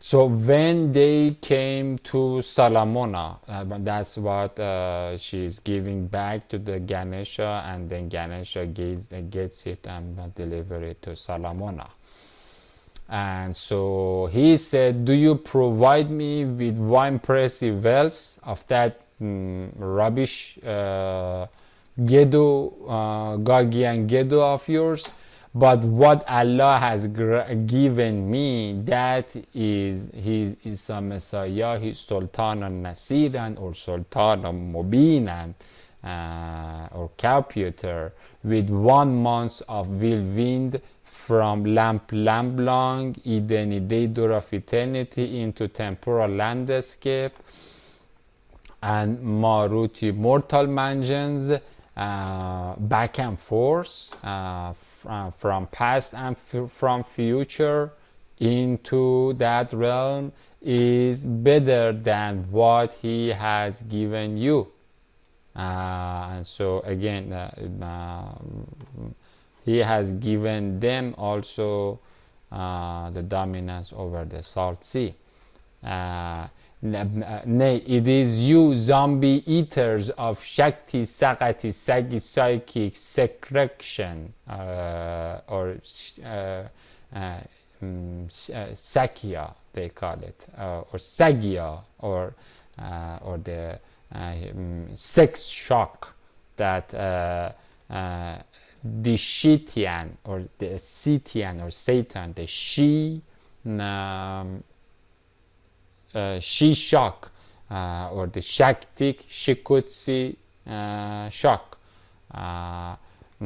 So when they came to Salamona, that's what she's giving back to the Ganesha, and then Ganesha gets it and deliver it to Salamona. And so he said, do you provide me with one impressive wells of that rubbish Gedo, Gagi and Gedo of yours? But what Allah has given me, that is He is a Messiah, He is Sultan al-Nasiran or Sultan al-Mubinan, or computer, with 1 month of whirlwind from lamp long, Eden door of eternity into temporal landscape, and Maruti mortal mansions, back and forth, from past and from future into that realm, is better than what He has given you. And so again, He has given them also the dominance over the salt sea. Nay, it is you zombie eaters of Shakti, Sakati, Sagi, psychic secretion, or Sakya they call it, or Sagya, or the sex shock, that the Shitian or the Sitian or Satan, the she shock, or the Shaktik Shikutsi shock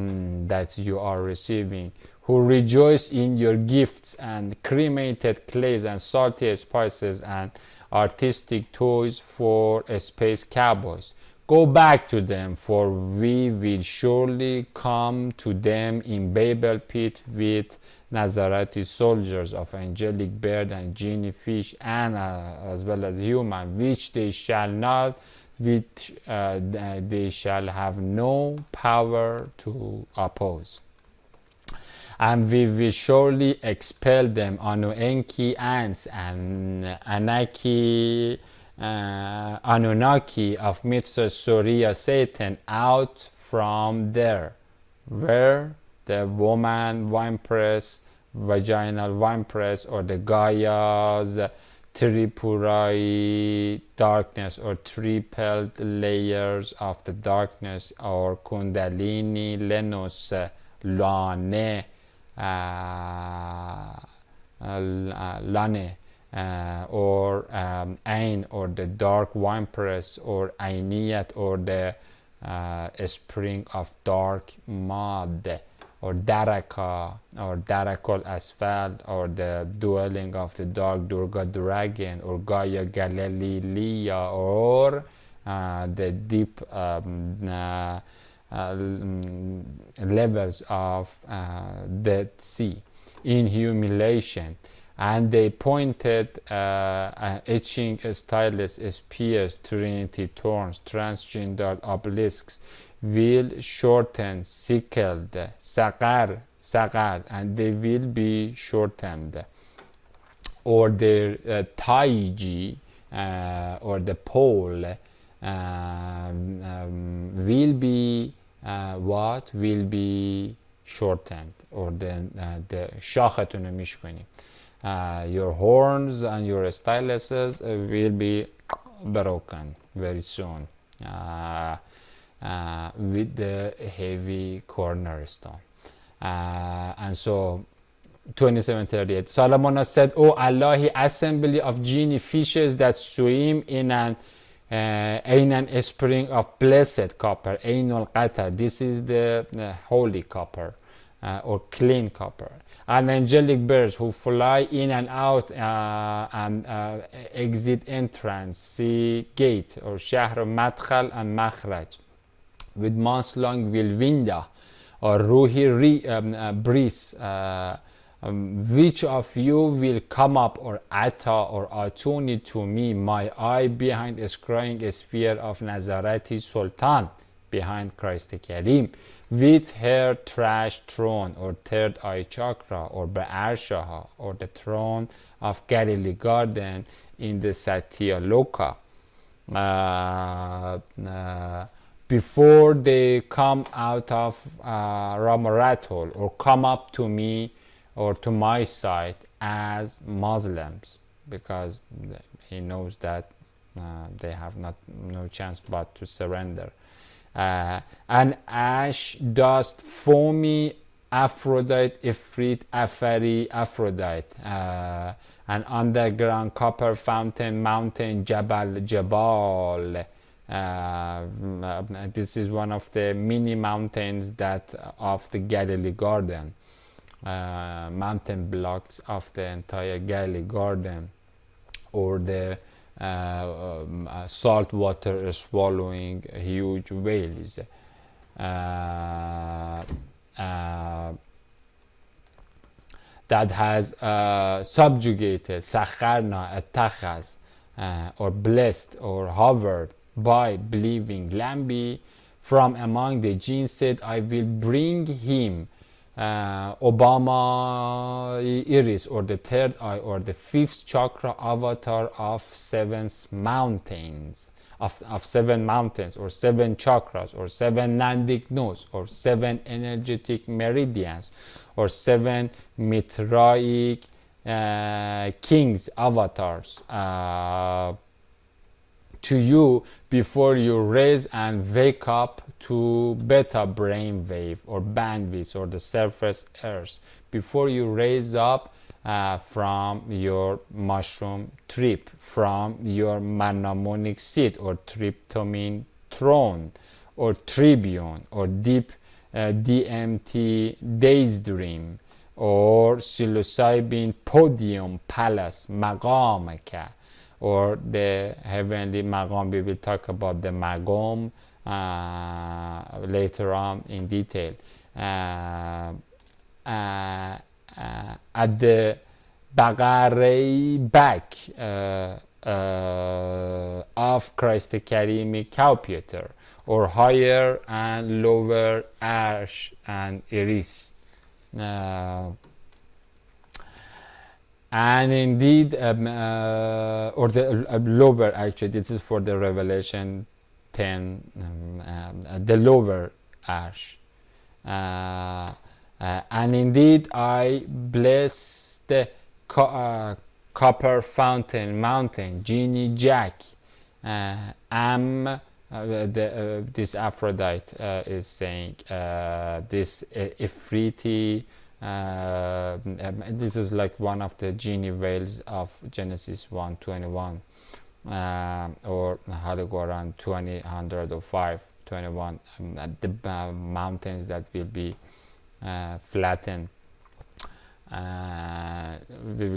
that you are receiving, who rejoice in your gifts and cremated clays and salty spices and artistic toys for space cowboys. Go back to them, for we will surely come to them in Babel pit with Nazareti soldiers of angelic bird and genie fish, and as well as human, which they shall not, which they shall have no power to oppose. And we will surely expel them, Anu-Enki ants and Anunnaki of Mitra Surya Satan out from there, where the woman winepress, vaginal winepress, or the Gaia's Tripurai darkness, or tripled layers of the darkness, or Kundalini Lenos Lane Lane, or Ain, or the dark winepress, or Ainiyat, or the spring of dark mud, or Daraka, or Darakal Asphalt, or the dwelling of the dark Durga dragon, or Gaia Galilee, or the deep levels of Dead Sea in humiliation. And they pointed etching stylus, spears, trinity thorns, transgendered obelisks, will shorten, sickled, sagar, and they will be shortened. Or their taiji, or the pole, will be what? Will be shortened, or the شاختون رو میشکنیم. Your horns and your styluses will be broken very soon, with the heavy cornerstone. And so 27:38, Solomon said, O Allah, assembly of genie fishes that swim in an spring of blessed copper, Ainul Qatar, this is the holy copper, or clean copper, and angelic birds who fly in and out, and exit entrance, see gate, or shahr madkhal and makhraj, with months-long wilwinda, or ruhi breeze. Which of you will come up, or ata, or atuni to me, my eye behind a scrying sphere of Nazareti Sultan, behind Christ Karim, with her trash throne or third eye chakra or Ba'arshaha or the throne of Galilee Garden in the Satya Loka. Before they come out of Ramaratol or come up to me or to my side as Muslims, because he knows that they have no chance but to surrender. And ash, dust, foamy, Aphrodite, Ifrit, Afari, Aphrodite, an underground copper fountain, mountain, Jabal. This is one of the mini mountains that of the Galilee Garden, mountain blocks of the entire Galilee Garden, or the salt water swallowing huge whales. That has subjugated, sakharna, atakhaz, or blessed or hovered by believing Lambi from among the jinn, said, I will bring him Obama Iris, or the third eye, or the fifth chakra, avatar of seven mountains, of seven mountains, or seven chakras, or seven Nandik nodes, or seven energetic meridians, or seven Mitraic kings avatars to you before you raise and wake up to beta brainwave or bandwidth or the surface earth, before you raise up from your mushroom trip, from your mnemonic seed or tryptamine throne or tribune or deep DMT daydream or psilocybin podium palace maqamaka, or the heavenly maqam. We will talk about the maqam later on in detail. At the Bagare back of Christ Karimi Computer, or higher and lower Ash and Iris. And indeed, or the lower, actually, this is for the Revelation 10, the lower Ash. And indeed, I bless the copper fountain mountain, Genie Jack. This Aphrodite is saying, this Ifriti. This is like one of the genie whales of Genesis 1:21, or Haligoran 105:21, the mountains that will be flattened. We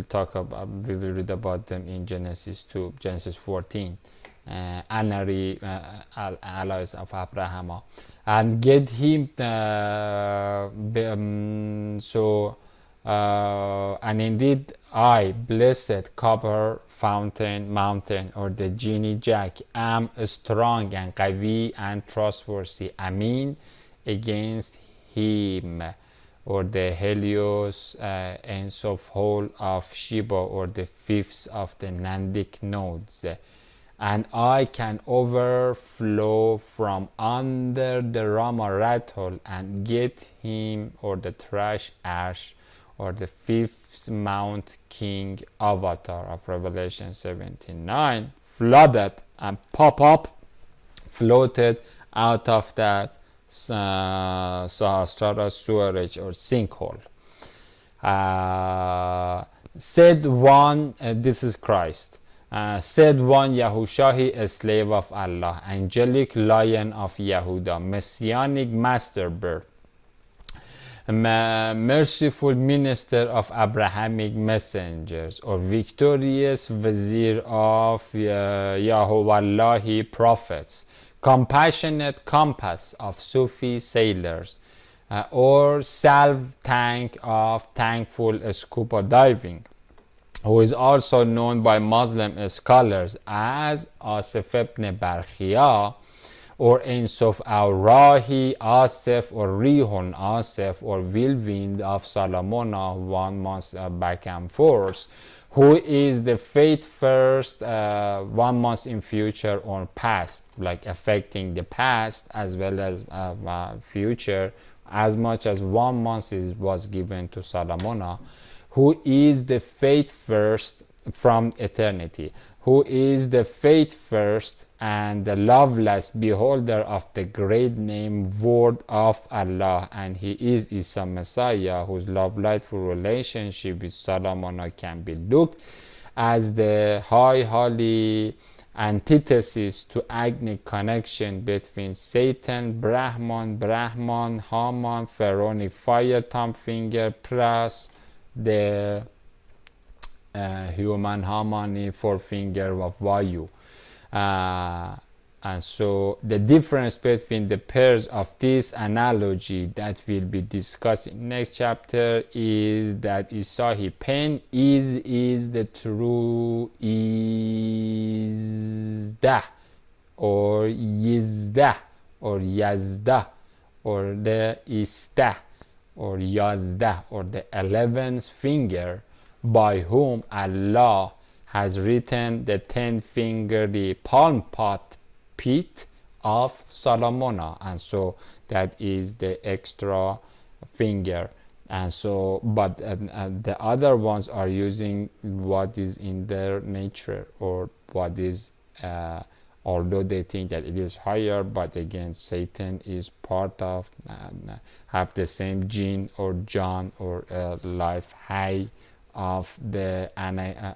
will read about them in Genesis 2, Genesis 14. Anari allies of Abraham, and get him and indeed I, blessed copper fountain mountain, or the genie Jack, am strong and qawi and trustworthy, Amin, against him, or the Helios Ensof whole of Shiba, or the fifths of the Nandik nodes, and I can overflow from under the Rama rattle and get him, or the trash ash, or the fifth Mount King avatar of Revelation 17:9, flooded and pop up, floated out of that Sahasrara sewerage or sinkhole. Said one, this is Christ. Said one, Yahushahi, a slave of Allah, angelic lion of Yehuda, messianic master bird, merciful minister of Abrahamic messengers, or victorious vizier of Yahuwallahi prophets, compassionate compass of Sufi sailors, or salve tank of thankful scuba diving, who is also known by Muslim scholars as Asif ibn Barkhia, or Ensof Aurahi Asef or Rihon Asef or whirlwind of Salamona, 1 month back and forth, who is the fate first, 1 month in future or past, like affecting the past as well as future, as much as 1 month was given to Salamona, who is the fate first from eternity, who is the fate first and the loveless beholder of the great name word of Allah, and he is Isa Messiah, whose love-lightful relationship with Salamona can be looked as the high holy antithesis to agnic connection between Satan, Brahman, Haman, pharaonic fire, thumb finger, plus the human harmony, forefinger of Vayu. And so the difference between the pairs of this analogy that will be discussed in next chapter is that Isahi pen is the true Izda or Yizda or Yazda or the Ista or Yazda or the 11th finger, by whom Allah has written the 10-fingered palm pot pit of Salamona, and so that is the extra finger. And so, but the other ones are using what is in their nature, or what is, although they think that it is higher, but again, Satan is part of, have the same gene or John or life high of the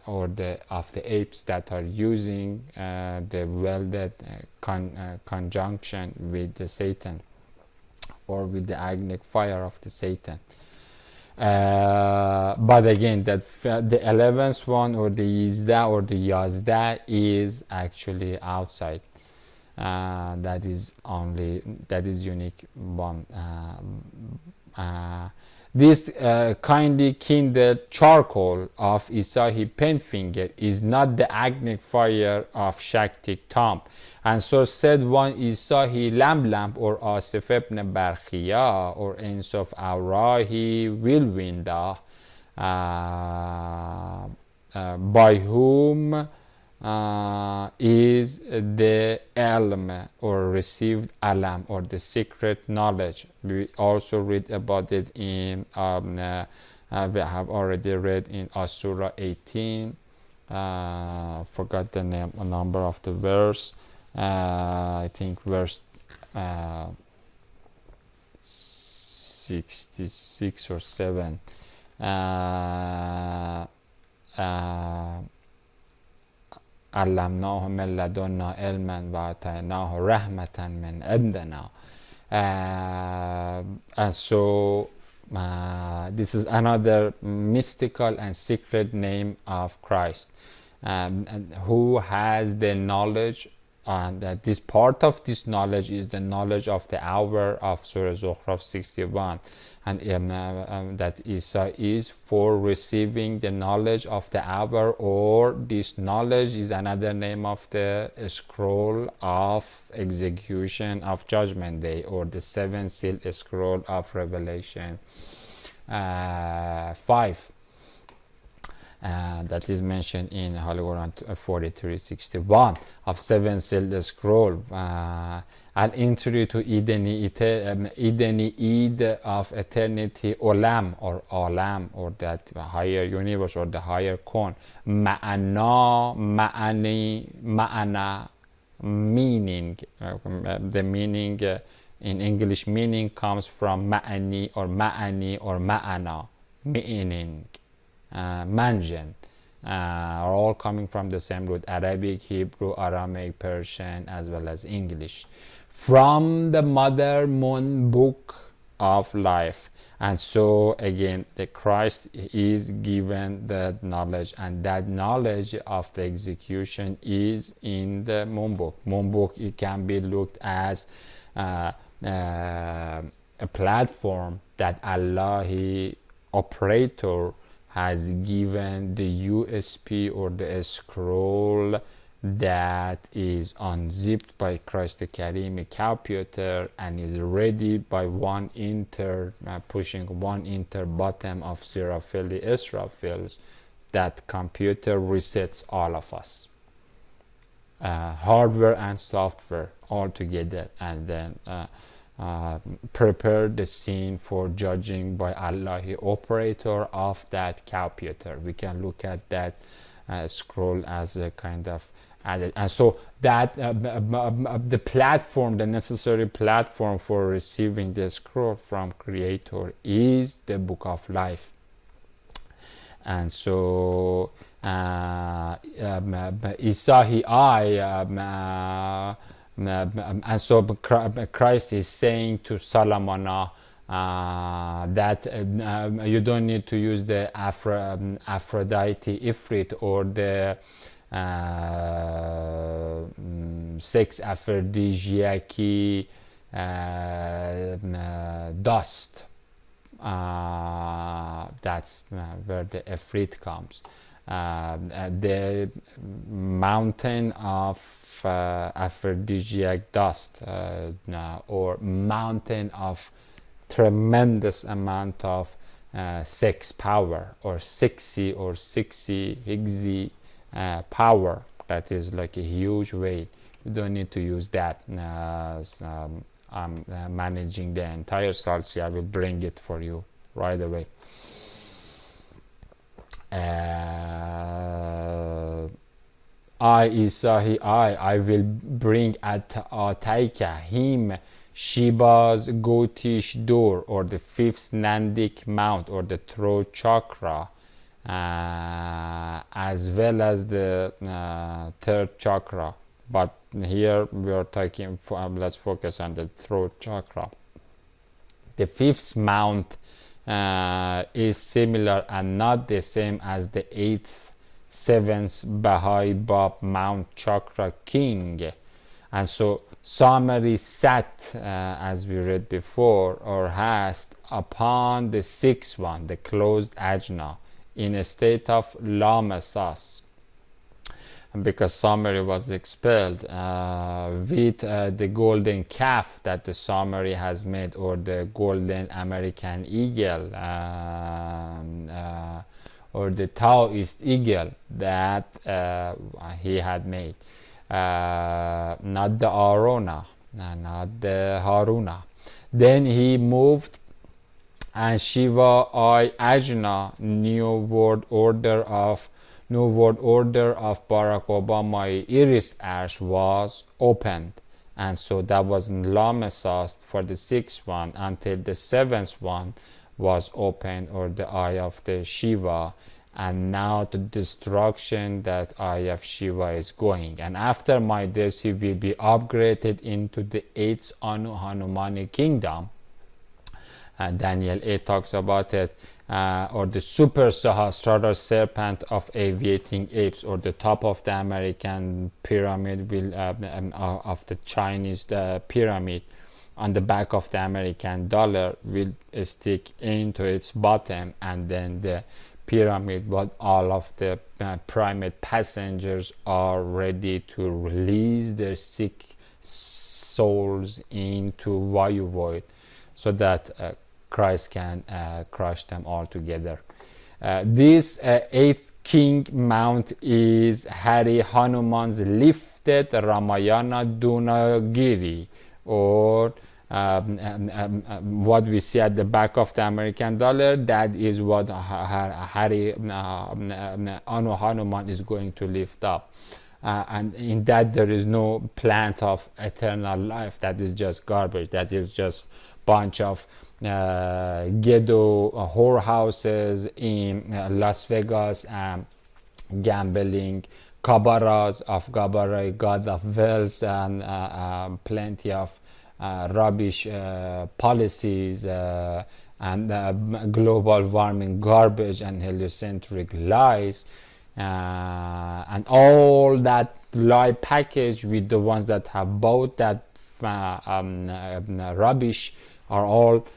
of the apes that are using the welded conjunction with the Satan, or with the agnic fire of the Satan. But again, that the 11th one, or the Yizda or the Yazda, is actually outside. That is unique one. This kindly kindled charcoal of Isahi penfinger is not the agnic fire of Shaktik thumb, and so said one Isahi lamp or Asif ibn Barkhia or Ensof Aurahi Wilwinda, by whom is the ilm or received alam or the secret knowledge. We also read about it in we have already read in Surah 18. Forgot the number of the verse. I think verse 66 or 7. علمناه من لدنا علما وآتيناه رحمة من عندنا. And so this is another mystical and secret name of Christ, and who has the knowledge, and that this part of this knowledge is the knowledge of the hour of Surah Zukhruf 61, and that Isa is for receiving the knowledge of the hour, or this knowledge is another name of the scroll of execution of Judgment Day, or the 7-seal scroll of Revelation 5. That is mentioned in Holy Quran 43:61 of 7-sealed scroll, an entry to Edeni Eid of eternity, Olam or Alam, or that higher universe or the higher cone. Ma'ana, meaning. The meaning in English, meaning comes from ma'ani or ma'ana, meaning. Manjan, are all coming from the same root: Arabic, Hebrew, Aramaic, Persian, as well as English, from the mother moon book of life. And so again, the Christ is given the knowledge, and that knowledge of the execution is in the moon book. Moon book, it can be looked as a platform that Allah, operator, has given the USP or the scroll that is unzipped by Christ the Karim computer and is ready by one enter, pushing one enter bottom of Sirafili Israfils. That computer resets all of us, hardware and software all together, and then prepare the scene for judging by Allah, operator of that computer. We can look at that scroll as a kind of added, and so that the platform, the necessary platform for receiving the scroll from Creator is the Book of Life. And so Isahi and so Christ is saying to Solomon that you don't need to use the Aphrodite Ifrit or the sex aphrodisiac dust. That's where the Ifrit comes. The mountain of aphrodisiac dust, or mountain of tremendous amount of sex power, or sexy hixy power, that is like a huge weight. You don't need to use that. I'm managing the entire salsa. I will bring it for you right away. I will bring at Ataika him Shiva's goatish door, or the fifth Nandik mount, or the throat chakra, as well as the third chakra. But here we are talking, let's focus on the throat chakra. The fifth mount is similar and not the same as the eighth, seventh Baha'i Bab Mount Chakra King. And so Samari sat, as we read before, or hast, upon the sixth one, the closed ajna, in a state of lamasas, because Samari was expelled with the golden calf that the Samari has made, or the golden American eagle, or the Taoist eagle that he had made, not the Arona, not the Haruna. Then he moved, and Shiva I Ajna, New World Order of Barack Obama Iris Ash was opened. And so that was in Lamesas for the sixth one, until the seventh one was opened, or the eye of the Shiva. And now the destruction that eye of Shiva is going. And after my death, he will be upgraded into the eighth Anu Hanumani kingdom. Daniel 8 talks about it, or the super Sahasrara serpent of aviating apes, or the top of the American pyramid will of the Chinese pyramid on the back of the American dollar will stick into its bottom, and then the pyramid, but all of the primate passengers are ready to release their sick souls into Vayu void, so that Christ can crush them all together. This eighth king mount is Hari Hanuman's lifted Ramayana Dunagiri, or what we see at the back of the American dollar. That is what Hari Anu Hanuman is going to lift up. And in that there is no plant of eternal life. That is just garbage. That is just bunch of ghetto whorehouses in Las Vegas, gambling, kabaras of Gabarai, god of wealth, and plenty of rubbish policies, and global warming garbage and heliocentric lies, and all that lie package with the ones that have bought that rubbish are all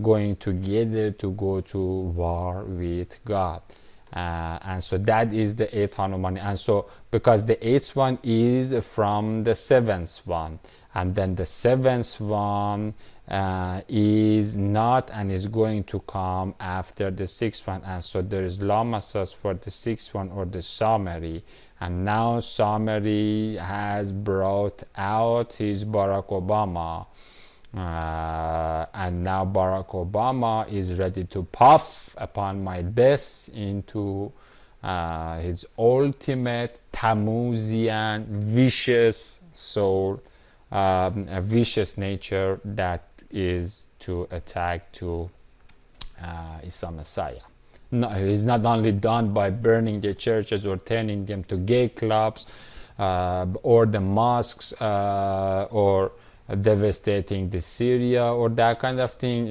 going together to go to war with God. And so that is the eighth Hanuman. And so because the eighth one is from the seventh one, and then the seventh one is not and is going to come after the sixth one, and so there is Lamasas for the sixth one, or the summary. And now summary has brought out his Barack Obama, and now Barack Obama is ready to puff upon my death into his ultimate Tamuzian vicious soul, a vicious nature that is to attack to Isa Messiah. No, it's not only done by burning the churches or turning them to gay clubs, or the mosques, or devastating the Syria, or that kind of thing.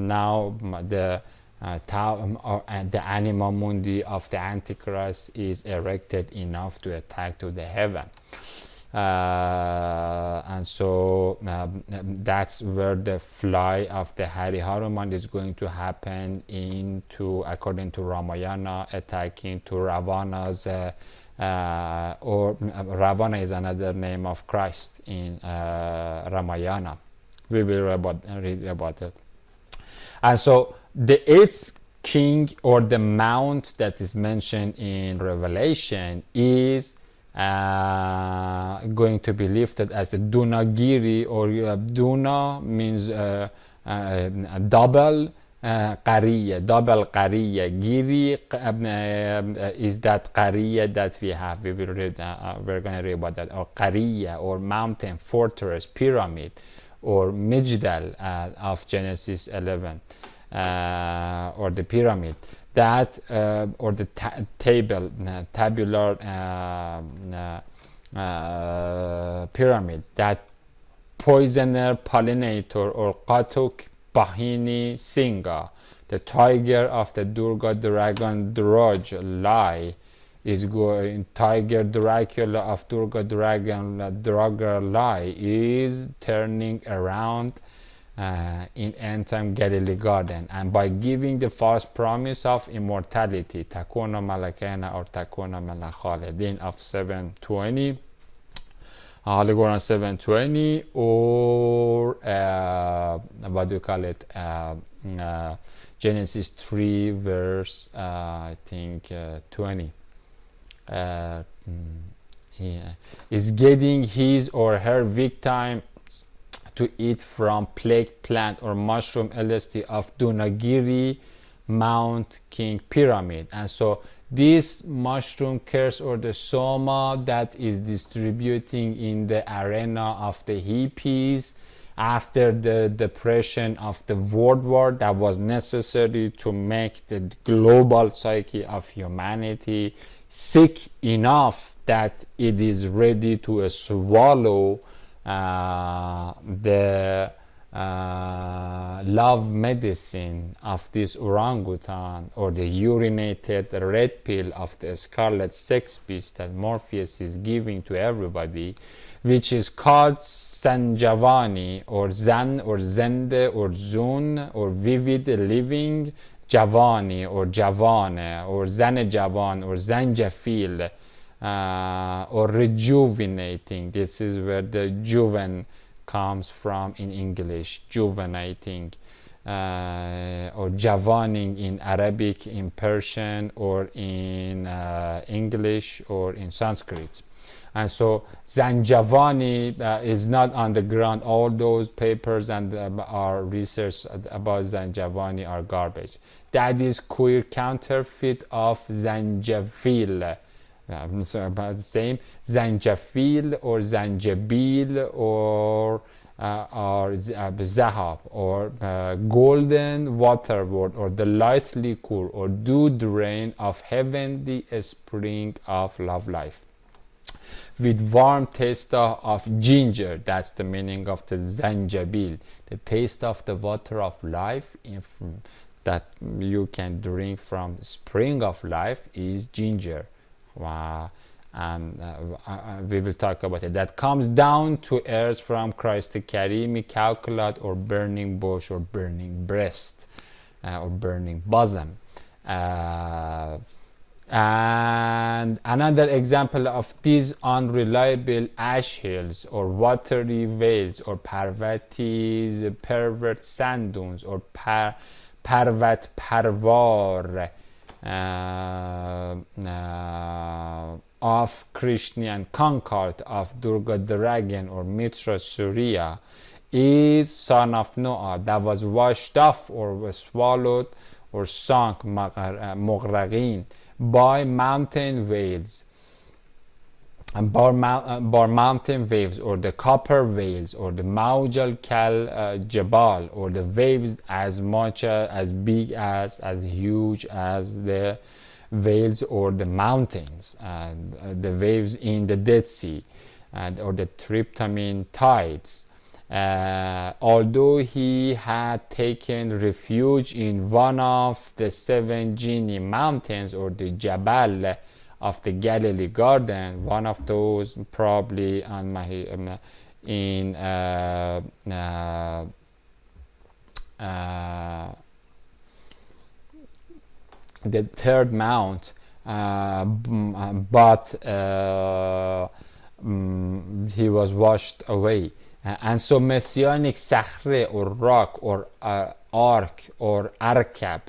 Now the anima mundi of the Antichrist is erected enough to attack to the heaven. And so that's where the fly of the Hari Hanuman is going to happen into, according to Ramayana, attacking to Ravana's, or Ravana is another name of Christ in Ramayana. We will read about it. And so the eighth king, or the mount that is mentioned in Revelation, is going to be lifted as the Dunagiri, or Duna means double, Qariya, double Qariya. Giri is that Qariya that we have. We will read, we're going to read about that. Or Qariya, or mountain, fortress, pyramid, or Mijdal of Genesis 11, or the pyramid. That or the tabular pyramid, that poisoner pollinator, or Qatuk Bahini Singa, the tiger of the Durga dragon Droj Lai, is going, tiger Dracula of Durga dragon Draga Lai is turning around in end time Galilee garden, and by giving the false promise of immortality, Takuna Malakena or Takuna Malakhalidin of 720, Holy Quran 720, or what do you call it, Genesis 3 verse I think 20, is getting his or her victim to eat from plague plant or mushroom LSD of Dunagiri Mount King Pyramid. And so this mushroom curse, or the soma that is distributing in the arena of the hippies after the depression of the World War, that was necessary to make the global psyche of humanity sick enough that it is ready to swallow the love medicine of this orangutan, or the urinated red pill of the scarlet sex beast that Morpheus is giving to everybody, which is called Sanjavani, or Zan, or Zende, or Zun, or vivid living Javani, or Javane, or Zane Javan, or Zanjafil, or rejuvenating. This is where the juven comes from in English, juvenating, or javaning in Arabic, in Persian, or in English, or in Sanskrit. And so Zanjavani is not on the ground. All those papers and our research about Zanjavani are garbage. That is queer counterfeit of Zanjafil. So about the same, Zanjafil, or Zanjabil, or Zahab, or golden water word, or the light liquor, or dew rain of heavenly spring of love life, with warm taste of ginger. That's the meaning of the Zanjabil, the taste of the water of life that you can drink from spring of life is ginger. And we will talk about it. That comes down to earth from Christ the Karimi, calculate, or burning bush, or burning breast, or burning bosom. And another example of these unreliable ash hills or watery vales or Parvati's pervert sand dunes or Parvat Parvar of Krishna concord of Durga dragon or Mitra Surya is son of Noah that was washed off or was swallowed or sunk مغرقين by mountain waves and bar mountain waves or the copper waves or the Maujal Kal Jabal or the waves as much as big as huge as the waves or the mountains and the waves in the Dead Sea and or the Tryptamine tides. Although he had taken refuge in one of the 7 Genie mountains or the Jabal of the Galilee garden, one of those probably on my in the third mount, but he was washed away. And so messianic Sakhre or rock or ark or arkab,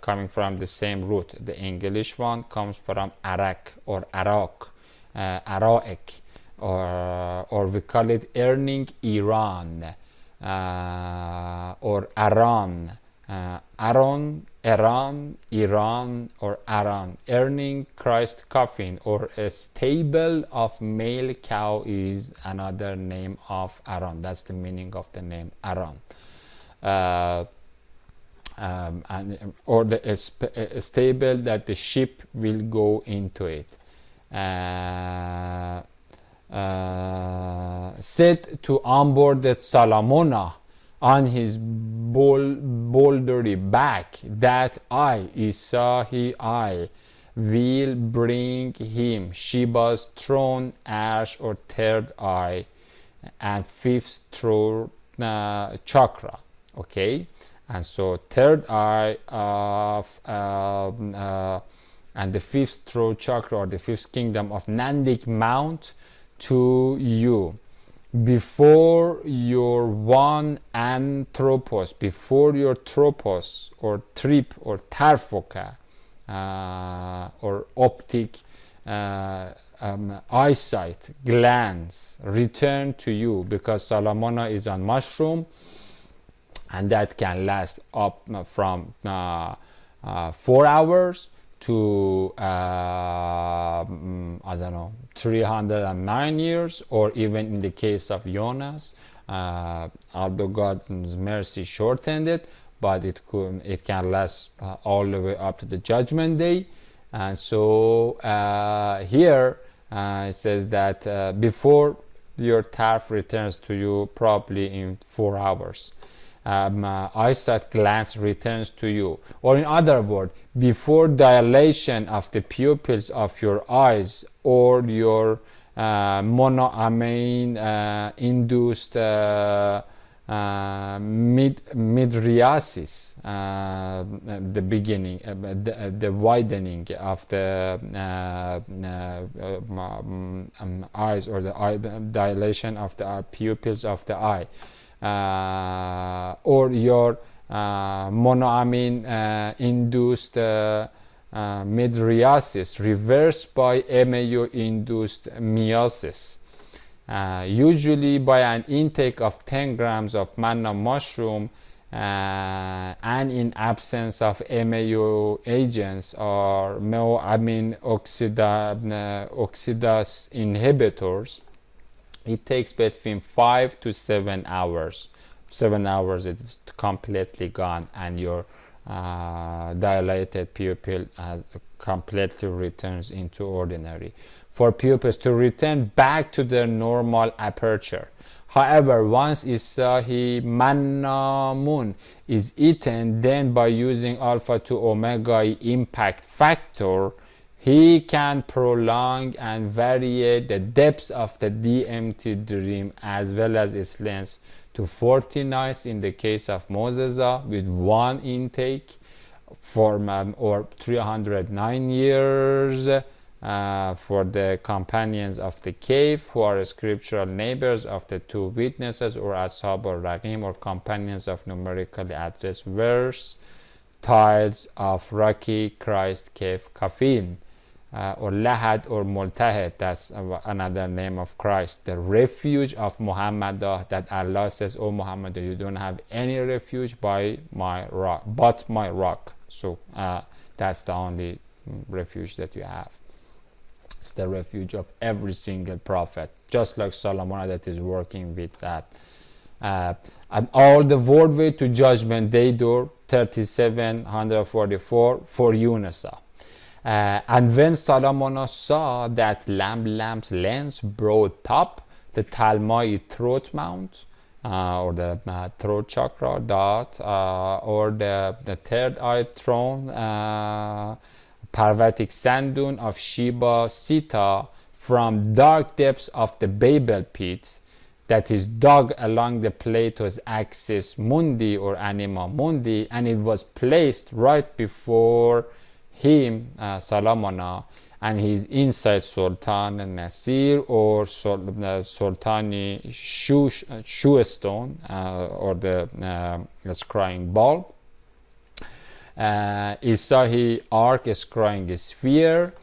coming from the same root. The English one comes from arak or arak, araik, or we call it earning Iran or Aran. Aron, Iran, Iran, or Aran. Earning Christ coffin or a stable of male cow is another name of Aran. That's the meaning of the name Aran. Or a stable that the sheep will go into it. Said to onboarded Salamona on his bouldery back that I, Isahi I, will bring him Sheba's throne, ash or third eye and fifth throat chakra. Okay, and so third eye of and the fifth throat chakra or the fifth kingdom of Nandik Mount to you. Before your one anthropos, before your tropos or trip or tarfoka or optic eyesight glance return to you, because Salamona is on mushroom and that can last up from 4 hours to I don't know, 309 years, or even in the case of Jonas, although God's mercy shortened it, but it can last all the way up to the judgment day. And so here it says that before your tarf returns to you, probably in 4 hours. Eyesight glance returns to you, or in other words, before dilation of the pupils of your eyes or your monoamine induced midriasis, the beginning, the widening of the eyes, or the dilation of the pupils of the eye. Or your monoamine induced midriasis reversed by MAO induced meiosis, usually by an intake of 10 grams of manna mushroom, and in absence of MAO agents or monoamine oxidase inhibitors. It takes between 5 to 7 hours. 7 hours it is completely gone, and your dilated pupil completely returns into ordinary. For pupils to return back to their normal aperture. However, once Isahi Mannamun is eaten, then by using alpha to omega impact factor, he can prolong and vary the depths of the DMT dream as well as its length to 40 nights in the case of Moses with one intake, or 309 years for the companions of the cave, who are scriptural neighbors of the two witnesses, or ashab al-raqim, or companions of numerically addressed verse, tiles of rocky Christ cave kafin, or lahad or multahid. That's another name of Christ, the refuge of Muhammad, that Allah says, oh Muhammad, you don't have any refuge by my rock but my rock. So that's the only refuge that you have. It's the refuge of every single prophet, just like Solomon that is working with that. And all the word way to judgment day door 3744 for Yunusa. And when Solomon saw that lamp's lens broad top, the Talmai throat mount, or the throat chakra dot, or the third eye throne, Parvatic sand dune of Sheba Sita, from dark depths of the Babel pit, that is dug along the Plato's axis mundi or anima mundi, and it was placed right before him, Solomon, and his inside Sultan Nasir, or Sultani shoe stone, or the scrying bulb. Isahi arc scrying sphere,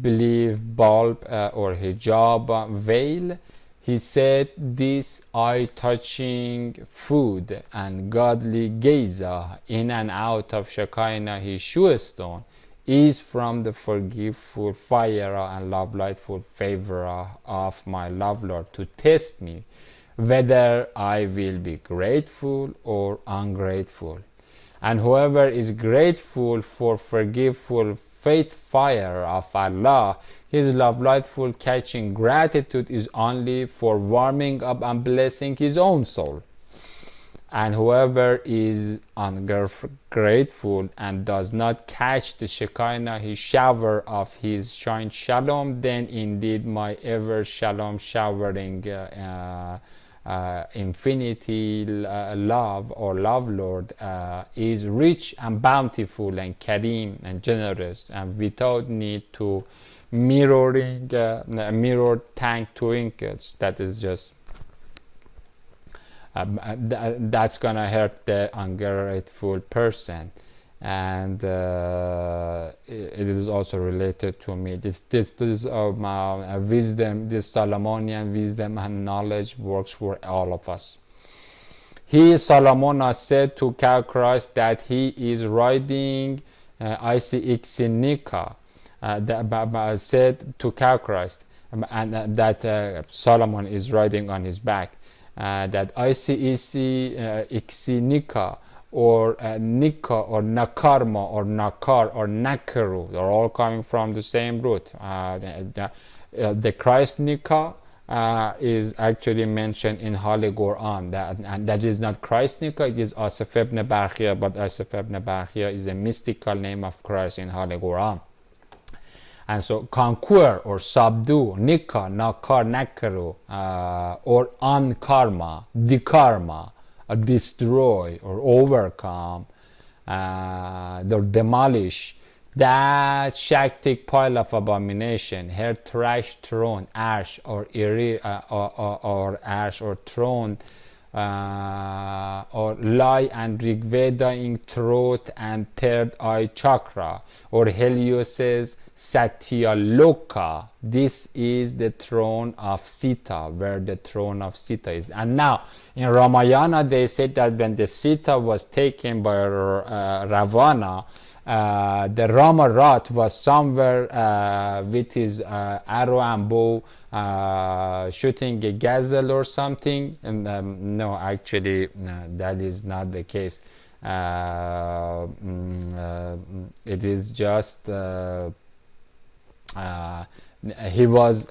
believe bulb or hijab veil. He said, this eye-touching food and godly gaze in and out of Shekinah, his shoe stone, is from the forgiveful fire and love-lightful favor of my love Lord, to test me whether I will be grateful or ungrateful. And whoever is grateful for forgiveful faith fire of Allah, his love-lightful catching gratitude is only for warming up and blessing his own soul. And whoever is ungrateful and does not catch the Shekinah, his shower of his shine shalom, then indeed my ever shalom showering infinity love or love Lord is rich and bountiful and kareem and generous, and without need to mirroring mirror tank twinkles. That is just that's gonna hurt the ungrateful person. And it is also related to me. This wisdom, this Solomonian wisdom and knowledge works for all of us. He, Solomon, said to cow Christ that he is riding Ixnika, said to cow Christ, and that Solomon is riding on his back, that Ixnika, or Nika, or Nakarma, or Nakar, or Nakaru, they're all coming from the same root. The Christ Nika is actually mentioned in Holy Quran, and that is not Christ Nika, it is Asaf ibn Barkhia, but Asaf ibn Barkhia is a mystical name of Christ in Holy Quran. And so conquer or subdue, Nika, Nakar, Nakaru, or Ankarma, Dikarma, destroy or overcome, or demolish that Shaktic pile of abomination, her trash throne, ash or ash or throne, or lie and Rigvedaing throat and third eye chakra, or Helios's Satyaloka. This is the throne of Sita, where the throne of Sita is. And now in Ramayana they said that when the Sita was taken by Ravana, the Ramarat was somewhere with his arrow and bow shooting a gazelle or something. And no, actually that is not the case. It is just he was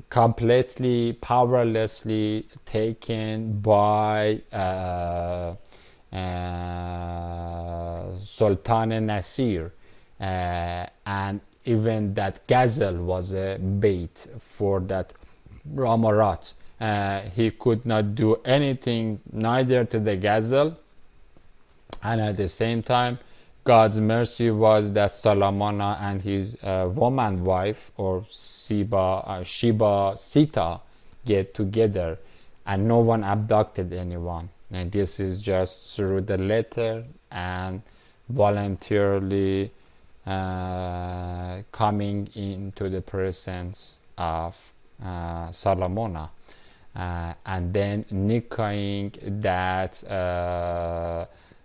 completely powerlessly taken by Sultan Nasir, and even that gazelle was a bait for that Ramarat. He could not do anything neither to the gazelle, and at the same time God's mercy was that Salamana and his woman wife, or Sheba Sita, get together, and no one abducted anyone. And this is just through the letter and voluntarily coming into the presence of Salamona, and then nikahing that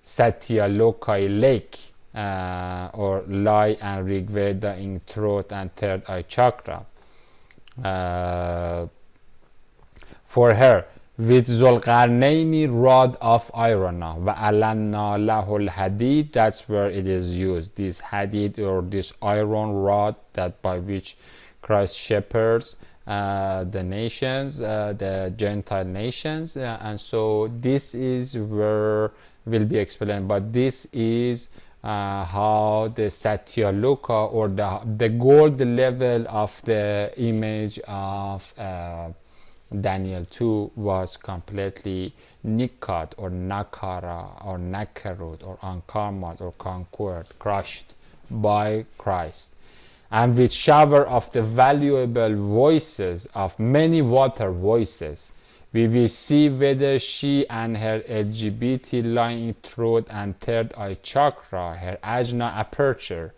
Satyalokai lake, or lie and Rigveda in throat and third eye chakra, for her with Zulqarnaini rod of iron, wa alanna lahul hadid. That's where it is used, this hadid, or this iron rod that by which Christ shepherds the nations, the Gentile nations, and so this is where will be explained. But this is how the Satyaloka, or the gold level of the image of Daniel 2 was completely nikat, or nakara, or nakarut, or ankarmat, or conquered, crushed by Christ. And with shower of the valuable voices of many water voices, we will see whether she and her LGBT lying throat and third eye chakra, her ajna aperture,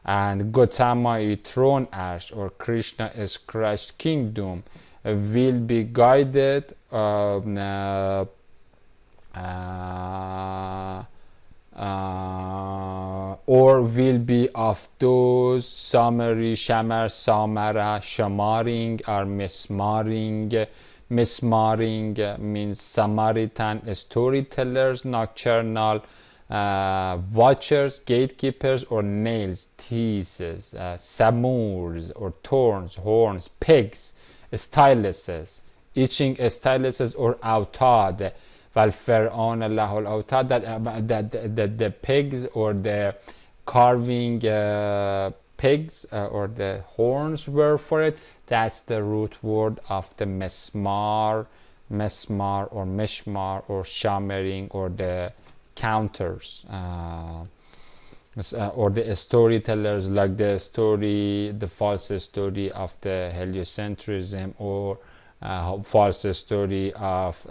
and Gautama throne arch, or Krishna's crushed kingdom, will be guided or will be of those summary, shamar, samara, shamaring, or mesmaring. Mesmaring means Samaritan storytellers, nocturnal watchers, gatekeepers, or nails, teases, samurs, or thorns, horns, pigs, styluses, itching styluses, or autad. Valfer'an lahul autad, that the pigs, or the carving pigs, or the horns were for it. That's the root word of the mesmar, or meshmar, or shammering, or the counters, or the storytellers, like the false story of the heliocentrism, or false story of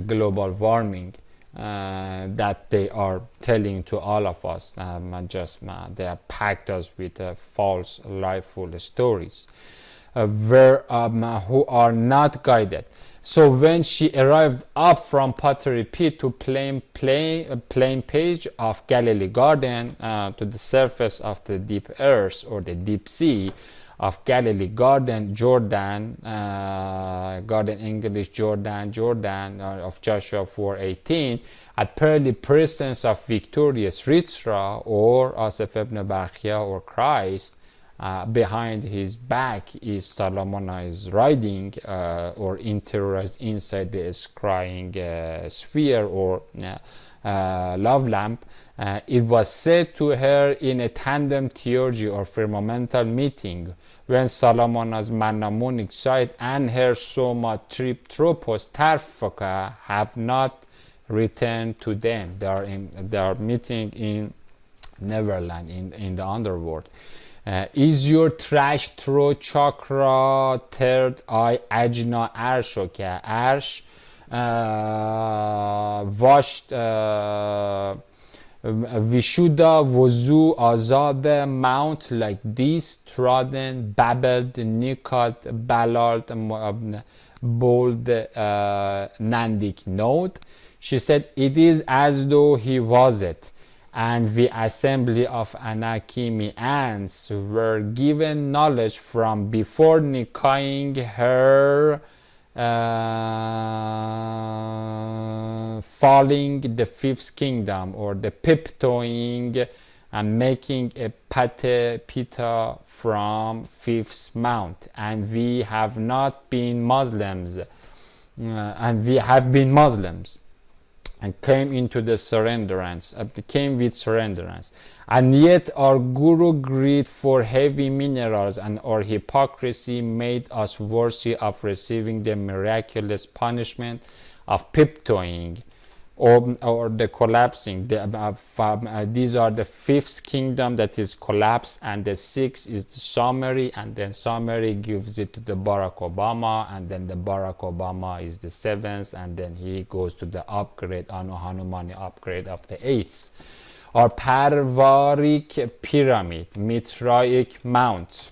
global warming, that they are telling to all of us. They have packed us with false, lieful stories, who are not guided. So when she arrived up from Pottery Pit to plain page of Galilee Garden, to the surface of the deep earth, or the deep sea of Galilee Garden, Jordan, Garden English, Jordan, of Joshua 4:18, at pearly presence of victorious Ritra, or Asaf ibn Barkhia, or Christ. Behind his back is Solomon is riding, or interiorized inside the scrying sphere, or love lamp. It was said to her in a tandem theurgy, or firmamental meeting, when Solomon's manamonic side and her soma tropos tarfaka have not returned to them. They are meeting in Neverland, in the underworld. Is your trash throat chakra third eye ajna arshoka arsh washed Vishuddha wuzu azad mount like this, trodden, babbled, nikat, ballad, bold Nandic note. She said, it is as though he was it. And the assembly of Anakimi ants were given knowledge from before nikahing her, falling the fifth kingdom, or the piptoing, and making a pita from fifth mount. And we have not been Muslims, and we have been Muslims, and came into the surrenderance, came with surrenderance. And yet our Guru greed for heavy minerals and our hypocrisy made us worthy of receiving the miraculous punishment of piptoing. or the collapsing. These are the fifth kingdom that is collapsed, and the sixth is the summary, and then summary gives it to the Barack Obama, and then the Barack Obama is the seventh, and then he goes to the upgrade, Anu Hanumani upgrade of the eighth. Or Parvaric pyramid, Mitraic mount.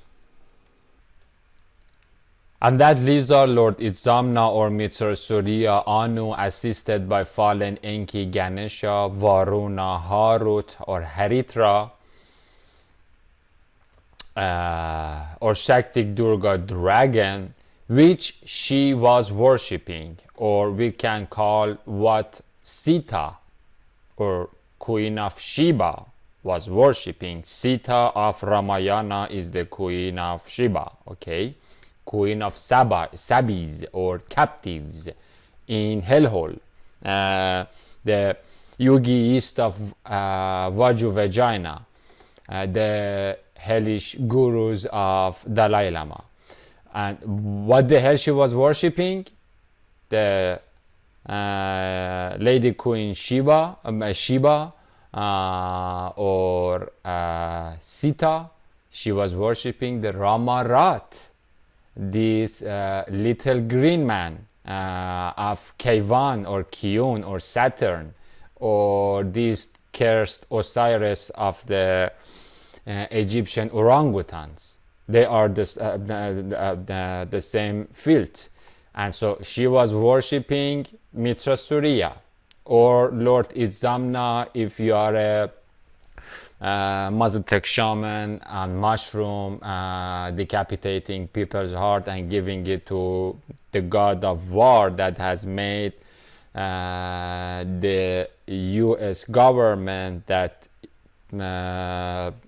And that leaves our Lord Itzamna or Mitra Surya Anu, assisted by fallen Enki Ganesha, Varuna, Harut or Haritra, or Shaktik Durga dragon, which she was worshipping, or we can call what Sita or Queen of Sheba was worshipping. Sita of Ramayana is the Queen of Sheba, okay? Queen of Sabis or captives in hellhole, the Yogi East of Vaju Vagina, the hellish gurus of Dalai Lama. And what the hell she was worshipping? The Lady Queen Shiva, or Sita. She was worshipping the Ramarat, this little green man of Kayvan or Kiyun or Saturn, or this cursed Osiris of the Egyptian orangutans. They are the same filth. And so she was worshipping Mitra Surya or Lord Itzamna if you are a Mazatec shaman and mushroom, decapitating people's heart and giving it to the god of war that has made the US government that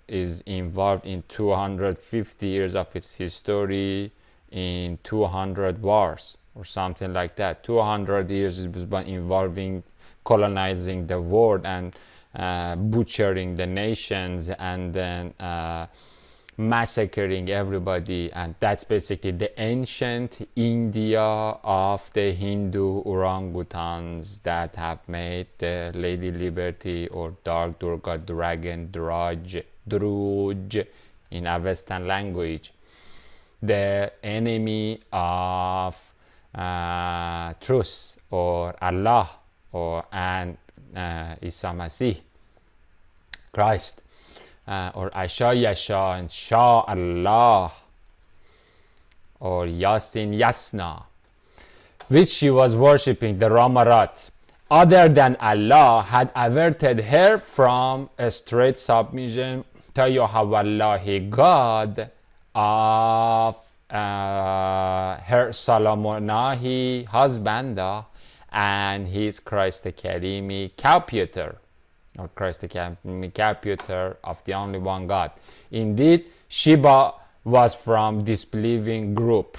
is involved in 250 years of its history in 200 wars or something like that. 200 years it was involving colonizing the world and butchering the nations and then massacring everybody. And that's basically the ancient India of the Hindu orangutans that have made the Lady Liberty or Dark Durga dragon, Druj in a Western language, the enemy of truth or Allah and Isa Masih, Christ, or Asha Yasha and Shah Allah, or Yasin Yasna, which she was worshipping, the Ramarat, other than Allah, had averted her from a straight submission to Yahwallahi, God of her Salomonahi husband and his Christ Karimi Caputer, or Christ Karimi Caputer of the only one God. Indeed, Shiva was from disbelieving group.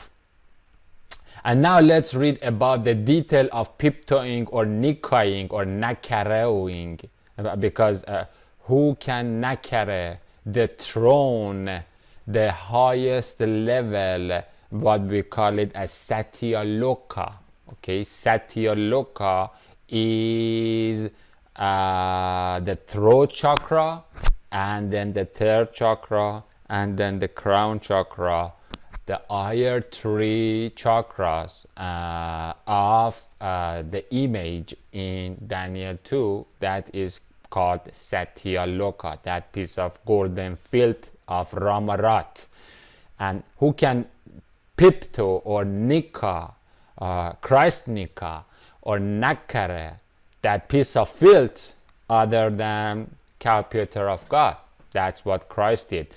And now let's read about the detail of piptoing or nikaying or nakareoing, because who can nakare the throne, the highest level, what we call it as Satya Loka. Okay, Satya Loka is the throat chakra, and then the third chakra, and then the crown chakra, the higher three chakras of the image in Daniel 2 that is called Satya Loka, that piece of golden filth of Ramarat. And who can pipto or nika, Christ nika or nakare, that piece of filth, other than Caputer of God? That's what Christ did.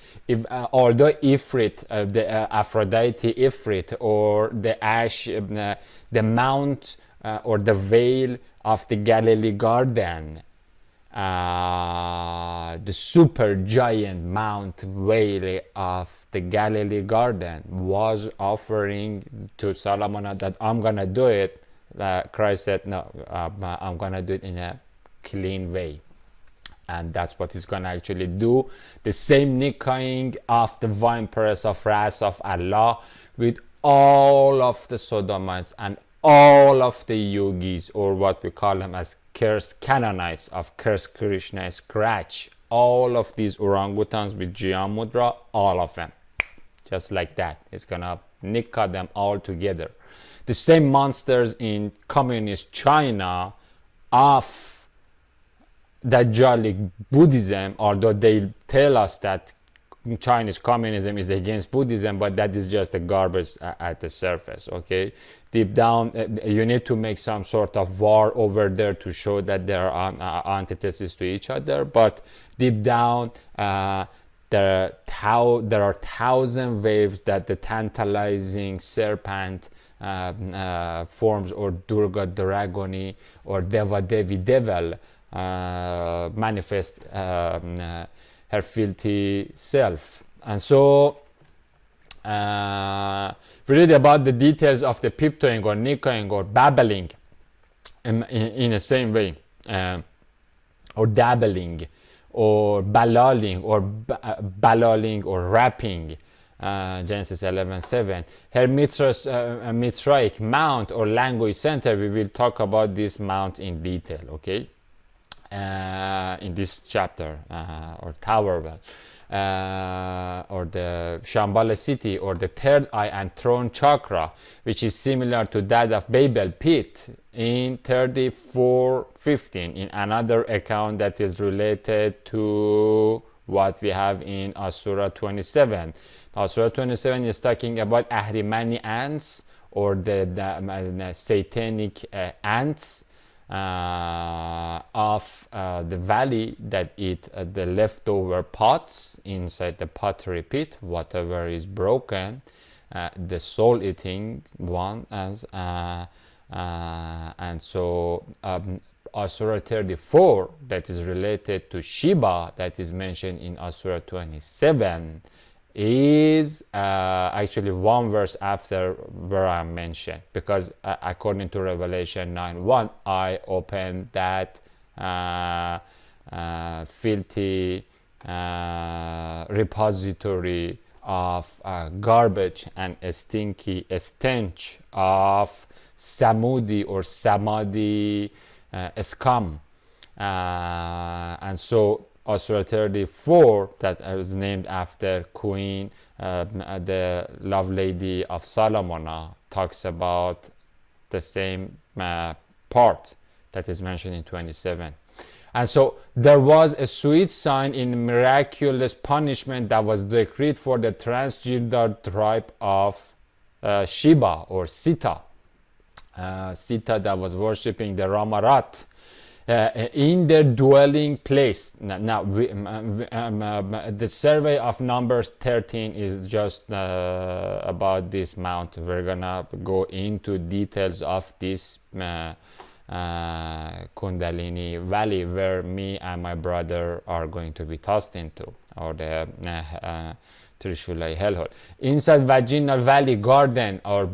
Although Ifrit, the Aphrodite Ifrit, or the ash, the mount or the veil of the Galilee garden, the super giant mount veil of the Galilee garden was offering to Solomon that I'm gonna do it. Christ said, no, I'm gonna do it in a clean way. And that's what he's gonna actually do. The same nikaying of the wine press of wrath of Allah with all of the sodomites and all of the yogis, or what we call them as cursed Canaanites of Cursed Krishna scratch, all of these orangutans with Jia Mudra, all of them, just like that. It's gonna nika them all together. The same monsters in communist China of Dajjalic Buddhism, although they tell us that Chinese communism is against Buddhism, but that is just a garbage at the surface. Okay, deep down, you need to make some sort of war over there to show that there are antitheses to each other, but deep down, there are thousand waves that the tantalizing serpent forms, or Durga Dragoni, or Deva Devi devil manifest her filthy self. And so we read about the details of the piptoing or nikoing or babbling in the same way, or dabbling, or balaling, or balaling, or rapping. Genesis 11:7. Her Mitzraic mount or language center, we will talk about this mount in detail, okay, in this chapter, or tower, or the Shambhala city, or the third eye and throne chakra, which is similar to that of Babel pit in 34:15, in another account that is related to what we have in Asura 27. Asura 27 is talking about Ahrimani ants, or the satanic ants of the valley that eat the leftover pots inside the pottery pit, whatever is broken, the soul-eating one. And so Asura 34, that is related to Shiva, that is mentioned in Asura 27, is actually one verse after where I mentioned, because according to Revelation 9:1, I opened that filthy repository of garbage and a stinky stench of samudi or samadhi scum. And so Asura 34, that was named after Queen, the love lady of Solomon, talks about the same part that is mentioned in 27. And so there was a sweet sign in miraculous punishment that was decreed for the transgender tribe of Shiva or Sita. Sita that was worshipping the Ramarat in their dwelling place. Now the survey of Numbers 13 is just about this mount. We're gonna go into details of this Kundalini valley where me and my brother are going to be tossed into, or the Trishulai hellhole. Inside vaginal valley garden, or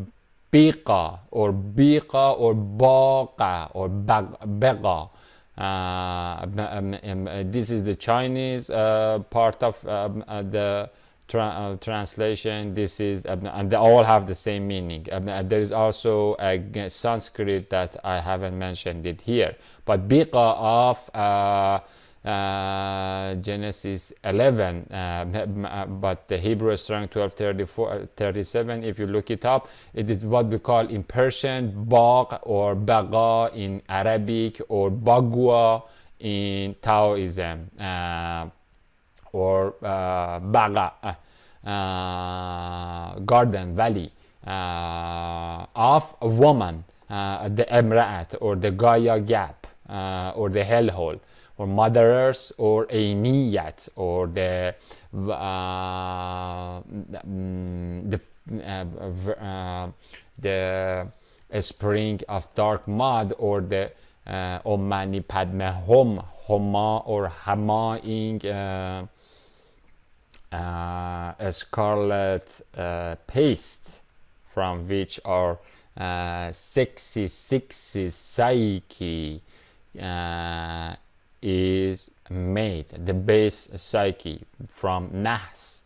Bika, or Bika, or Baqa, or Bega. This is the Chinese part of the translation. This is, and they all have the same meaning. There is also a Sanskrit that I haven't mentioned it here, but Bika of Genesis 11, but the Hebrew strong 12:37, if you look it up, it is what we call in Persian Baq, or Baga in Arabic, or Bagua in Taoism, or Baga, garden, valley of a woman, the Emra'at, or the Gaia gap, or the hellhole, or Mother Earth, or Ainiyat, or the spring of dark mud, or the Om Mani Padme Hum, Homa, or Hamaing scarlet paste, from which our sexy psyche is made, the base psyche, from Nahish,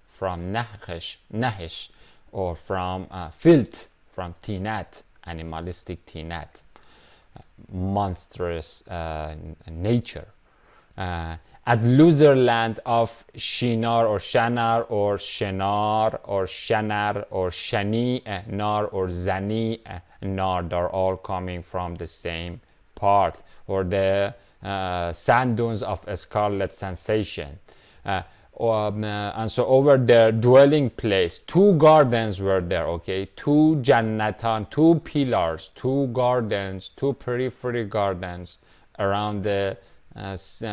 or from filth, from Tinat animalistic tinat, monstrous nature. At loser land of Shinar or Shanar or Shenar or Shanar or Shani Nar or Zani Nar, they're all coming from the same part, or the sand dunes of scarlet sensation. And so over their dwelling place, 2 gardens were there, okay, 2 Jannatan, 2 pillars, 2 gardens, 2 periphery gardens around the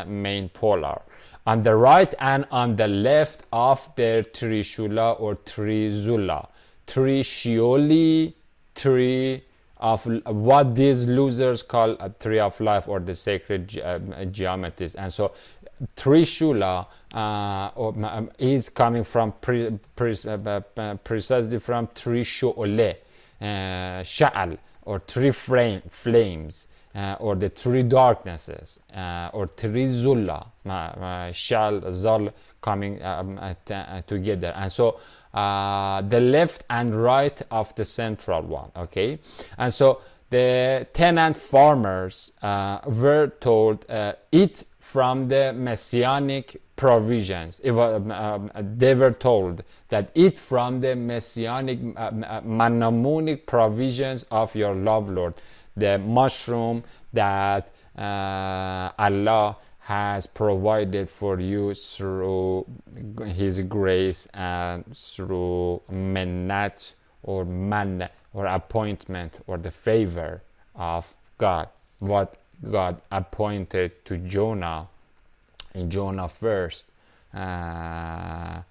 main polar. On the right and on the left of their Trishula or Trizula, Trishioli, tree of what these losers call a tree of life, or the sacred geometries. And so Trishula is coming from precisely from Trishole, Sha'al, or 3 flames, or the 3 darknesses, or Trizulla, Shal, Zal, coming together. And so the left and right of the central one, okay. And so the tenant farmers were told, eat from the messianic provisions. They were told that eat from the messianic manamonic provisions of your love, Lord, the mushroom that Allah has provided for you through His grace and through minnat or man or appointment or the favor of God. What God appointed to Jonah in Jonah first. I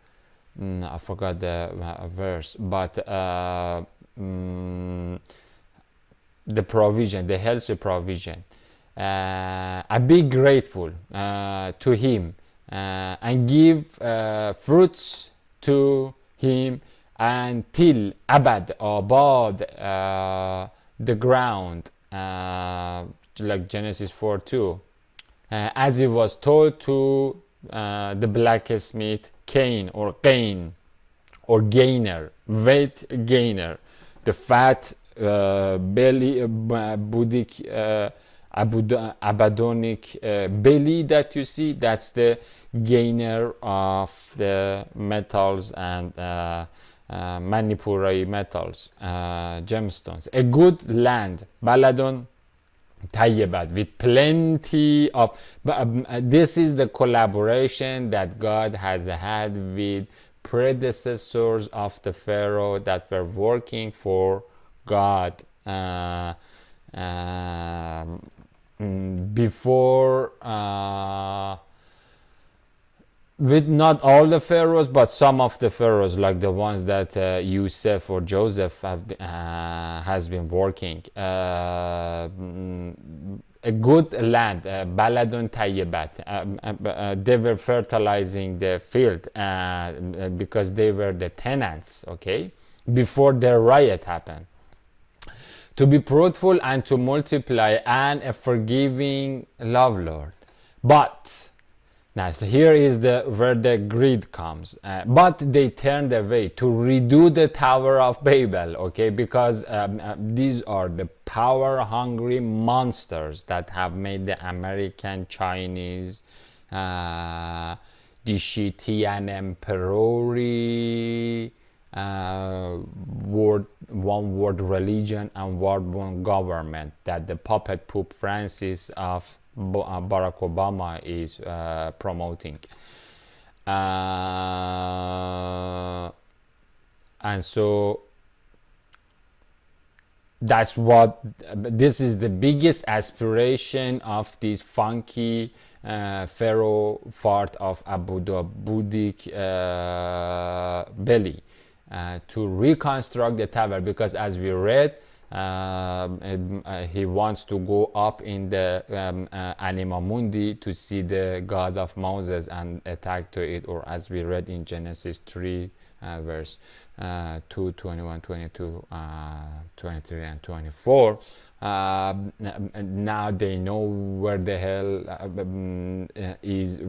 forgot the verse, but the provision, the healthy provision. I be grateful to Him and give fruits to Him until abad the ground, like Genesis 4:2, as it was told to the blacksmith Cain or gainer, weight gainer, the fat belly budic abadonic belly that you see, that's the gainer of the metals and manipuri metals, gemstones. A good land, baladon tayyibat, with plenty of this is the collaboration that God has had with predecessors of the Pharaoh that were working for God before, with not all the pharaohs, but some of the pharaohs, like the ones that Yusuf or Joseph has been working. A good land, baladun tayyibat. They were fertilizing the field because they were the tenants, okay, before the riot happened. To be fruitful and to multiply, and a forgiving love, Lord. But now, so here is where the greed comes. But they turned away to redo the Tower of Babel, okay, because these are the power-hungry monsters that have made the American, Chinese, the Shitian Emperor, one world religion and one government that the puppet Pope Francis of Barack Obama is promoting. And so that's what this is the biggest aspiration of this funky pharaoh fart of Abu Dhabic belly, to reconstruct the tower, because as we read, he wants to go up in the Anima Mundi to see the God of Moses and attack to it, or as we read in Genesis 3 verse 2, 21, 22, 23, and 24. Now they know where the hell is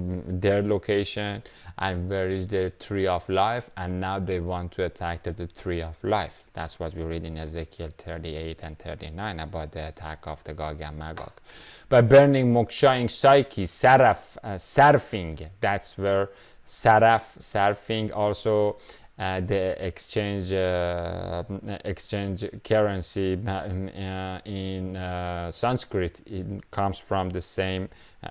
their location and where is the tree of life, and now they want to attack the tree of life. That's what we read in Ezekiel 38 and 39 about the attack of the Gog and Magog. By burning, mokshaying, psyche, sarfing, that's where sarfing also the exchange currency in Sanskrit. It comes from the same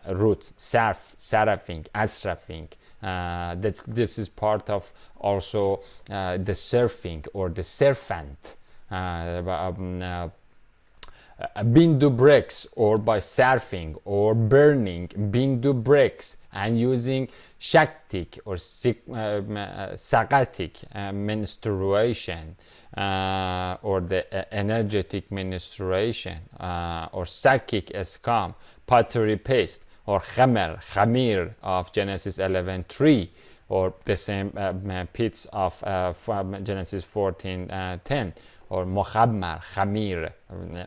root, sarfing, asrafing. That this is part of also the surfing or the serpent. Bindu bricks, or by surfing or burning bindu bricks and using shaktic or sagatic menstruation, or the energetic menstruation, or psychic scum, pottery paste, or khamir of Genesis 11:3, or the same pits of Genesis 14:10, or mokhammar, khamir,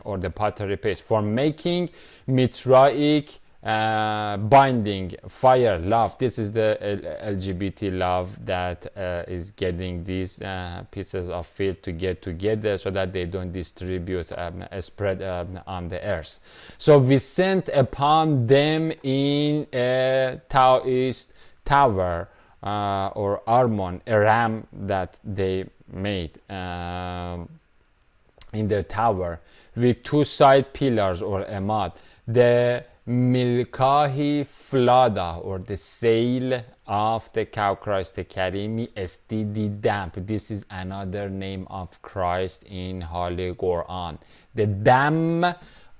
or the pottery paste, for making mitraic binding, fire, love. This is the LGBT love that is getting these pieces of field to get together so that they don't distribute, spread on the earth. So we sent upon them in a Taoist tower, or Armon, a ram that they made in their tower, with two side pillars or emad, the Milkahi Flada, or the sail of the cow Christ the Karimi, STD damp. This is another name of Christ in Holy Quran. The dam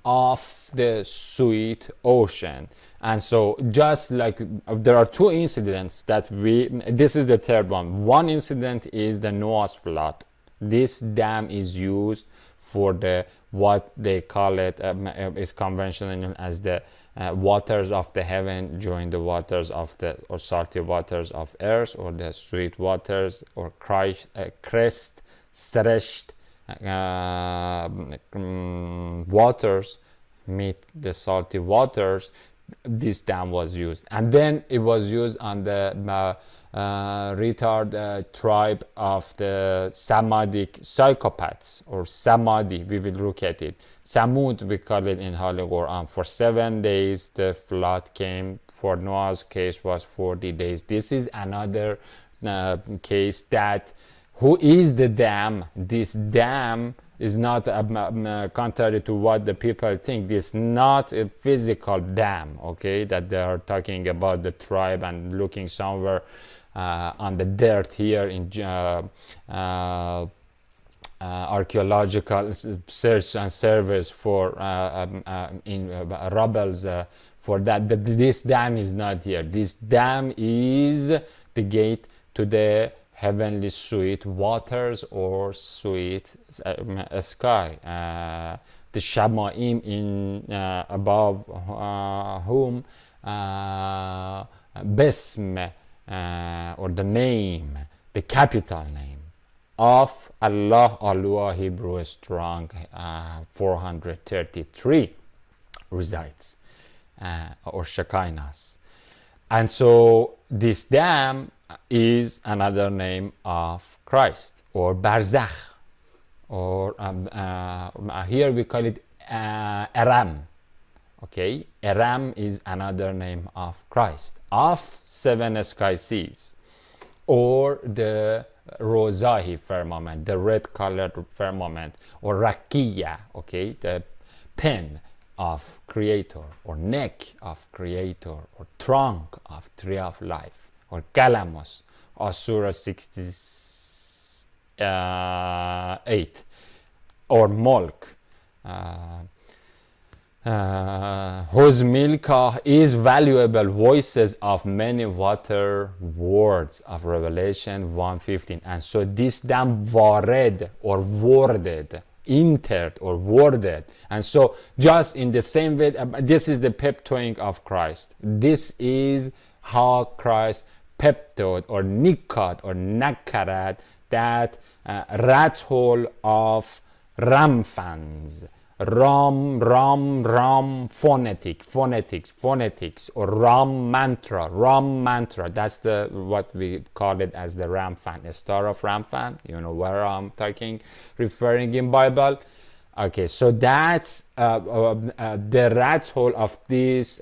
of the sweet ocean. And so just like there are two incidents that this is the third one. One incident is the Noah's flood. This dam is used for the what they call it is conventionally known as the waters of the heaven join the waters of the or salty waters of earth, or the sweet waters, or crest stretched waters meet the salty waters. This dam was used, and then it was used on the retard tribe of the Samadic psychopaths, or Samadi. We will look at it. Samud, we call it in Holy Quran. For 7 days the flood came. For Noah's case was 40 days. This is another case that who is the dam. This dam is not contrary to what the people think. This is not a physical dam, okay, that they are talking about the tribe and looking somewhere on the dirt here in archaeological search and surveys for in rubbles for that. This dam is not here. This dam is the gate to the heavenly sweet waters or sweet sky. The Shamaim in above whom Bism, or the name, the capital name of Allah, Allah Hebrew strong 433 resides, or Shekinahs. And so this dam is another name of Christ, or Barzakh, or here we call it Aram. Okay, Aram is another name of Christ, of 7 sky seas, or the Rozahi firmament, the red colored firmament, or Rakiya, okay, the pen of Creator, or neck of Creator, or trunk of tree of life, or Kalamos, or Surah 68, or Mulk, whose milkah is valuable voices of many water words of Revelation 1:15. And so this dam wared, or worded, entered or worded. And so just in the same way, this is the peptoing of Christ. This is how Christ peptoed or nikat or nakarat that rat hole of ram fans. Ram, phonetics, or ram mantra. That's the what we call it as the ram fan, a star of ram fan. You know where I'm referring in Bible. Okay, so that's the rat hole of these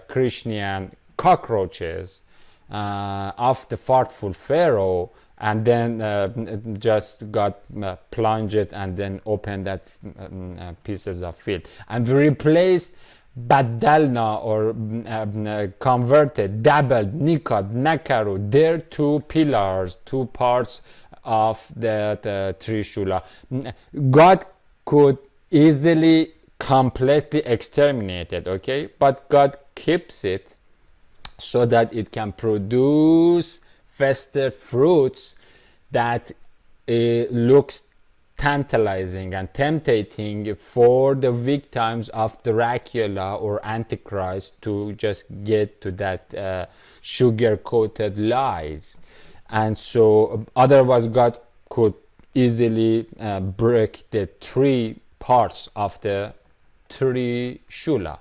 Christian cockroaches of the thoughtful Pharaoh, and then just got plunged and then opened that pieces of field, and we replaced Badalna, or converted, doubled, Nikad, Nakaru, their two pillars, two parts of the Trishula. God could easily completely exterminate it, okay, but God keeps it so that it can produce festive fruits that looks tantalizing and tempting for the victims of Dracula or Antichrist to just get to that sugar-coated lies. And so otherwise God could easily break the three parts of the Trishula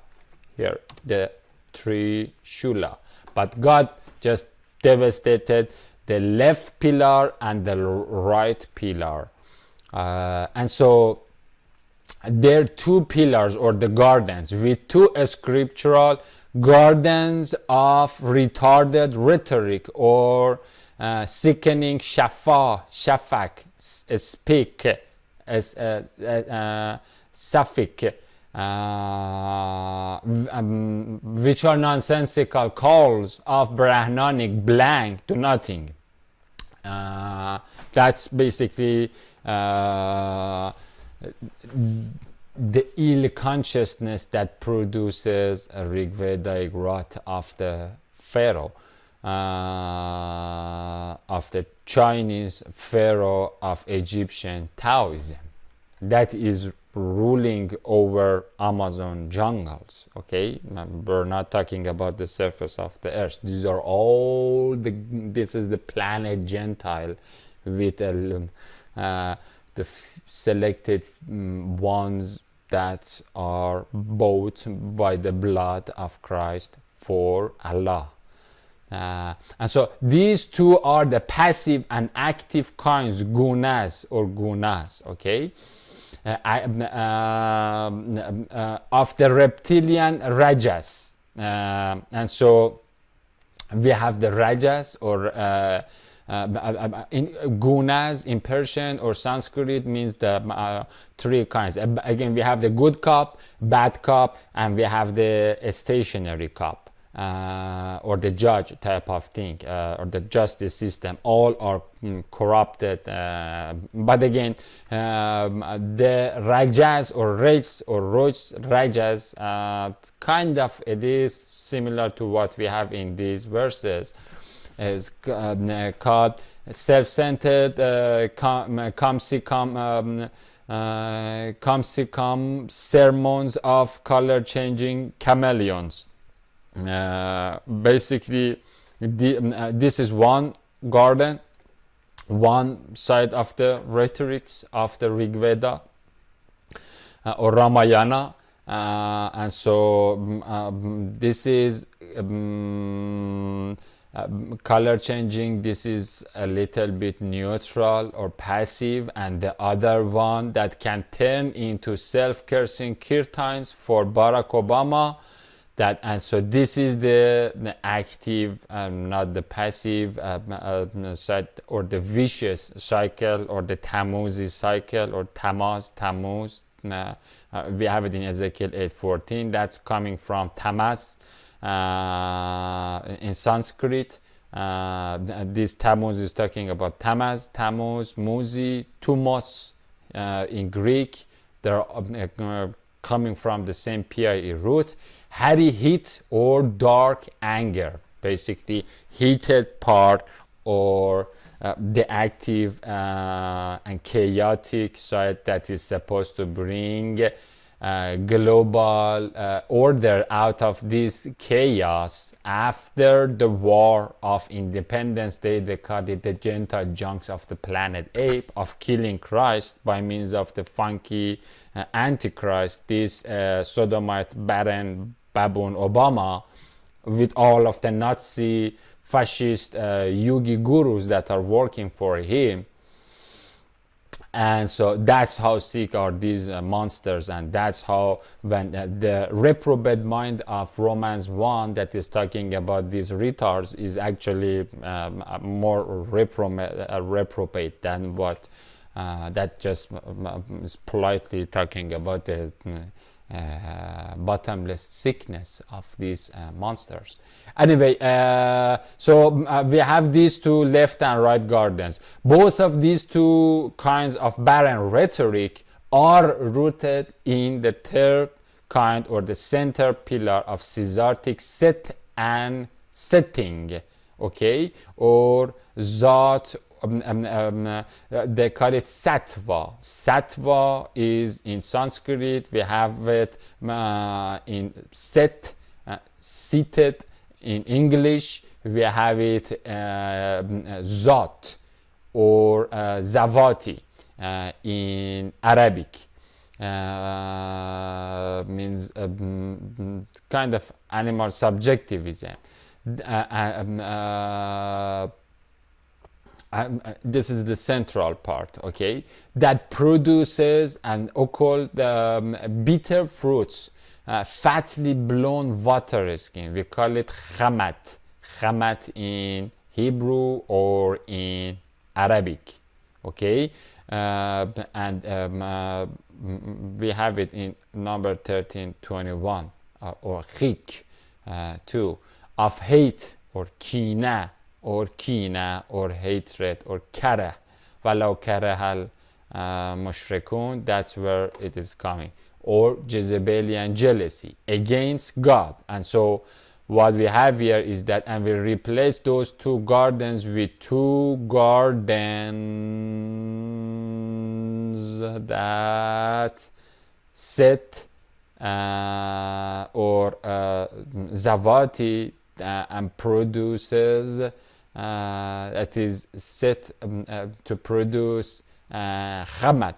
here, the Trishula, but God just devastated the left pillar and the right pillar, and so there are two pillars, or the gardens, with two scriptural gardens of retarded rhetoric, or sickening shafak, speak, suffix, which are nonsensical calls of Brahmanic blank to nothing. That's basically the ill consciousness that produces a Rig Vedaic wrath of the Pharaoh, of the Chinese Pharaoh of Egyptian Taoism, that is ruling over Amazon jungles. Okay, we're not talking about the surface of the earth. These are all this is the planet Gentile, with the selected ones that are bought by the blood of Christ for Allah. And so these two are the passive and active kinds, gunas, okay, of the reptilian rajas. And so we have the rajas, or gunas in Persian or Sanskrit means the three kinds. Again, we have the good cop, bad cop, and we have the stationary cop. Or the judge type of thing, or the justice system, all are corrupted. But again, the rajas or rajas, kind of it is similar to what we have in these verses, is called self-centered, come sermons of color-changing chameleons. Basically, this is one garden, one side of the rhetorics of the Rig Veda or Ramayana, and so this is color changing. This is a little bit neutral or passive, and the other one that can turn into self-cursing kirtans for Barack Obama. And so this is the active, not the passive side, or the vicious cycle, or the Tammuz cycle, or Tammuz. We have it in Ezekiel 8:14. That's coming from Tammuz in Sanskrit. This Tammuz is talking about Tammuz, Muzi, Tumos in Greek. They're coming from the same PIE root. Harry heat or dark anger, basically heated part, or the active and chaotic side that is supposed to bring global order out of this chaos. After the war of independence, they called it the Gentile junks of the planet ape, of killing Christ by means of the funky Antichrist, this sodomite baron baboon Obama, with all of the Nazi fascist yogi gurus that are working for him. And so that's how sick are these monsters, and that's how when the reprobate mind of Romans 1 that is talking about these retards is actually more reprobate than what that just is politely talking about the bottomless sickness of these monsters. Anyway, so we have these two left and right gardens. Both of these two kinds of barren rhetoric are rooted in the third kind, or the center pillar of Caesartic set and setting, okay, or Zat. They call it sattva. Sattva is in Sanskrit. We have it in set, seated. In English, we have it zat or zavati in Arabic. Means kind of animal subjectivism. This is the central part, okay, that produces an occult bitter fruits, fatly blown water skin. We call it khamat, khamat in Hebrew or in Arabic, okay, and we have it in number 1321 or khik too, of hate or kina or hatred or karah, walau karahal mushrikun, that's where it is coming, or Jezebelian jealousy against God. And so what we have here is that, and we replace those two gardens with two gardens that set or zavati and produces that is set to produce khamat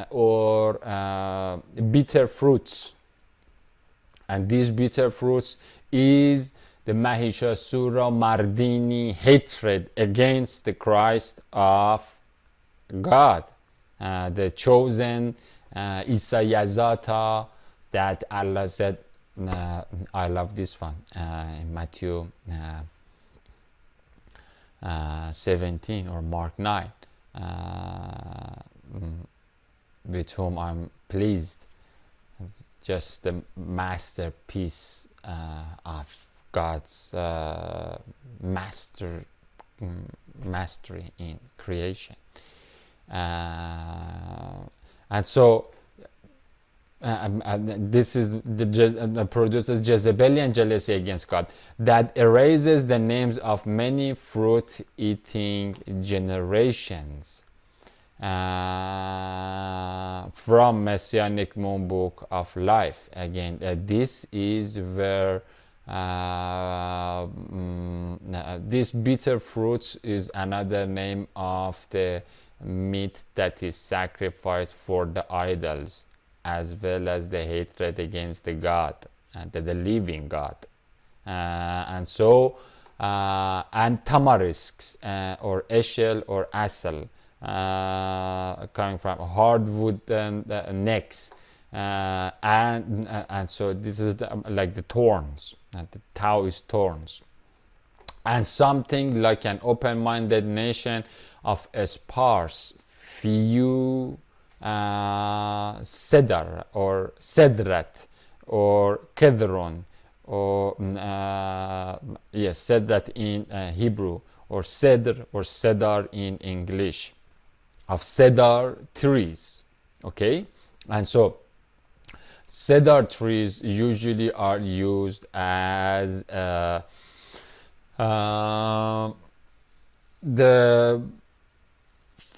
or bitter fruits. And these bitter fruits is the Mahishasura Mardini hatred against the Christ of God, the chosen Isayazata that Allah said. I love this one in Matthew 17 or Mark 9, with whom I'm pleased. Just the masterpiece of God's mastery in creation. And so this is the produces Jezebelian jealousy against God that erases the names of many fruit-eating generations from Messianic Moon Book of Life. Again, this is where this bitter fruits is another name of the meat that is sacrificed for the idols, as well as the hatred against the God and the living God. And so and tamarisks or eshel or asel, coming from hardwood necks, and so this is like the thorns, the Tau is thorns, and something like an open-minded nation of sparse few cedar or cedrat or kedron, or yes, cedrat in Hebrew, or cedar or cedar in English, of cedar trees. Okay, and so cedar trees usually are used as the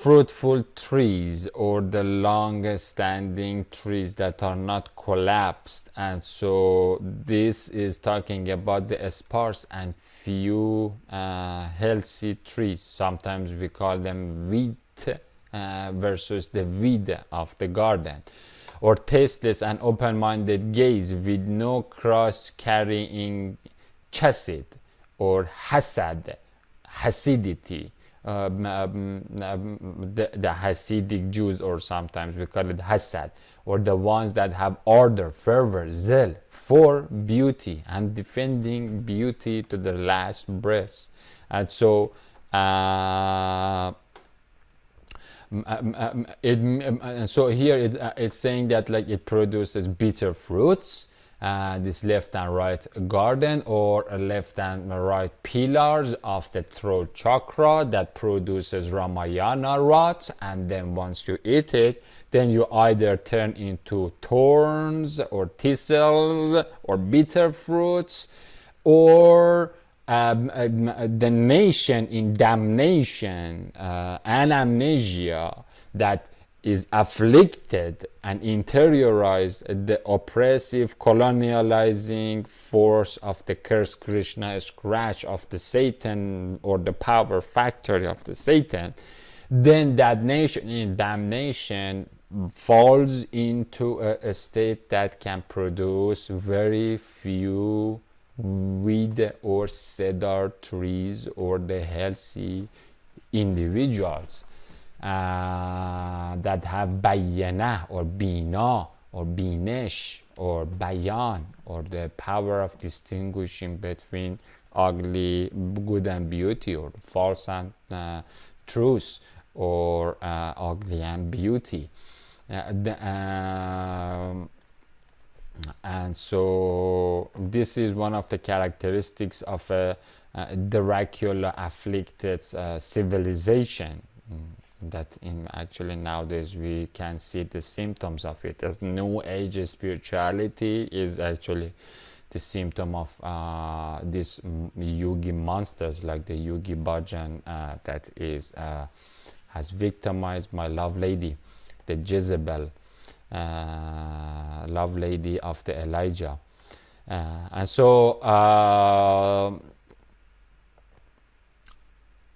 fruitful trees or the long-standing trees that are not collapsed. And so this is talking about the sparse and few healthy trees. Sometimes we call them wheat versus the weed of the garden, or tasteless and open-minded gaze with no cross-carrying chesed or hasad, hasidity. The Hasidic Jews, or sometimes we call it Hasad, or the ones that have ardor, fervor, zeal for beauty and defending beauty to the last breath. And so it's saying that like it produces bitter fruits, this left and right garden, or left and right pillars of the throat chakra that produces Ramayana rot, and then once you eat it, then you either turn into thorns or thistles or bitter fruits, or the nation in damnation and amnesia that is afflicted and interiorized the oppressive colonializing force of the cursed Krishna scratch of the Satan, or the power factory of the Satan, then that nation in damnation falls into a state that can produce very few weed or cedar trees or the healthy individuals that have bayana or bina or binesh or bayan, or the power of distinguishing between ugly, good and beauty, or false and truth, or ugly and beauty. And so this is one of the characteristics of a Dracula afflicted civilization, that in actually nowadays we can see the symptoms of it. As New Age spirituality is actually the symptom of these yogi monsters, like the Yogi Bhajan that is has victimized my love lady, the Jezebel, love lady of the Elijah. And so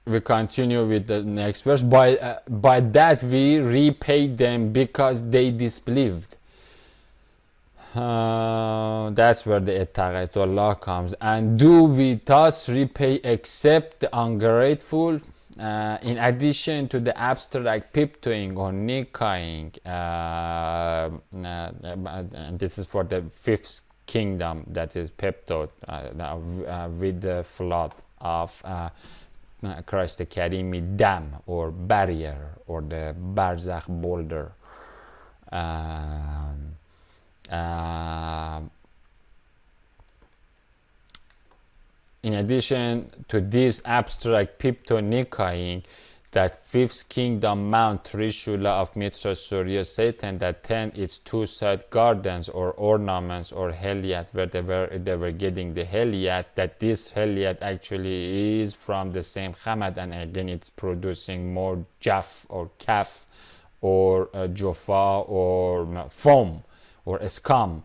we continue with the next verse. By that we repay them because they disbelieved. That's where the Ittaqatullah comes. And do we thus repay except the ungrateful? In addition to the abstract piptoing or nikahing, and this is for the fifth kingdom, that is peptode, with the flood of Christ the Karimi dam or barrier, or the Barzakh boulder. In addition to this abstract piptonikahing, that fifth kingdom Mount Trishula of Mitra Surya Satan, that tend its two-side gardens or ornaments or heliyat, where they were getting the heliyat, that this heliyat actually is from the same Hamad, and again it's producing more jaff or kaf or jofa or foam or scum.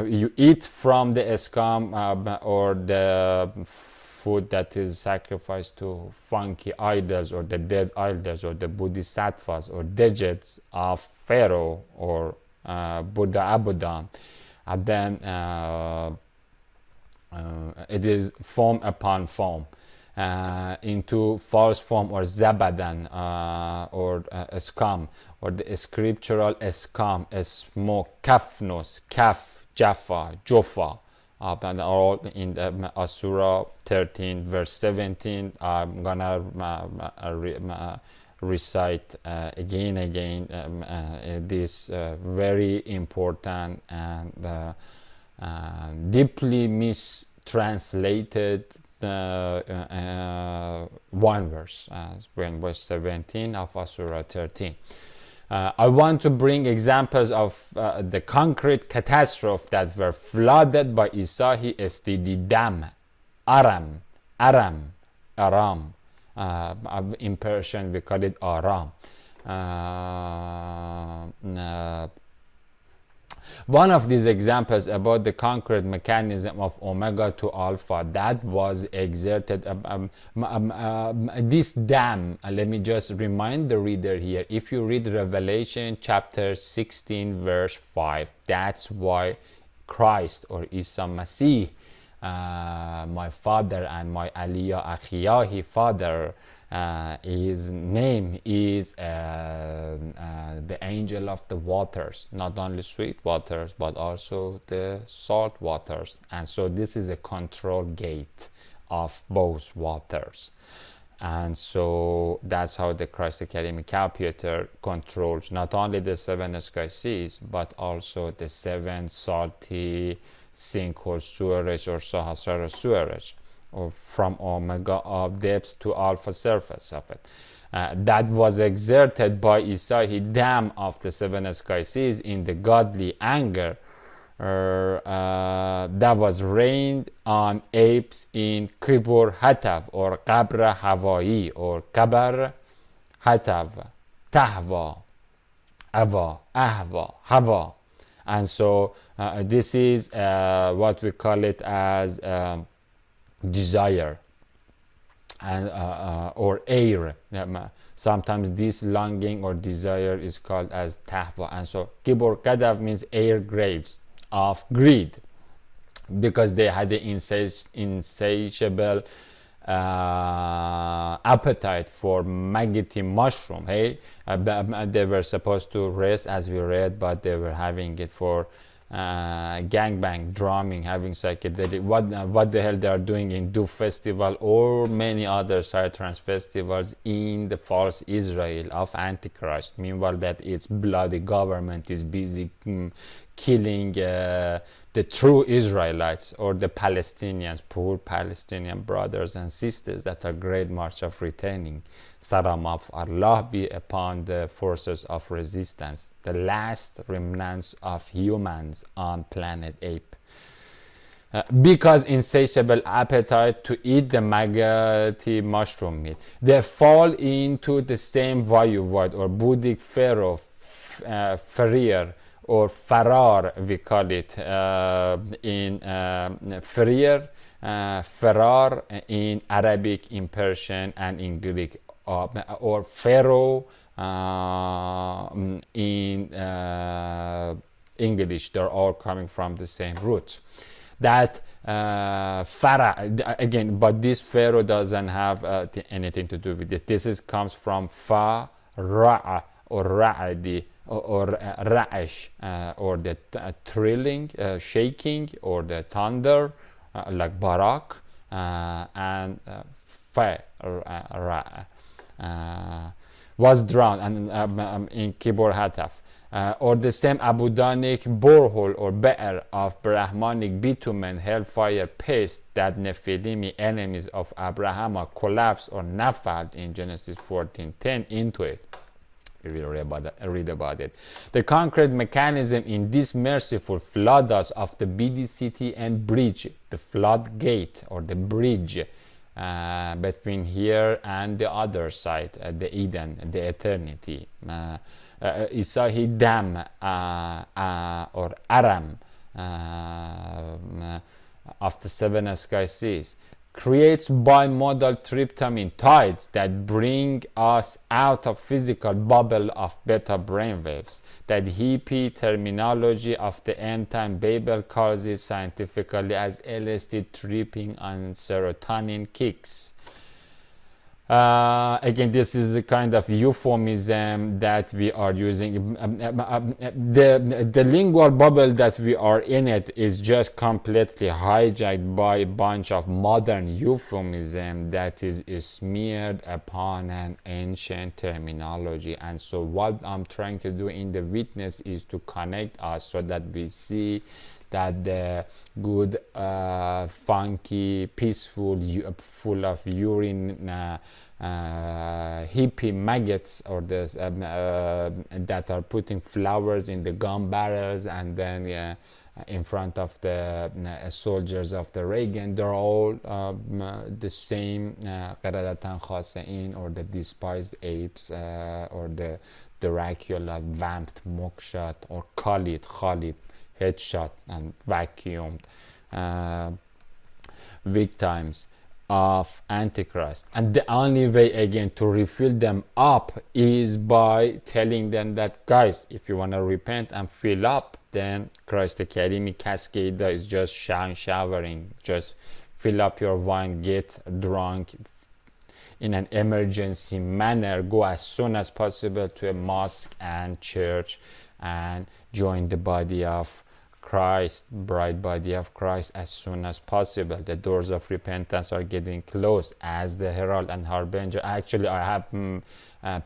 You eat from the scum or the food that is sacrificed to funky idols, or the dead idols, or the bodhisattvas or digits of Pharaoh or Buddha Abudan, and then it is foam upon foam into false form, or zabadan, or scum, or the scriptural scum, smoke, kafnos, kaf, Jaffa, Jofa, and all in the Asura 13 verse 17. I'm gonna recite again this very important and deeply mistranslated one verse, when verse 17 of Asura 13. I want to bring examples of the concrete catastrophe that were flooded by Isahi STD dam, Aram, In Persian we call it aram. One of these examples about the concrete mechanism of omega to alpha that was exerted, this dam, let me just remind the reader here, if you read Revelation chapter 16 verse 5, that's why Christ or Isa Masih, my father and my Aliyah Akhiyahi father, his name is the angel of the waters, not only sweet waters but also the salt waters. And so this is a control gate of both waters. And so that's how the Christ Academy computer controls not only the 7 sky seas but also the 7 salty sinkhole sewerage or Sahasrara sewerage, or from omega of depths to alpha surface of it. That was exerted by Isahi dam of the 7 sky seas in the godly anger that was rained on apes in Kibur Hatav or Qabra Hawaii or Kabar Hatav, Tahva, Ava, Ahva, Hava. And so this is what we call it as desire and or air. Sometimes this longing or desire is called as tahwa. And so Kibor Kadav means air graves of greed, because they had the insatiable appetite for maggoty mushroom. Hey, they were supposed to rest as we read, but they were having it for gangbang, drumming, having psychedelic. What the hell they are doing in Do Festival or many other psytrance festivals in the false Israel of Antichrist. Meanwhile, that its bloody government is busy killing the true Israelites or the Palestinians, poor Palestinian brothers and sisters that are great march of returning. Salam of Allah be upon the forces of resistance, the last remnants of humans on planet ape. Because insatiable appetite to eat the maggoty mushroom meat, they fall into the same void or Buddhic pharaoh, Farir, or Farar, we call it in Farir, Farar in Arabic, in Persian, and in Greek, or Pharaoh in English. They're all coming from the same root. That Farah, again, but this Pharaoh doesn't have anything to do with it. This comes from Fa-Ra'a or Ra'adi, or Ra'ash, or the thrilling, shaking, or the thunder, like Barak, and Fa-Ra'a was drowned and in Kibor Hataf. Or the same Abudanic borehole or be'er of Brahmanic bitumen hellfire paste that Nephilimi, enemies of Abraham, collapsed or nafaled in Genesis 14:10 into it. We will read about it. The concrete mechanism in this merciful floodus of the BDCT and bridge, the floodgate or the bridge between here and the other side, the Eden, the eternity. Isahi Dam or Aram of the 7 sky seas creates bimodal tryptamine tides that bring us out of physical bubble of beta brainwaves. That hippie terminology of the end time Babel calls it scientifically as LSD tripping on serotonin kicks. Again, this is a kind of euphemism that we are using. The lingual bubble that we are in it is just completely hijacked by a bunch of modern euphemism that is smeared upon an ancient terminology. And so what I'm trying to do in the witness is to connect us so that we see that the good, funky, peaceful, full of urine, hippie maggots, or that are putting flowers in the gun barrels and then in front of the soldiers of the Reagan. They're all the same قردة خاسئین, or the despised apes, or the Dracula vamped mugshot, or Khalid headshot and vacuumed victims of Antichrist. And the only way again to refill them up is by telling them that, guys, if you want to repent and fill up, then Christ Karimi Cascade is just showering. Just fill up your wine, get drunk in an emergency manner, go as soon as possible to a mosque and church and join the body of Christ, bride body of Christ, as soon as possible. The doors of repentance are getting closed as the herald and harbinger. Actually, I have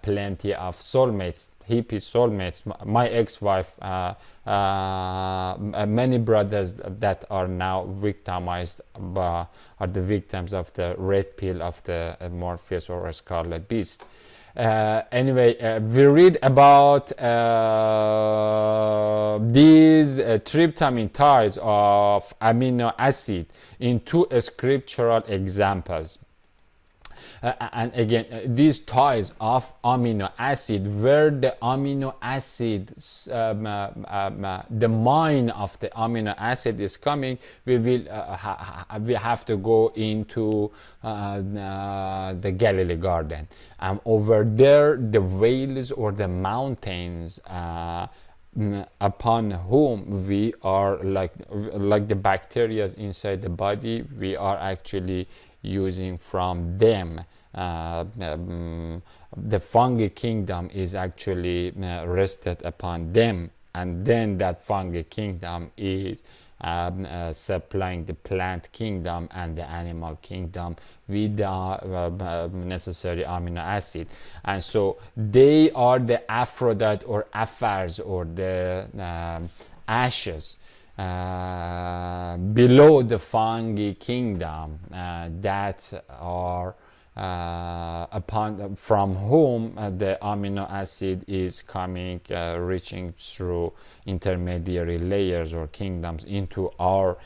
plenty of soulmates, hippie soulmates. My ex-wife, many brothers that are now victimized are the victims of the red pill of the Morpheus or Scarlet Beast. Anyway, we read about these tryptamine ties of amino acid in two scriptural examples. And again, these ties of amino acid, where the amino acid, the mine of the amino acid is coming, we have to go into the Galilee garden, and over there the vales or the mountains upon whom we are like the bacteria inside the body, we are actually using from them. The fungi kingdom is actually rested upon them, and then that fungi kingdom is supplying the plant kingdom and the animal kingdom with the necessary amino acid. And so they are the Aphrodite or Aphars, or the ashes below the fungi kingdom that are from whom the amino acid is coming, reaching through intermediary layers or kingdoms into our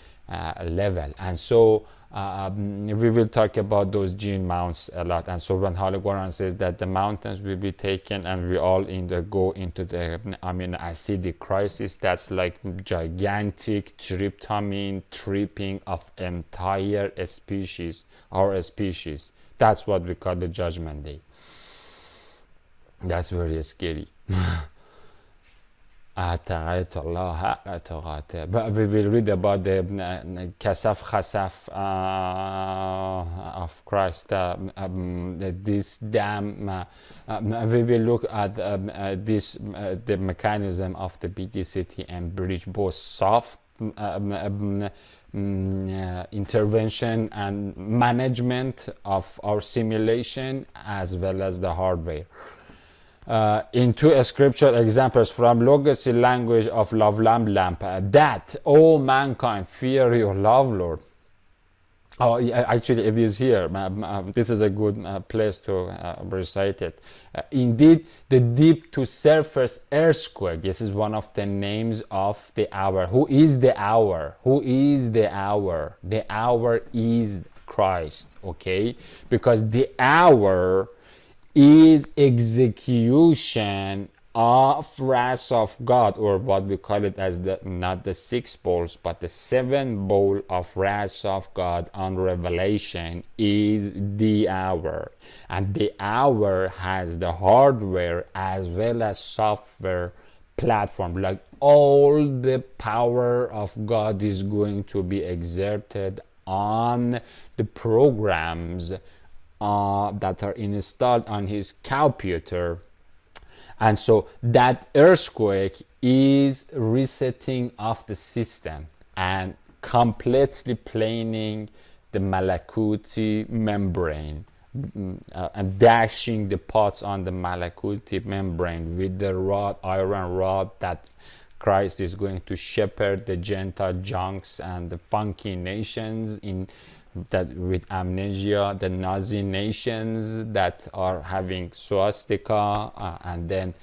level. And so we will talk about those gene mounts a lot. And so when Holy Quran says that the mountains will be taken and we all go into the amino acidic crisis, that's like gigantic tryptamine tripping of entire species, our species. That's what we call the Judgment Day. That's very scary. But we will read about the kasaf khasaf of Christ. This dam. We will look at the mechanism of the BDCT and bridge, both soft intervention and management of our simulation, as well as the hardware. In two scriptural examples from Legacy language of Love Lamp, that all mankind fear your love, Lord. Oh, yeah, actually it is here. This is a good place to recite it. Indeed, the deep to surface earthquake. This is one of the names of the hour. Who is the hour? Who is the hour? The hour is Christ, okay? Because the hour is execution of wrath of God, or what we call it as not the 6 bowls, but the 7 bowl of wrath of God on Revelation is the hour. And the hour has the hardware as well as software platform. Like all the power of God is going to be exerted on the programs that are installed on his computer. And so that earthquake is resetting of the system and completely planing the Malakuti membrane, and dashing the pots on the Malakuti membrane with the rod, iron rod, that Christ is going to shepherd the Gentile junks and the funky nations in that with amnesia, the Nazi nations that are having swastika, and then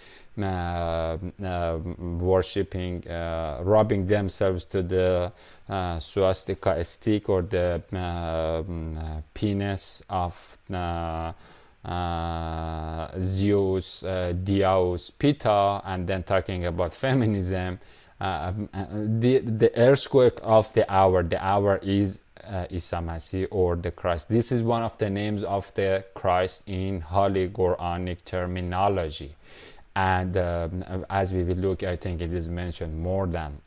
worshipping, rubbing themselves to the swastika stick or the penis of Zeus, Dios, Pitta, and then talking about feminism. The earthquake of the hour is Isa Masih or the Christ. This is one of the names of the Christ in Holy Quranic terminology. And as we will look, I think it is mentioned more than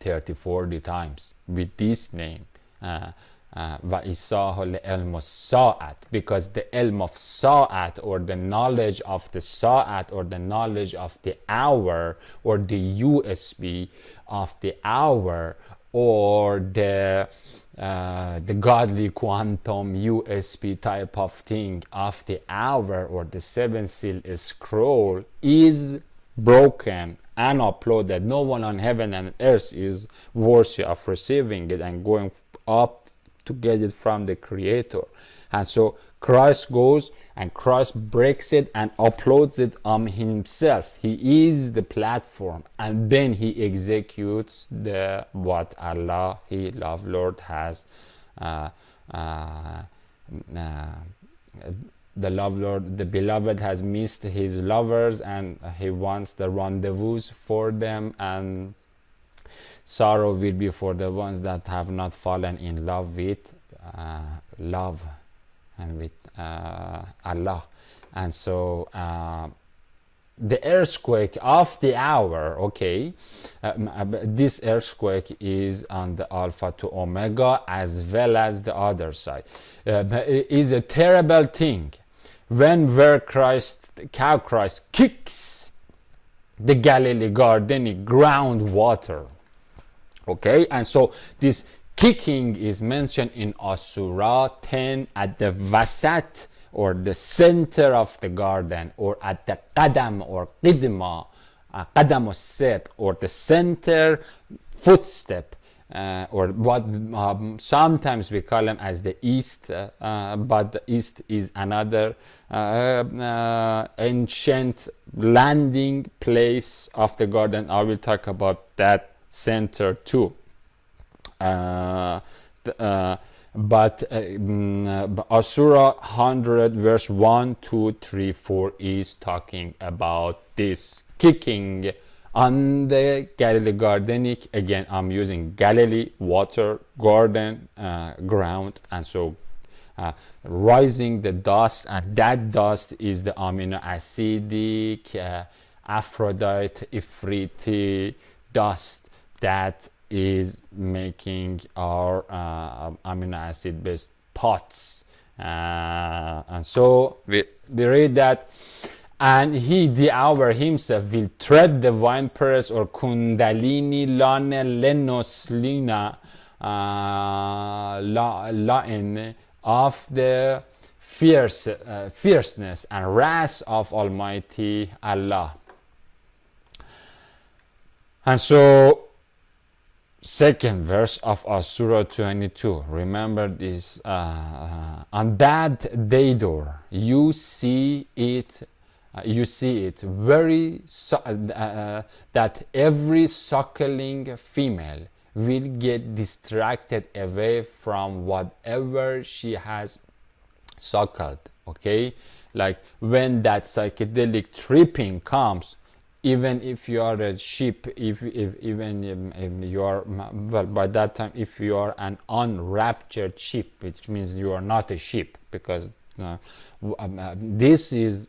30-40 times with this name. وَإِسَاهُ لِعِلْمُ السَّاعَةِ, because the ilm of sa'at, or the knowledge of the sa'at, or the knowledge of the hour, or the USB of the hour, or the godly quantum USB type of thing of the hour, or the seven seal scroll, is broken and uploaded. No one on heaven and earth is worthy of receiving it and going up to get it from the Creator. And so Christ goes and Christ breaks it and uploads it on himself. He is the platform, and then he executes the what Allah, he love Lord, has the love Lord, the beloved has missed his lovers, and he wants the rendezvous for them, and sorrow will be for the ones that have not fallen in love with love and with Allah. And so the earthquake of the hour, okay, this earthquake is on the Alpha to Omega as well as the other side. It is a terrible thing where Christ kicks the Galilee Gardenic groundwater. Okay, and so this kicking is mentioned in Surah 10 at the Vasat, or the center of the garden, or at the Qadam or Qidma, Qadam Set, or the center footstep, or what sometimes we call them as the east, but the east is another ancient landing place of the garden. I will talk about that center too. But Surah 100 verse 1, 2, 3, 4 is talking about this kicking on the Galilee Gardenic. Again, I'm using Galilee, water, garden, ground, and so rising the dust, and that dust is the amino acidic Aphrodite Ifriti dust that is making our amino acid based pots, and so we read that, and he, the hour himself, will tread the winepress or kundalini lane lenos lina lain of the fierceness and wrath of Almighty Allah. And so second verse of Surah 22, remember this, on that day door you see it very that every suckling female will get distracted away from whatever she has suckled. Okay, like when that psychedelic tripping comes, even if you are a sheep, if you are, well, by that time, if you are an unraptured sheep, which means you are not a sheep, because this is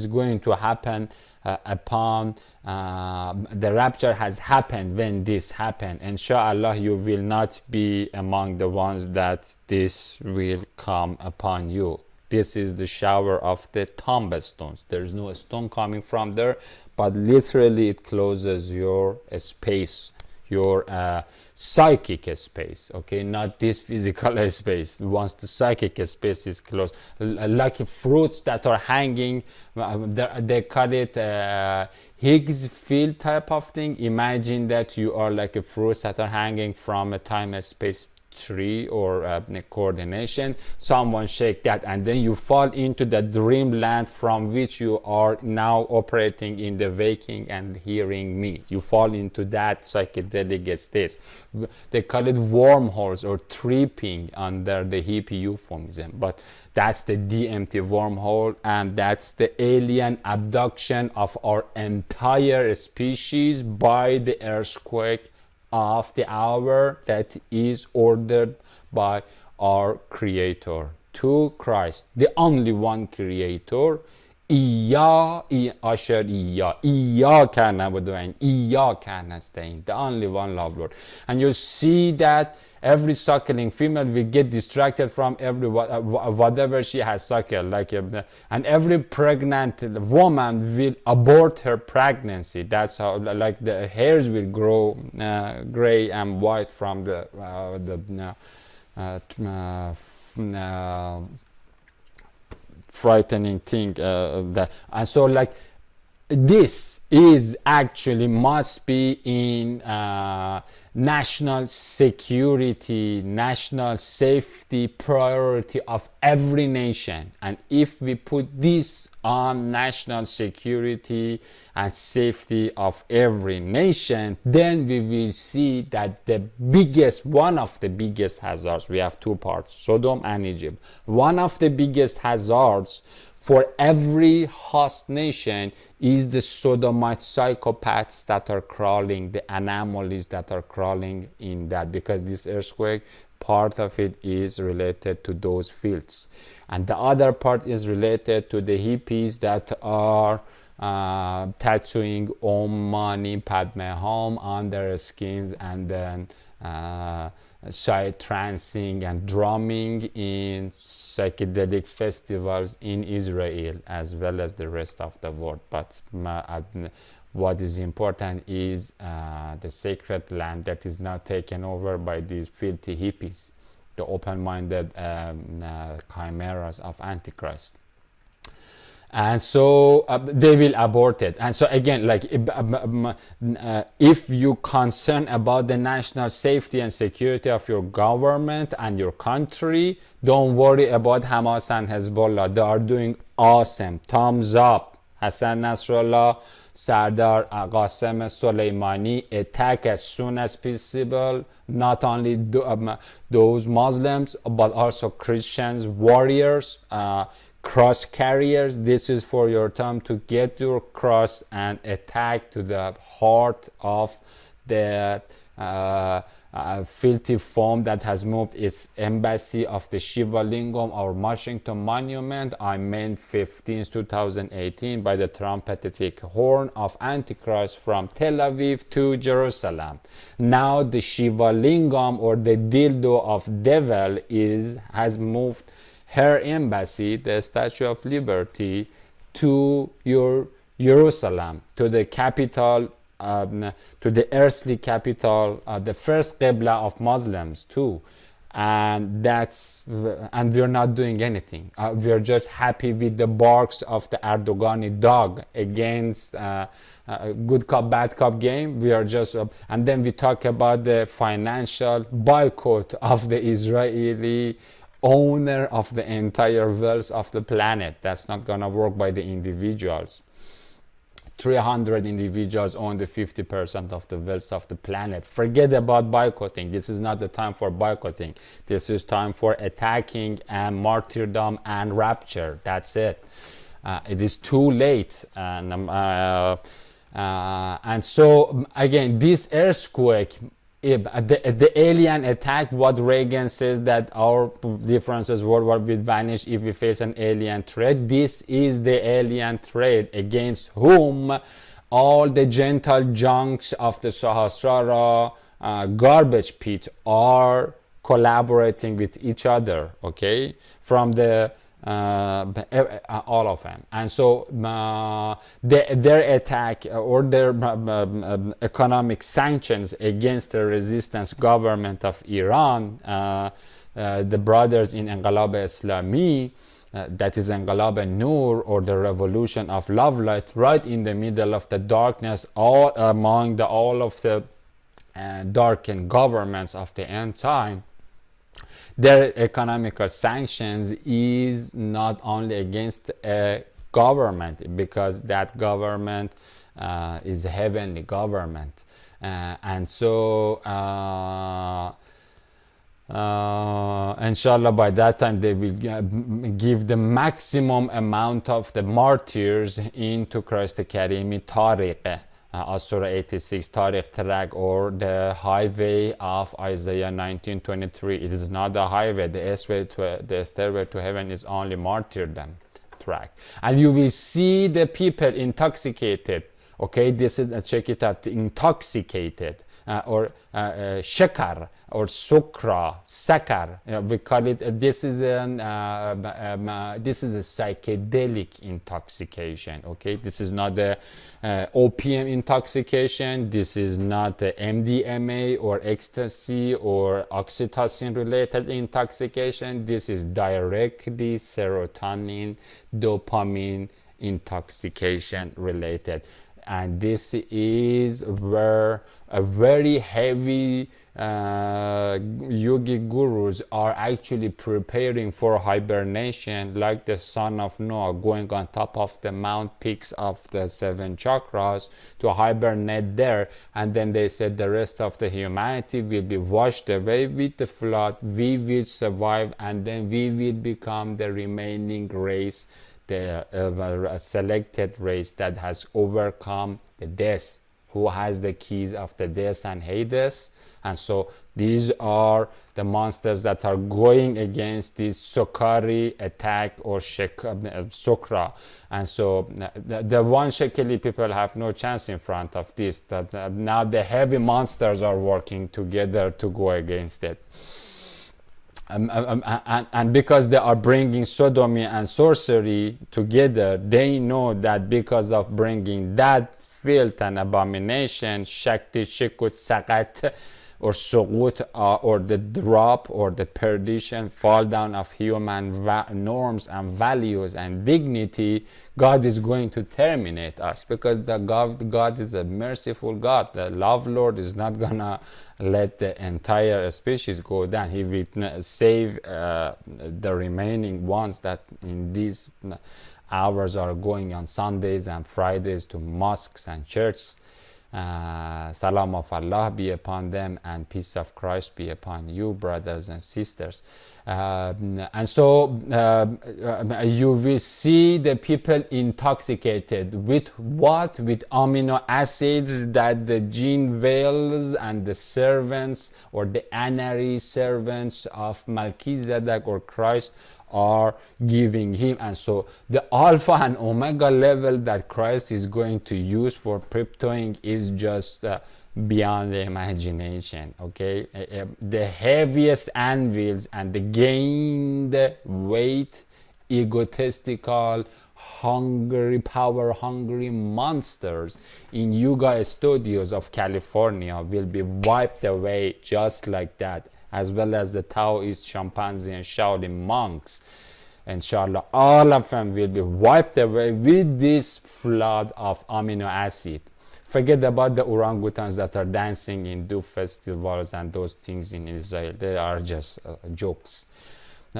going to happen upon the rapture has happened. When this happened, inshallah, you will not be among the ones that this will come upon you. This is the shower of the tombstones. There's no stone coming from there, but literally it closes your space, your psychic space, okay, not this physical space. Once the psychic space is closed, like fruits that are hanging, they call it Higgs field type of thing. Imagine that you are like a fruits that are hanging from a time and space tree or coordination, someone shake that, and then you fall into the dreamland from which you are now operating in the waking and hearing me. You fall into that psychedelic state. They call it wormholes or tripping under the hippie euphemism, but that's the DMT wormhole, and that's the alien abduction of our entire species by the earthquake of the hour that is ordered by our Creator to Christ, the only one Creator. إياك نعبد وإياك نستعين, the only one love Lord. And you see that every suckling female will get distracted from every whatever she has suckled, like and every pregnant woman will abort her pregnancy. That's how, like, the hairs will grow gray and white from the frightening thing that. And so, like, this is actually must be in national security, national safety priority of every nation. And if we put this on national security and safety of every nation, then we will see that the biggest, one of the biggest hazards, we have two parts, Sodom and Egypt. One of the biggest hazards for every host nation is the sodomite psychopaths that are crawling, the anomalies that are crawling in that, because this earthquake, part of it is related to those fields, and the other part is related to the hippies that are tattooing Om Mani Padme Hum on their skins, and then trancing and drumming in psychedelic festivals in Israel as well as the rest of the world. But what is important is the sacred land that is now taken over by these filthy hippies, the open-minded chimeras of Antichrist. And so they will abort it. And so again, like, if you concern about the national safety and security of your government and your country, don't worry about Hamas and Hezbollah. They are doing awesome. Thumbs up. Hassan Nasrallah, Sardar Qasem Soleimani, attack as soon as possible. Not only those Muslims, but also Christians, warriors, cross carriers. This is for your time to get your cross and attack to the heart of the filthy form that has moved its embassy of the Shiva Lingam or Washington Monument on May 15, 2018 by the trumpetic horn of Antichrist from Tel Aviv to Jerusalem. Now the Shiva Lingam, or the dildo of devil, has moved her embassy, the Statue of Liberty, to your Jerusalem, to the capital, to the earthly capital, the first Qibla of Muslims too. And we're not doing anything. We're just happy with the barks of the Erdogani dog against good cop, bad cop game. We are just, and then we talk about the financial boycott of the Israeli owner of the entire wealth of the planet. That's not gonna work by the individuals. 300 individuals own the 50% of the wealth of the planet. Forget about boycotting. This is not the time for boycotting. This is time for attacking and martyrdom and rapture. That's it. It is too late. And so again, this earthquake, the alien attack, what Reagan says, that our differences worldwide will vanish if we face an alien threat. This is the alien threat against whom all the Gentile junks of the Sahasrara garbage pit are collaborating with each other, okay, from the all of them. And so their attack or their economic sanctions against the resistance government of Iran, the brothers in Enqilab Islami, that is Enqilab Nur, or the revolution of love light, right in the middle of the darkness, all among all of the darkened governments of the end time. Their economical sanctions is not only against a government, because that government is a heavenly government, and so inshallah by that time they will give the maximum amount of the martyrs into Christ Karimi Tariq, as Surah 86, Tariq track, or the highway of Isaiah 19:23. It is not the highway. The stairway to heaven is only martyrdom track. And you will see the people intoxicated. Okay, this is check it out. Intoxicated, or shakar, or sukra, sakar. We call it. This is this is a psychedelic intoxication. Okay, this is not the opium intoxication. This is not the MDMA or ecstasy or oxytocin related intoxication. This is directly serotonin, dopamine intoxication related. And this is where a very heavy yogi gurus are actually preparing for hibernation, like the son of Noah going on top of the mount peaks of the 7 chakras to hibernate there. And then they said the rest of the humanity will be washed away with the flood. We will survive, and then we will become the remaining race, the selected race that has overcome the death, who has the keys of the death and Hades. And so these are the monsters that are going against this Sokari attack, or Sokra. And so the one Shekeli people have no chance in front of this. That now the heavy monsters are working together to go against it. And because they are bringing sodomy and sorcery together, they know that because of bringing that filth and abomination, Shakti, Shikut, Sakat, or Sugut, or the drop or the perdition, fall down of human norms and values and dignity, God is going to terminate us, because the God is a merciful God. The love Lord is not gonna let the entire species go down. He will save the remaining ones that in these hours are going on Sundays and Fridays to mosques and churches. Salam of Allah be upon them, and peace of Christ be upon you, brothers and sisters. And so you will see the people intoxicated with what? With amino acids that the jinn whales and the servants, or the honorary servants of Melchizedek or Christ, are giving him. And so the alpha and omega level that Christ is going to use for cryptoing is just beyond the imagination. Okay, the heaviest anvils and the gained weight, egotistical, hungry, power hungry monsters in yoga studios of California will be wiped away just like that, as well as the Taoist, chimpanzee, and Shaolin monks. Inshallah, all of them will be wiped away with this flood of amino acid. Forget about the orangutans that are dancing in doof festivals and those things in Israel. They are just jokes.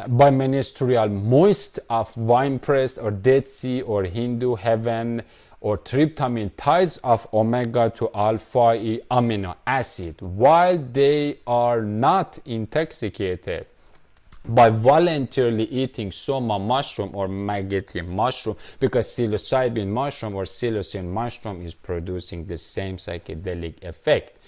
By ministerial moist of wine pressed or Dead Sea or Hindu heaven, or tryptamine tides of omega to alpha amino acid, while they are not intoxicated by voluntarily eating soma mushroom or maggoty mushroom, because psilocybin mushroom or psilocin mushroom is producing the same psychedelic effect.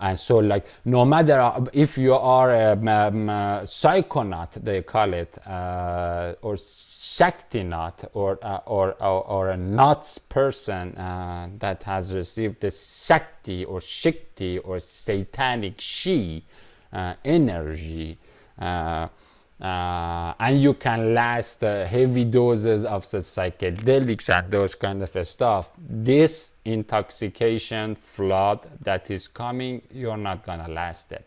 And so, like, no matter if you are a psychonaut, they call it, or Shaktinaut, or a nuts person that has received the Shakti or Shikti or satanic Shi energy, and you can last heavy doses of the psychedelics and those kind of stuff. This intoxication flood that is coming, you're not gonna last it.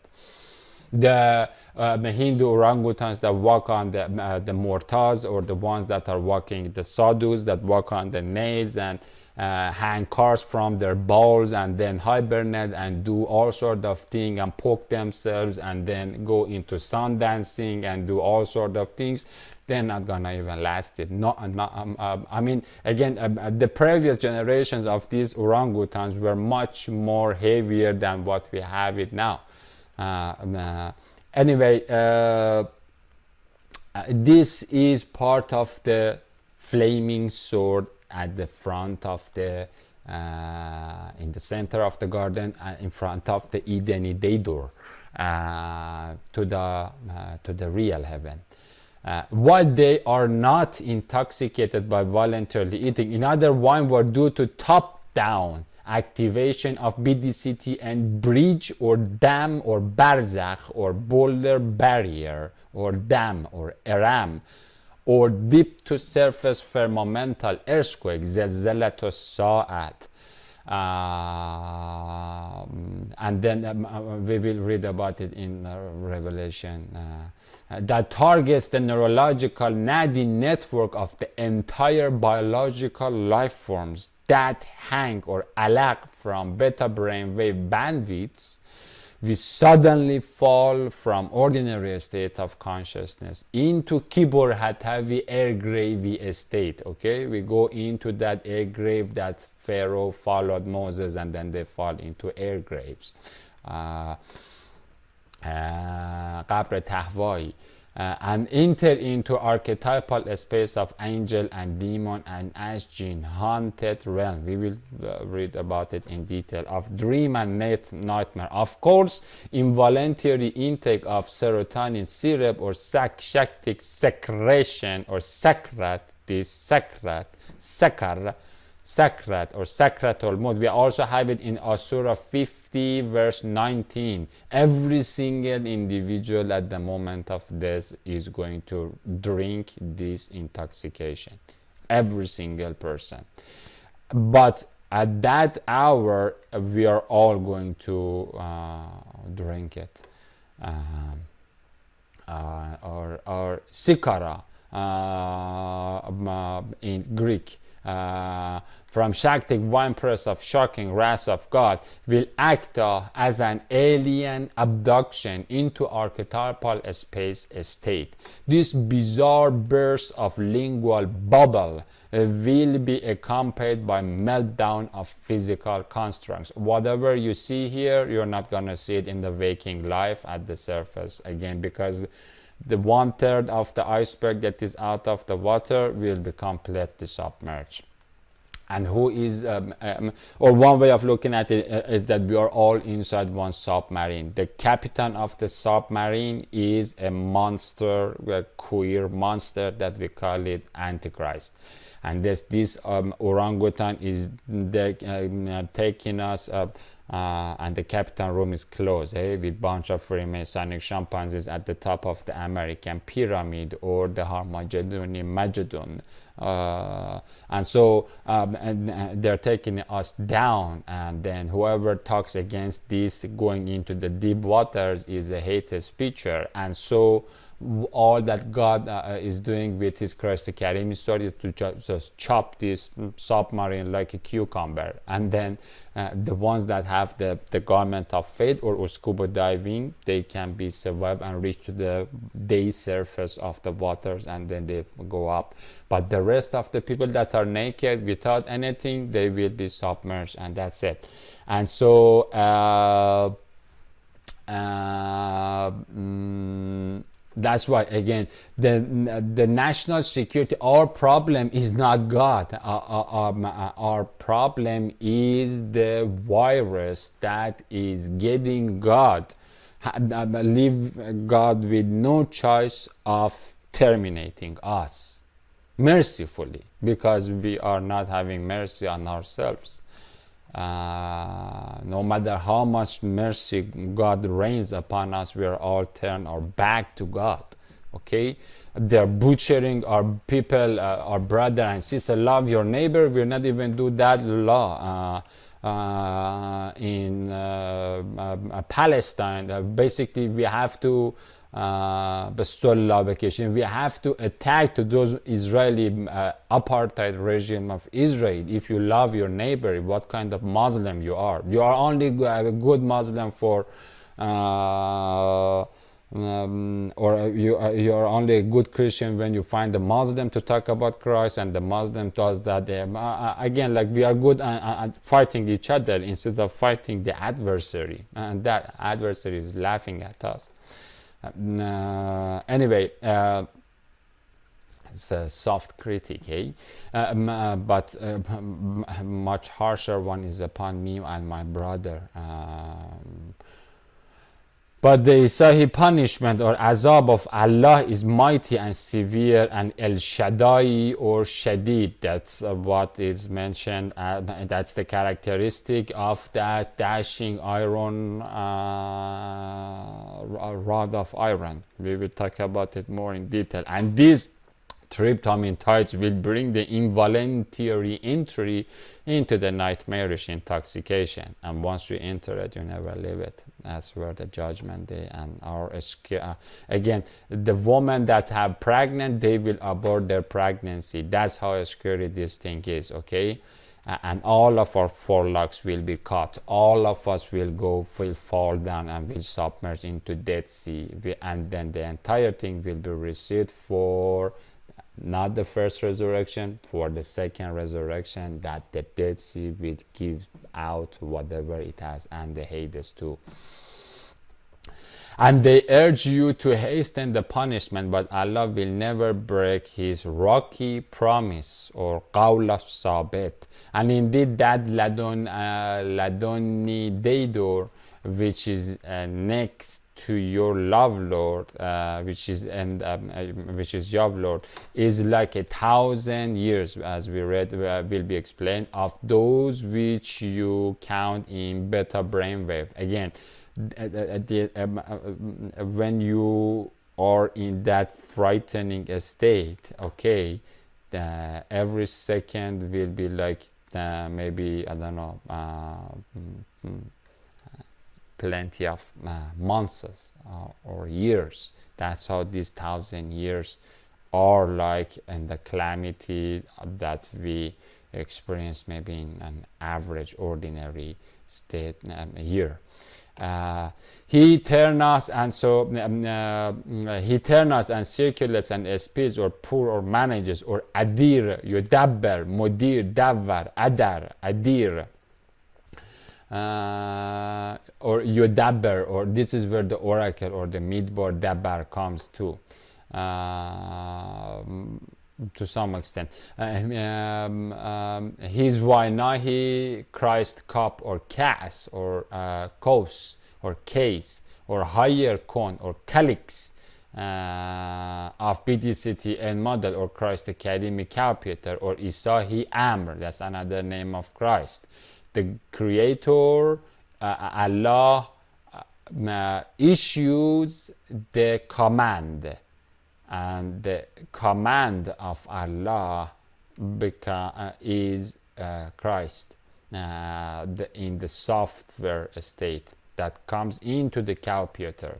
The Hindu orangutans that walk on the mortars, or the ones that are walking the sadhus that walk on the nails and hang cars from their balls and then hibernate and do all sort of things and poke themselves and then go into sun dancing and do all sort of things, they're not gonna even last it. I mean, again, the previous generations of these orangutans were much more heavier than what we have it now. Anyway, this is part of the flaming sword at the front of the in the center of the garden, in front of the Edeni day door to the real heaven. What they are not intoxicated by voluntarily eating. In other wine were due to top-down activation of BDCT and bridge or dam or barzakh or boulder barrier or dam or eram or deep to surface fermental earthquake, زلزلة الساعات. And then we will read about it in Revelation. That targets the neurological NADI network of the entire biological life forms that hang or alaq from beta brainwave bandwidths. We suddenly fall from ordinary state of consciousness into Kibor Hatavi air gravy state. Okay, we go into that air grave that Pharaoh followed Moses, and then they fall into air graves. قبر تهوایی, and enter into archetypal space of angel and demon and as jinn haunted realm. We will read about it in detail. Of dream and nightmare. Of course, involuntary intake of serotonin syrup or shaktic secretion or sakrat, this sakrat or sakratul mood. We also have it in Asura 50 verse 19. Every single individual at the moment of death is going to drink this intoxication. Every single person. But at that hour, we are all going to drink it. Or sikara in Greek. From Shaktic wine press of shocking wrath of God will act as an alien abduction into archetypal space state. This bizarre burst of lingual bubble will be accompanied by meltdown of physical constructs. Whatever you see here, you're not going to see it in the waking life at the surface again, because the 1/3 of the iceberg that is out of the water will be completely submerged. And who is, or one way of looking at it is that we are all inside one submarine. The captain of the submarine is a monster, a queer monster that we call it Antichrist. And this orangutan is taking us up. And the captain room is closed with bunch of Freemasonic chimpanzees at the top of the American pyramid or the Magedon. And so and they're taking us down, and then whoever talks against this going into the deep waters is a hate speecher. And so all that God is doing with his Christ Karimi story is to just chop this submarine like a cucumber, and then the ones that have the garment of faith or scuba diving, they can be survive and reach to the day surface of the waters, and then they go up. But the rest of the people that are naked without anything, they will be submerged, and that's it. And so that's why, again, the national security, our problem is not God. Our problem is the virus that is getting God, leave God with no choice of terminating us mercifully, because we are not having mercy on ourselves. No matter how much mercy God rains upon us, we are all turn our back to God. Okay, they're butchering our people, our brother and sister. Love your neighbor. We'll not even do that law in Palestine. Basically, we have to به صلح بکشیم. We have to attack to those Israeli apartheid regime of Israel. If you love your neighbor, what kind of Muslim you are? You are only a good Muslim for or you are only a good Christian when you find a Muslim to talk about Christ, and the Muslim does that. Again, like, we are good at fighting each other instead of fighting the adversary, and that adversary is laughing at us. Anyway, it's a soft critic, eh? But much harsher one is upon me and my brother. But the Isahi punishment or azab of Allah is mighty and severe, and El Shaddai or Shadid, that's what is mentioned, that's the characteristic of that dashing iron rod of iron. We will talk about it more in detail. And these tryptamine tides will bring the involuntary entry into the nightmarish intoxication, and once you enter it, you never leave it. That's where the judgment day and our again, the women that have pregnant, they will abort their pregnancy. That's how scary this thing is, okay? And all of our forelocks will be cut. All of us will fall down and will submerge into Dead Sea. And then the entire thing will be received for not the first resurrection, for the second resurrection, that the Dead Sea will give out whatever it has, and the Hades too. And they urge you to hasten the punishment, but Allah will never break his rocky promise, or qawla sabit. And indeed that ladoni daydor, which is next to your love Lord, which is your Lord, is like 1,000 years, as we read, will be explained, of those which you count in beta brainwave. Again, when you are in that frightening state, okay, every second will be like maybe, I don't know, plenty of months or years. That's how these 1,000 years are like, and the calamity that we experience maybe in an average ordinary state year. He turns us and he turns us and circulates and speeds or pour or manages or adir, yudabber, mudir, davvar, adar, adir, or yudabber, or this is where the oracle or the midbar dabbar comes to some extent. His Wainahi, Christ cup or cas or kos or case or higher con or calyx of BDCT and model, or Christ Academy Calculator, or Isahi Amr, that's another name of Christ. The Creator, Allah, issues the command, and the command of Allah is Christ in the software state that comes into the computer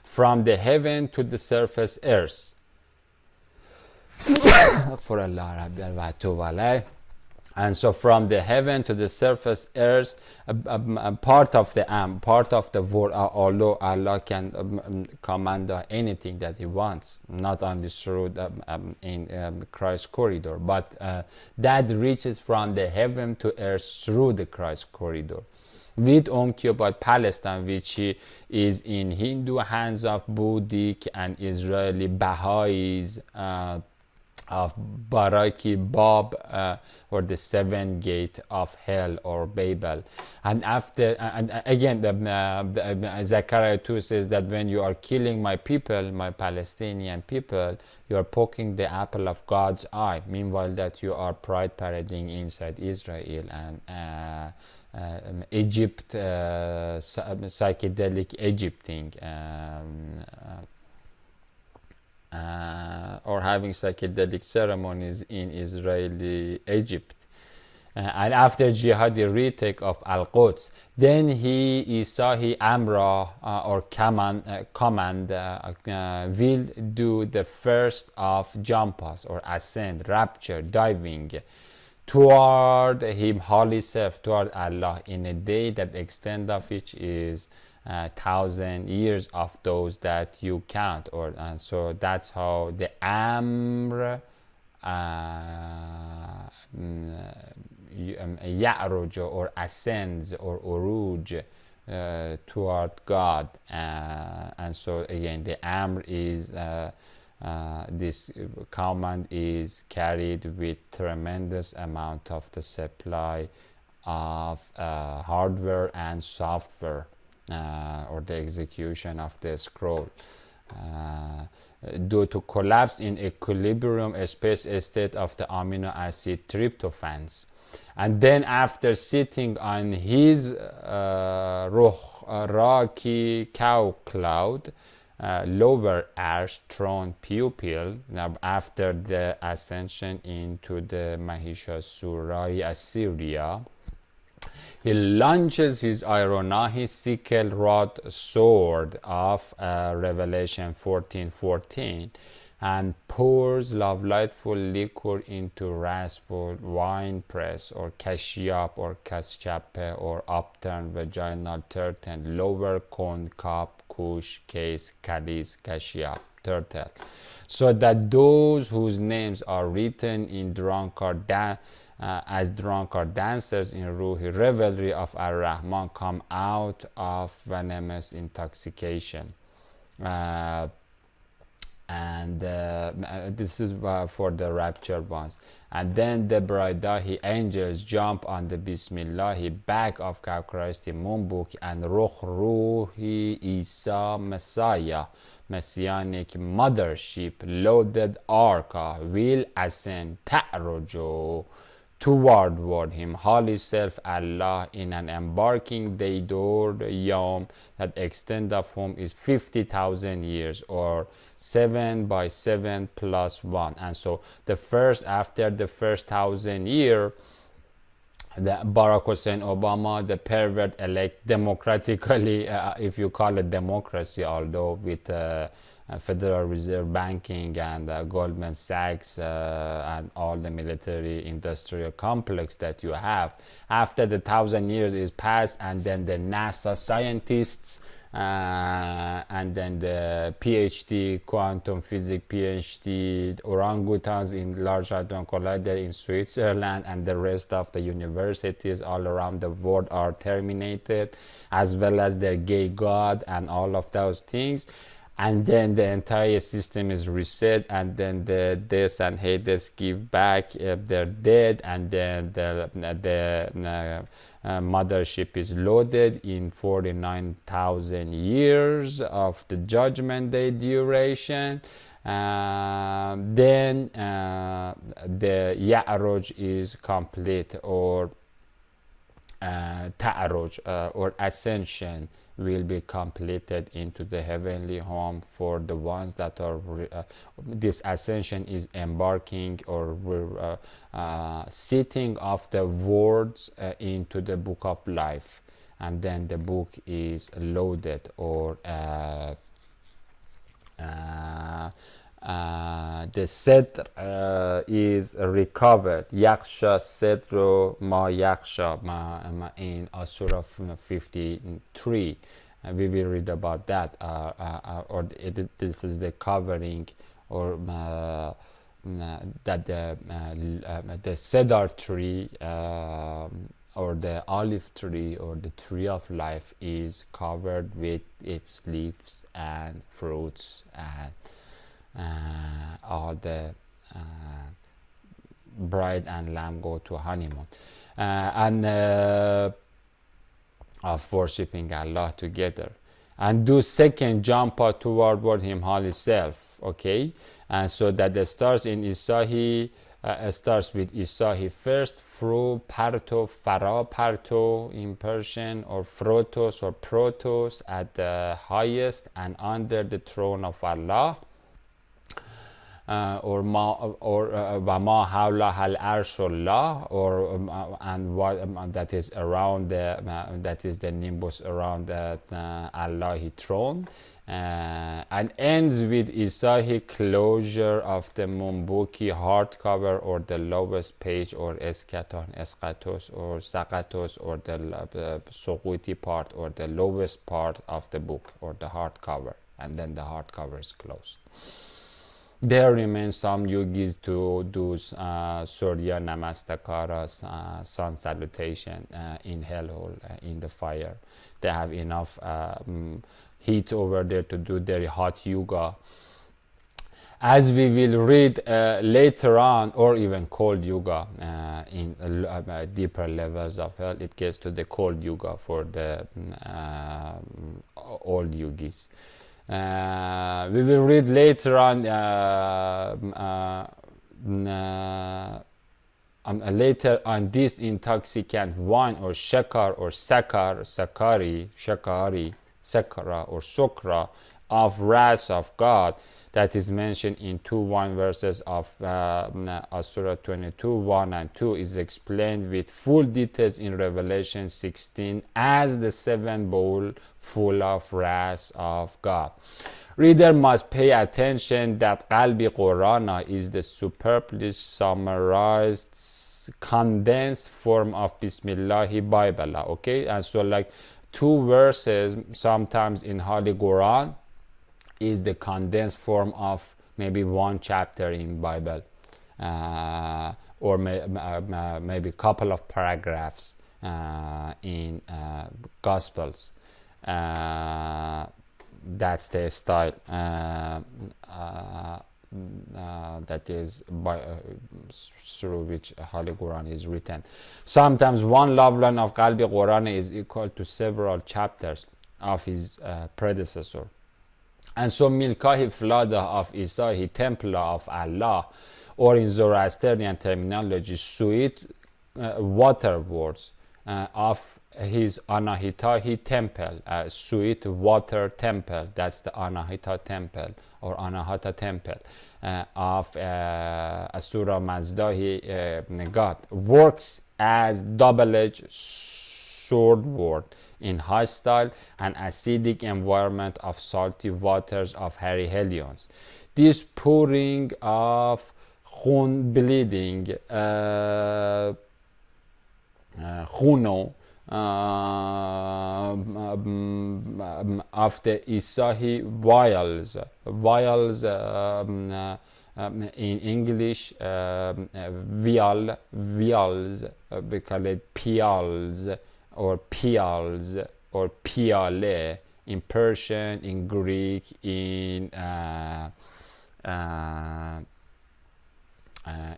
from the heaven to the surface earth. For Allah, and so from the heaven to the surface earth, part of the world, although Allah can command anything that he wants, not only through in Christ corridor, but that reaches from the heaven to earth through the Christ corridor. With occupied Palestine, which is in Hindu hands of Buddhic and Israeli Baha'is, of Baraki Bab, or the seven gate of hell, or Babel. And after, and again, the Zechariah 2 says that when you are killing my people, my Palestinian people, you are poking the apple of God's eye. Meanwhile, that you are pride parading inside Israel and Egypt, psychedelic Egypting. Or having psychedelic ceremonies in Israeli Egypt. And after jihadi retake of Al-Quds, then Isahi Amra or command will do the first of jumpas or ascend, rapture, diving toward him holy self, toward Allah, in a day that extent of which is 1,000 years of those that you count, or so that's how the Amr Ya'ruj or ascends or uruj toward God, and so again the Amr is this command is carried with tremendous amount of the supply of hardware and software, or the execution of the scroll, due to collapse in equilibrium space state of the amino acid tryptophans. And then after sitting on his rocky cow cloud, lower arch throne pupil, after the ascension into the Mahishasurai Assyria, he launches his Ironahi sickle rod sword of Revelation 14:14 and pours love-lightful liquor into raspful wine press or kashyap or kaschape or upturned vaginal turtle, lower cone cup, kush, case, kadis, kashyap, turtle, so that those whose names are written in drunkard as drunkard dancers in Ruhi revelry of Ar-Rahman come out of venomous intoxication. And this is for the rapture ones. And then the Braidahi angels jump on the Bismillahi back of Christ Munbuk and Ruh Ruhi Isa Messiah, Messianic mothership loaded arca will ascend Ta'rujo toward him holy self Allah in an embarking Daydur Yom that extent of whom is 50,000 years, or 7 by 7 plus 1. And so the first, after the first 1,000 year, the Barack Hussein Obama, the pervert elect democratically, if you call it democracy, although with Federal Reserve banking and Goldman Sachs and all the military industrial complex that you have, after the 1,000 years is passed, and then the NASA scientists and then the PhD quantum physics PhD orangutans in Large Hadron Collider in Switzerland and the rest of the universities all around the world are terminated, as well as their gay god and all of those things. And then the entire system is reset, and then the Death and Hades give back their dead, and then the mothership is loaded in 49,000 years of the judgment day duration. Then the Ya'ruj is complete, or Ta'ruj or ascension will be completed into the heavenly home for the ones that are this ascension is embarking or sitting of the words into the book of life, and then the book is loaded, or the Sedr is recovered. Yaksha Sedro Ma Yaksha in Asura 53. We will read about that, or this is the covering, or that the cedar tree or the olive tree or the tree of life is covered with its leaves and fruits, and all the bride and lamb go to honeymoon, and of worshipping Allah together, and do second jump toward him holy self. Okay, and so that the stars in Isahi starts with Isahi first, Fru Parto Fara Parto in Persian, or Frotos or Protos at the highest and under the throne of Allah. و ما حولها العرش الله, or and what that is around that is the nimbus around the Allahi throne, and ends with Isahi closure of the Mumbuki hardcover, or the lowest page, or eschatos or sakatos, or the Soguti part, or the lowest part of the book, or the hardcover, and then the hardcover is closed. There remain some yogis to do Surya Namastakaras, sun salutation in hellhole, in the fire. They have enough heat over there to do their hot yoga. As we will read later on, or even cold yoga in deeper levels of hell, it gets to the cold yoga for the old yogis. We will read later on later on this intoxicant wine, or shakar, or sakari, sakara, or sukra, of wrath of God, that is mentioned in 2:1 verses of Surah 22, 1 and 2, is explained with full details in Revelation 16 as the 7 bowl full of wrath of God. Reader must pay attention that Qalbi Qurana is the superbly summarized, condensed form of Bismillahi Bible. Okay, and so like 2 verses sometimes in Holy Quran is the condensed form of maybe 1 chapter in Bible, or maybe a couple of paragraphs in Gospels. That's the style that is through which Holy Quran is written. Sometimes 1 love line of Qalbi Quran is equal to several chapters of his predecessor. And so Milkahi Flada of Isahi, Temple of Allah, or in Zoroastrian terminology, sweet water words of his Anahitahi temple, sweet water temple, that's the Anahita temple, or Anahata temple, of Asura Mazdahi God, works as double-edged sword word in hostile and acidic environment of salty waters of Helions. This pouring of khun, bleeding, khuno, of the Isahi vials, in English vials, we call it pials, or pials, or piale in Persian, in Greek, in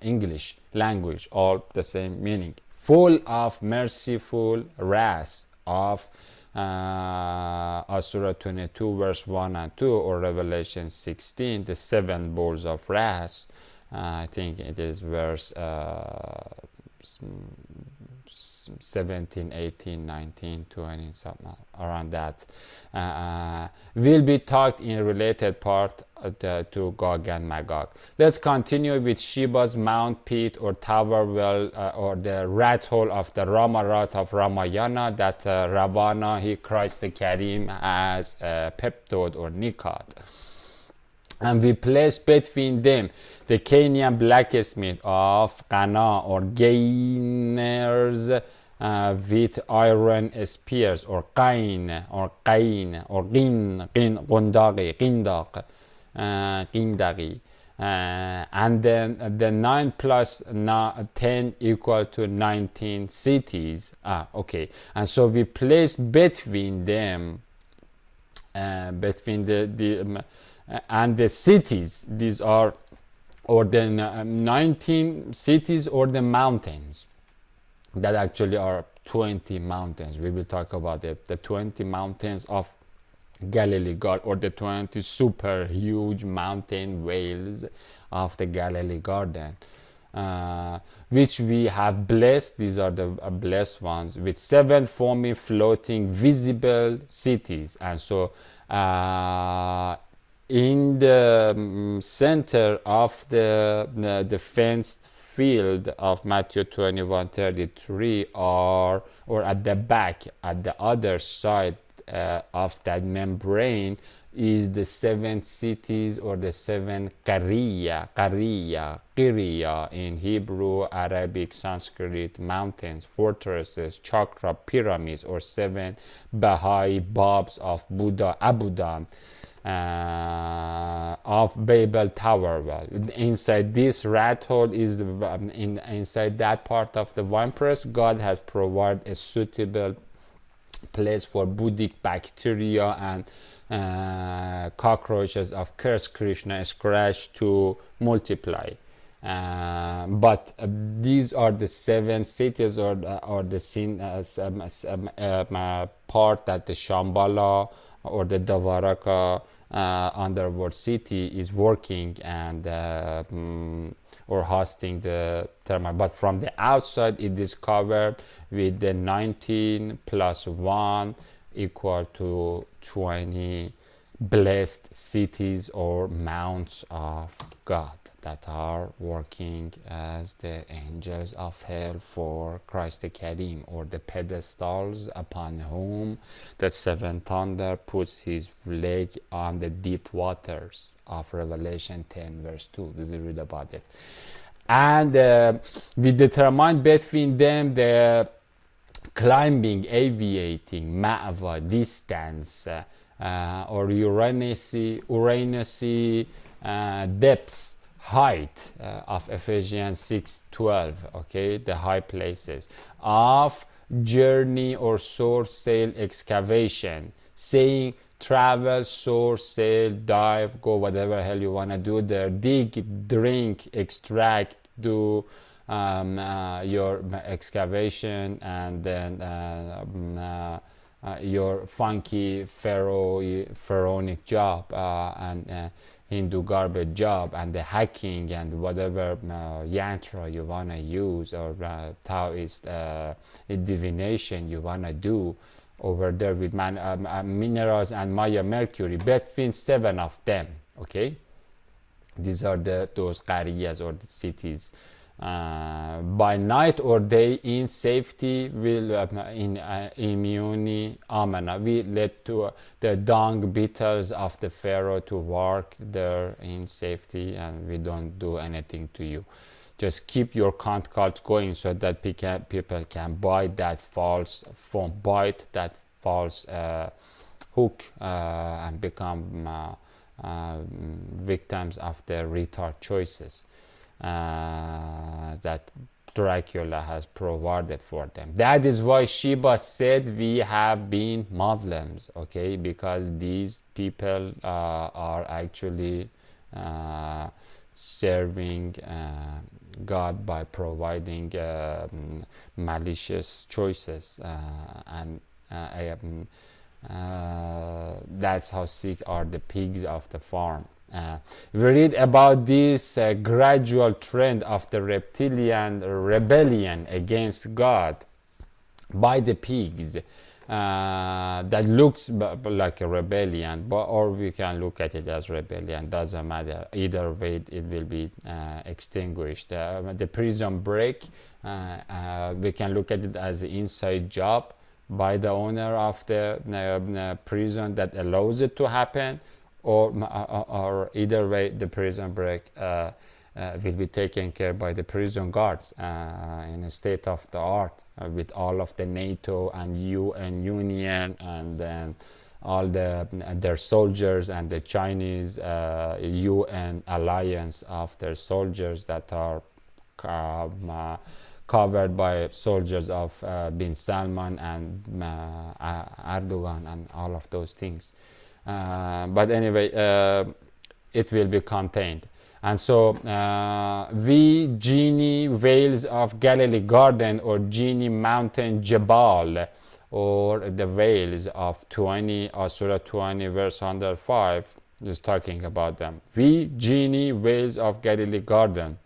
English language, all the same meaning. Full of merciful wrath of Surah 22 verse 1 and 2, or Revelation 16, the 7 bowls of wrath. I think it is verse 17, 18, 19, 20, something around that, will be talked in related part to Gog and Magog. Let's continue with Shiva's mount pit, or tower well, or the rat hole of the Ramarat of Ramayana, that Ravana, he Christ the Karim, as Peptode or Nikot. And we place between them the Kenyan blacksmith of Ghana, or gainers with iron spears, or qain, or qindaqi, and then the 9 plus 10 equal to 19 cities. Okay, and so we place between them, between the and the cities. These are, or the 19 cities, or the mountains, that actually are 20 mountains. We will talk about the 20 mountains of Galilee God, or the 20 super huge mountain whales of the Galilee Garden, which we have blessed. These are the blessed ones, with 7 foamy floating visible cities. And so in the center of the fenced field of Matthew 21:33, or at the back, at the other side of that membrane, is the seven cities, or the seven qiriya in Hebrew, Arabic, Sanskrit, mountains, fortresses, chakra, pyramids, or seven Baha'i Babs of Buddha, Abu of Babel Tower. Well, inside this rat hole is inside that part of the wine press, God has provided a suitable place for Buddhic bacteria and cockroaches of Curse Krishna scratch to multiply. But these are the seven cities, or the part that the Shambhala or the Dvaraka underworld city is working and or hosting the thermal. But from the outside, it is covered with the 19 plus 1 equal to 20 blessed cities or mounts of God that are working as the angels of hell for Christ the Karim, or the pedestals upon whom the seventh thunder puts his leg on the deep waters of Revelation 10 verse 2. We will read about it. And we determine between them the climbing, aviating, ma'va, distance, or Uranus depths, height of Ephesians 6:12, okay, the high places of journey or soar, sail, excavation, saying travel, soar, sail, dive, go whatever hell you want to do there, dig, drink, extract, do your excavation, and then your funky pharaonic job and Hindu garbage job, and the hacking and whatever yantra you want to use, or Taoist divination you want to do over there with minerals and Maya Mercury, between 7 of them. Okay, these are those qariyas, or the cities. By night or day, in safety, will in immuni amana, we let to the dung beetles of the pharaoh to work there in safety, and we don't do anything to you. Just keep your count going, so that people can buy that false phone, bite that false hook, and become victims of their retard choices that Dracula has provided for them. That is why Sheba said we have been Muslims, okay, because these people are actually serving God by providing malicious choices, and that's how sick are the pigs of the farm. We read about this gradual trend of the reptilian rebellion against God by the pigs that looks like a rebellion, or we can look at it as rebellion, doesn't matter. Either way, it will be extinguished. The prison break, we can look at it as an inside job by the owner of the prison that allows it to happen, or either way, the prison break will be taken care by the prison guards in a state of the art, with all of the NATO and UN Union, and then all their soldiers, and the Chinese UN alliance of their soldiers that are covered by soldiers of bin Salman and Erdogan and all of those things. But anyway, it will be contained. And so we genie whales of Galilee Garden, or genie mountain Jabal, or the whales of 20, or Surah 20 verse 105 is talking about them. We genie whales of Galilee Garden,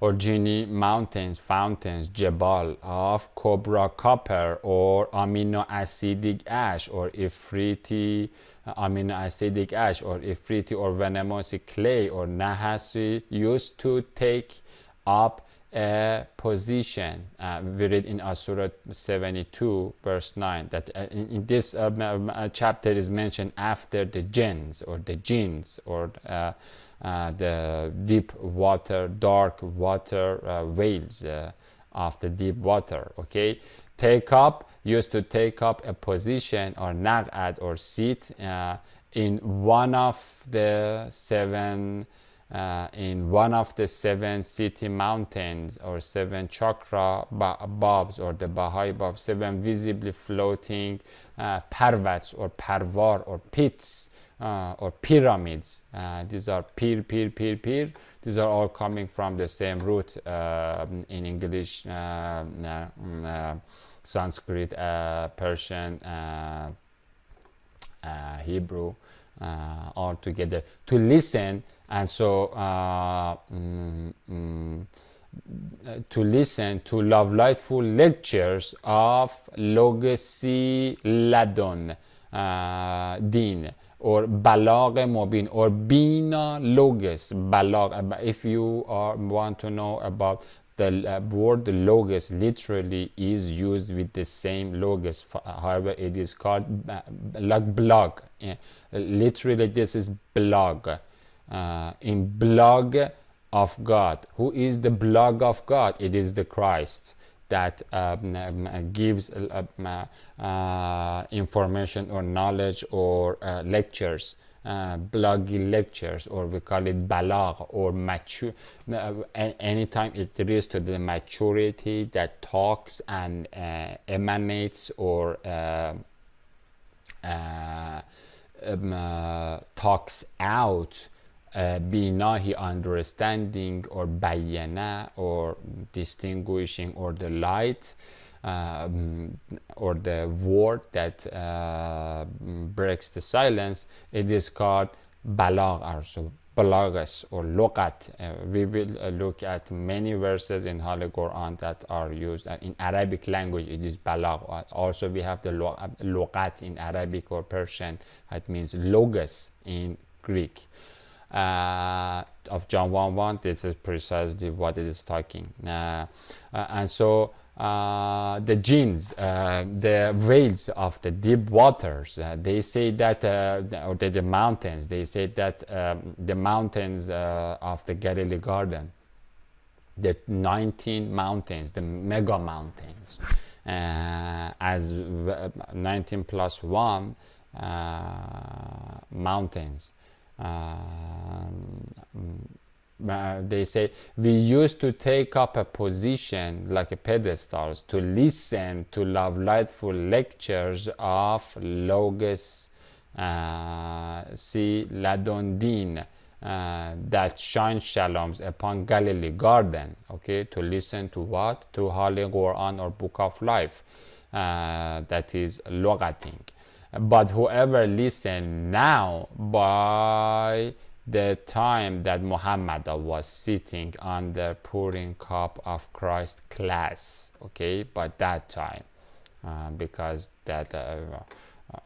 or genie mountains, fountains, jebal of cobra copper, or amino acidic ash, or ifriti amino acidic ash, or ifriti or venomous clay, or nahasi, used to take up a position. We read in Surah 72 verse 9 that in this chapter is mentioned after the jinns, or the jinns, or the deep water, dark water whales of the deep water. Okay, take up, used to take up a position, or naq'ad, or sit in one of the seven city mountains, or seven chakra babs, or the Baha'i bab, seven visibly floating parvats, or parvar, or pits, or pyramids. These are pir. These are all coming from the same root in English, Sanskrit, Persian, Hebrew, all together, to listen. And so to listen to love-lightful lectures of Logesi Ladon Din, or Balag Mobin, or Bina Logos Balag. If you want to know about the word logos, literally is used with the same logos. However, it is called like blog. Literally, this is blog. In blog of God. Who is the blog of God? It is the Christ that gives information or knowledge or lectures, bloggy lectures, or we call it balag, or mature. Anytime it relates to the maturity that talks and emanates, or talks out binahi, understanding, or bayana, or distinguishing, or the light, or the word that breaks the silence. It is called balag, also balagas, or luqat. We will look at many verses in Holy Quran that are used in Arabic language. It is balag. Also, we have the luqat in Arabic or Persian. It means logos in Greek. Of John 1:1, this is precisely what it is talking. And so the jinns, the whales of the deep waters, they say that, or the mountains, they say that the mountains of the Galilee garden, the 19 mountains, the mega mountains, as 19 plus 1 mountains. They say, we used to take up a position like a pedestals to listen to love-lightful lectures of Logos Si Ladon Din, that shine shaloms upon Galilee garden. Okay, to listen to what? To Holy Quran, or Book of Life, that is logating. But whoever listen now, by the time that Muhammad was sitting on the pouring cup of Christ class, okay, by that time, because that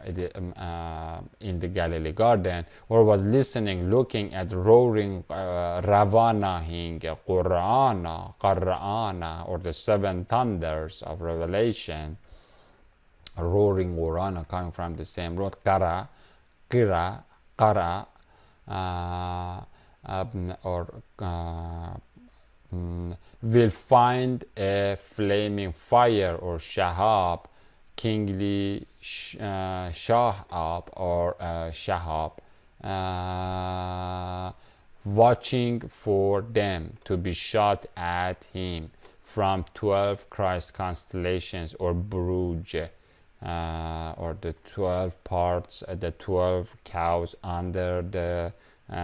in the Galilee garden, or was listening, looking at roaring Ravana hing Qur'ana, or the seven thunders of Revelation, roaring Qur'ana, coming from the same root, Qara, or will find a flaming fire, or shahab, kingly shahab, or shahab, watching for them to be shot at him from 12 Christ constellations, or Buruj, or the 12 parts, the 12 cows under the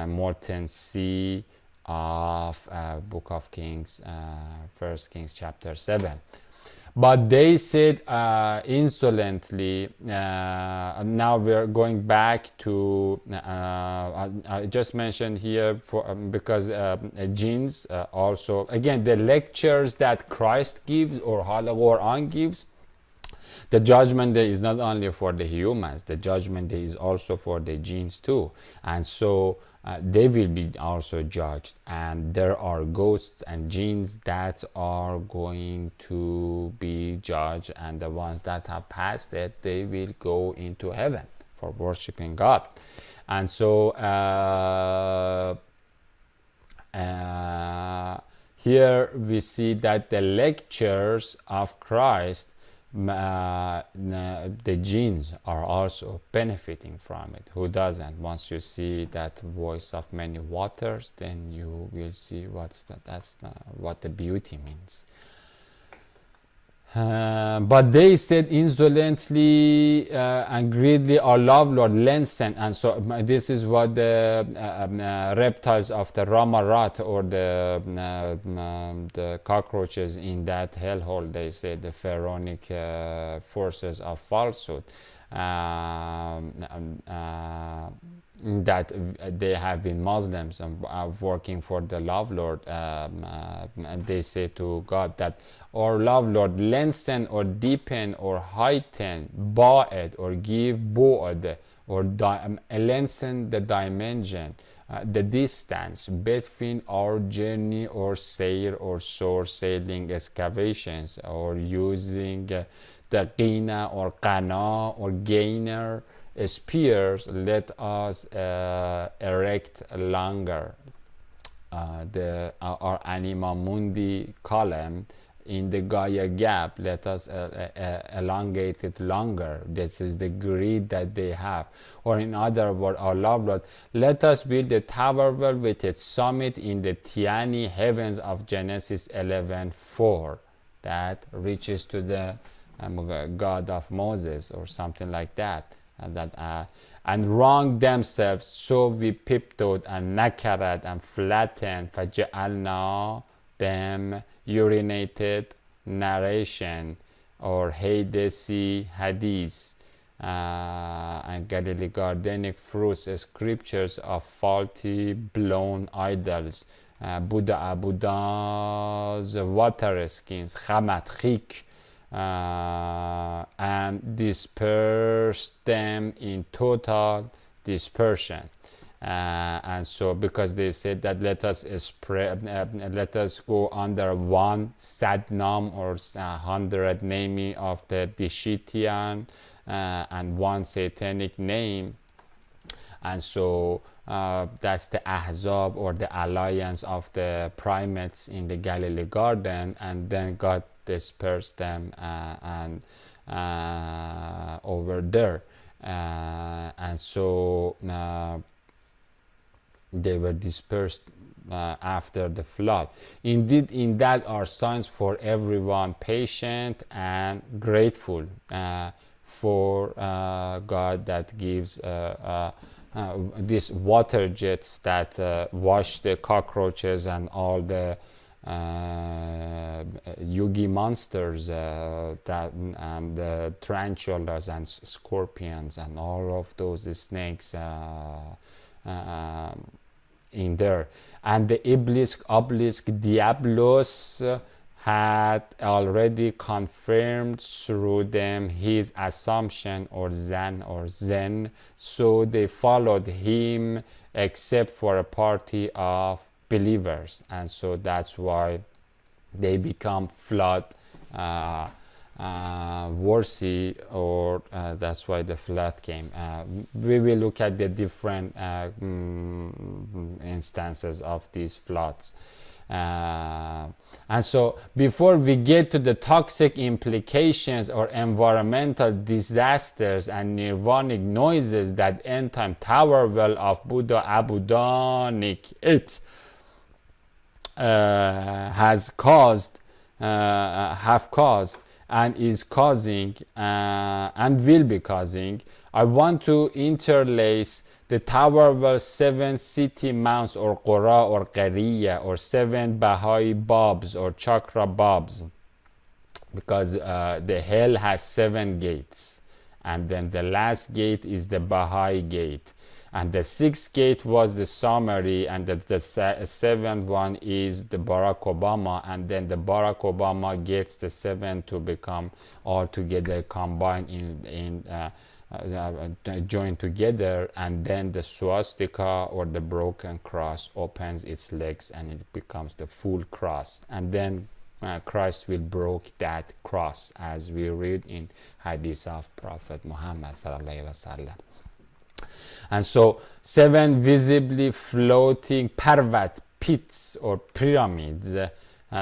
molten sea of Book of Kings, 1 Kings chapter 7. But they said insolently, now we're going back to, I just mentioned here for because jinns also, again, the lectures that Christ gives or Quran gives, the judgment day is not only for the humans, the judgment day is also for the jinns too. And so they will be also judged. And there are ghosts and jinns that are going to be judged. And the ones that have passed it, they will go into heaven for worshiping God. And so here we see that the lectures of Christ, the jinns are also benefiting from it. Who doesn't? Once you see that voice of many waters, then you will see that's what the beauty means. But they said insolently and greedily, our love Lord lengthened. And so this is what the reptiles of the Ramarat, or the cockroaches in that hellhole, they say, the pharaonic forces of falsehood, that they have been Muslims and working for the love Lord, and they say to God that our love Lord lengthen or deepen or heighten, ba'ed or give bu'd, or lengthen the dimension, the distance between our journey or sail or shore sailing excavations, or using the qina or qana or gainer spears, let us erect longer our anima mundi column in the Gaia gap. Let us elongate it longer. This is the greed that they have. Or in other words, our love Lord, let us build a tower with its summit in the Tiani heavens of Genesis 11:4 that reaches to the God of Moses, or something like that. And wronged themselves, so we tiptoed and nakarat and flattened, فَجَعَلْنَا them urinated narration, or Hadisi hadith, and Galilee Gardenic fruits, scriptures of faulty blown idols, Buddha's water skins, Khamat Khik, and disperse them in total dispersion. And so, because they said that let us spread, let us go under one Sadnam, or 100 naming of the Dishitian, and one satanic name. And so that's the Ahzab, or the alliance of the primates in the Galilee garden, and then God dispersed them and over there, and so they were dispersed after the flood. Indeed, in that are signs for everyone patient and grateful for God that gives these water jets that wash the cockroaches and all the yugi monsters, that and the tarantulas and scorpions and all of those snakes in there. And the obelisk Diablos had already confirmed through them his assumption, or zen, so they followed him except for a party of believers. And so that's why they become flood worthy, or that's why the flood came. We will look at the different instances of these floods. And so before we get to the toxic implications or environmental disasters and nirvanic noises that end time tower well of Buddha Abudanic apes have caused and is causing and will be causing, I want to interlace the tower well 7 city mounts, or Qura or Qariya, or 7 Baha'i Babs or Chakra Babs, because the hell has 7 gates, and then the last gate is the Baha'i gate, and the sixth gate was the summary, and the seventh one is the Barack Obama, and then the Barack Obama gets the 7 to become all together combined in joined together, and then the swastika or the broken cross opens its legs and it becomes the full cross, and then Christ will break that cross, as we read in hadith of Prophet Muhammad sallallahu alaihi wasallam. And so 7 visibly floating parvat pits or pyramids,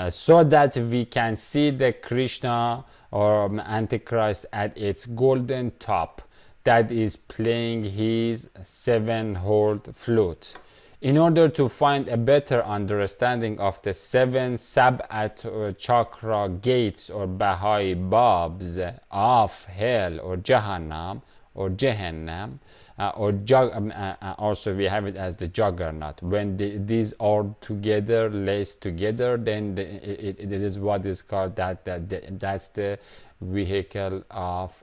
so that we can see the Krishna or Antichrist at its golden top that is playing his 7-holed flute. In order to find a better understanding of the 7 Sab'at chakra gates or Baha'i babs of hell or Jahannam, also we have it as the juggernaut. When these are together, laced together, then it is what is called that's the vehicle of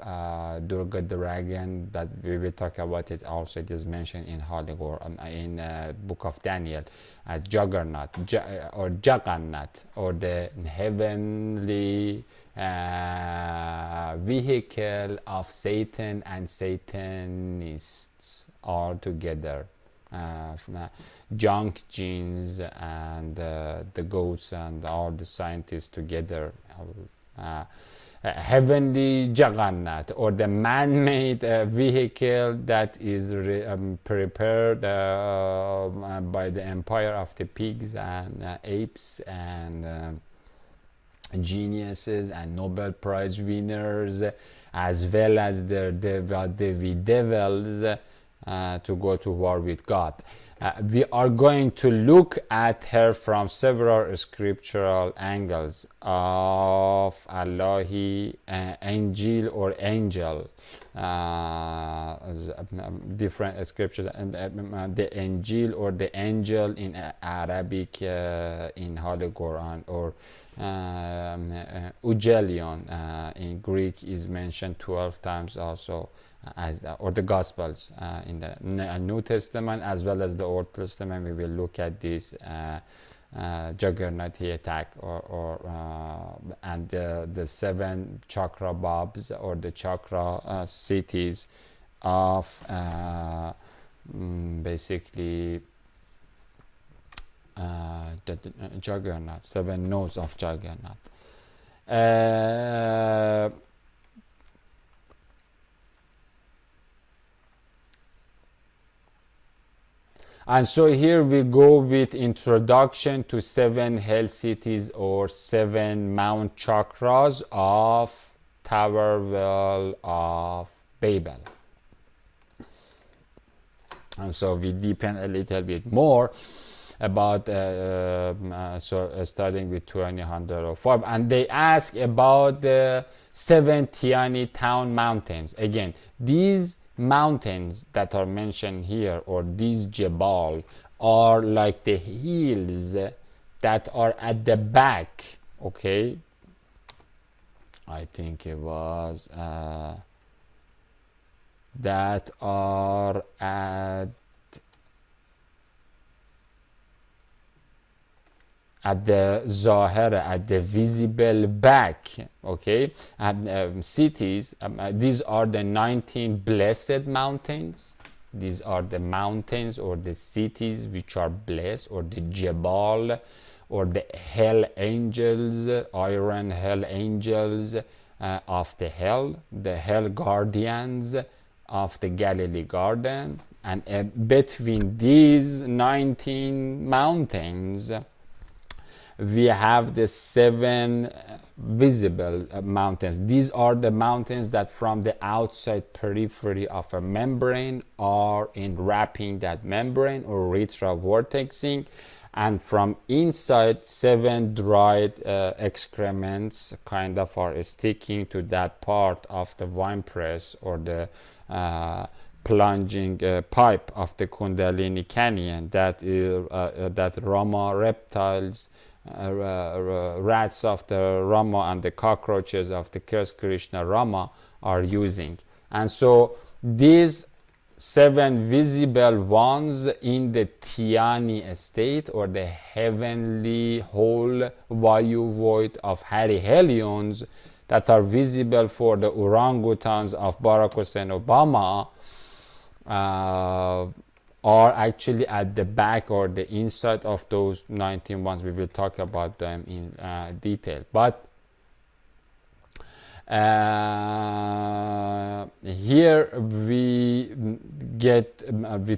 Durga Dragon, that we will talk about it. Also it is mentioned in Holy Quran, in book of Daniel, as juggernaut or Jagannath, or the heavenly vehicle of Satan and Satanists all together, junk genes and the ghosts and all the scientists together. Heavenly Jagannath, or the man-made vehicle that is prepared by the empire of the pigs and apes and geniuses and Nobel Prize winners, as well as the devils, to go to war with God. We are going to look at her from several scriptural angles of Allahi angel or angel, different scriptures, and the angel or the angel in Arabic in Holy Quran, or Ugelion in Greek is mentioned 12 times also, as or the Gospels in the New Testament as well as the Old Testament. We will look at this juggernaut attack, and the 7 chakra babs or the chakra cities of basically the juggernaut, 7 nodes of juggernaut. And so here we go with introduction to 7 hell cities or 7 mount chakras of Tower Well of Babel. And so we deepen a little bit more about starting with 2005, and they ask about the 7 Tiani town mountains. Again, these mountains that are mentioned here, or these Jebal, are like the hills that are at the back. Okay, I think it was that are at the Zahara, at the visible back. Okay, and cities, these are the 19 blessed mountains. These are the mountains or the cities which are blessed, or the Jebal, or the hell angels, iron hell angels of the hell, the hell guardians of the Galilee garden. And between these 19 mountains we have the 7 visible mountains. These are the mountains that from the outside periphery of a membrane are enwrapping that membrane or retrovortexing, and from inside 7 dried excrements kind of are sticking to that part of the wine press or the plunging pipe of the Kundalini Canyon that Rama reptiles rats of the Rama and the cockroaches of the cursed Krishna Rama are using. And so these 7 visible ones in the Dhyani state, or the heavenly whole Vayu void of Hari Helions, that are visible for the orangutans of Barack Hussein Obama, are actually at the back or the inside of those 19 ones. We will talk about them in detail. But here we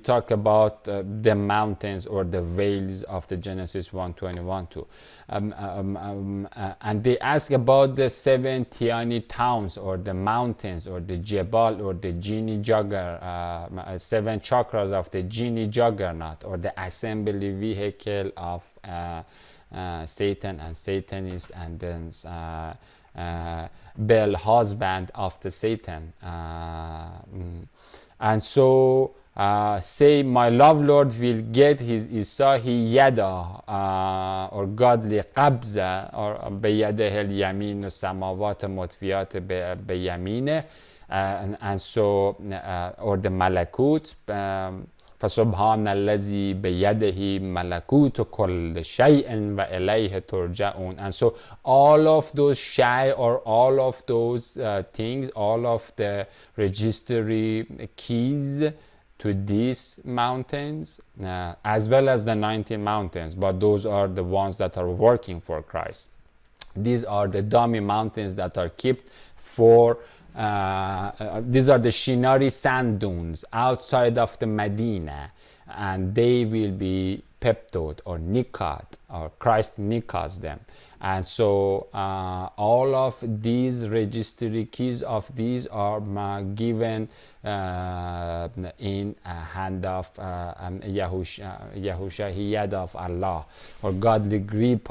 talk about the mountains or the vales of the Genesis 1:21 too, and they ask about the 7 Dhyani towns or the mountains or the Jebal or the Genie Juggernaut, 7 chakras of the Genie Juggernaut, or the assembly vehicle of Satan and Satanists, and then Bel husband of the Satan. And so say my love Lord will get his isahi yada, or godly qabza, or beyadehe al-yamin samawat mutfiyat beyamine, and so or the malakut, فسبحان الذي بيده ملكوت كل شيء وإليه ترجعون. And so all of those shay, or all of those things, all of the registry keys to these mountains, as well as the 19 mountains, but those are the ones that are working for Christ. These are the dummy mountains that are kept for these are the Shinari sand dunes outside of the Medina, and they will be peptod or nikad, or Christ nikas them. And so all of these registry keys of these are given in hand of Yahusha, Yad of Allah, or godly grip,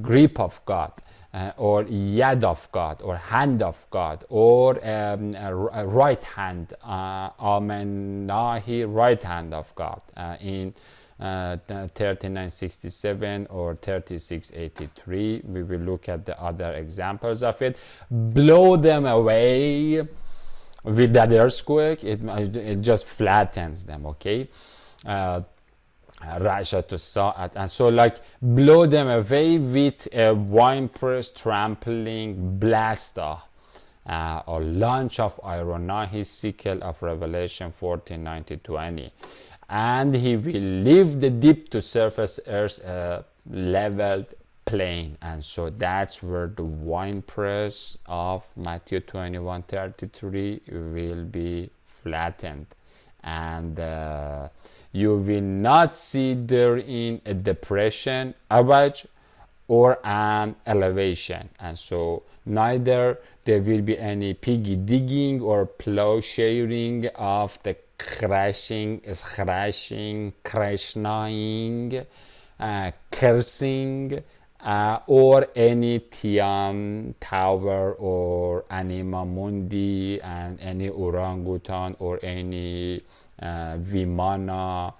grip of God, or yad of God, or hand of God, or right hand, amenahi, right hand of God, in 3967 or 3683. We will look at the other examples of it. Blow them away with that earthquake, it just flattens them, okay? Rasha Sa'at, and so like blow them away with a winepress trampling blaster, or launch of Ironahi sickle of Revelation 14:19-20, and he will leave the deep to surface earth a leveled plain. And so that's where the winepress of Matthew 21:33 will be flattened, and you will not see therein a depression, average, or an elevation. And so neither there will be any piggy digging or plowsharing of the crashing, crashing, cursing, or any Tian Tower or Anima Mundi and any orangutan or any Vimana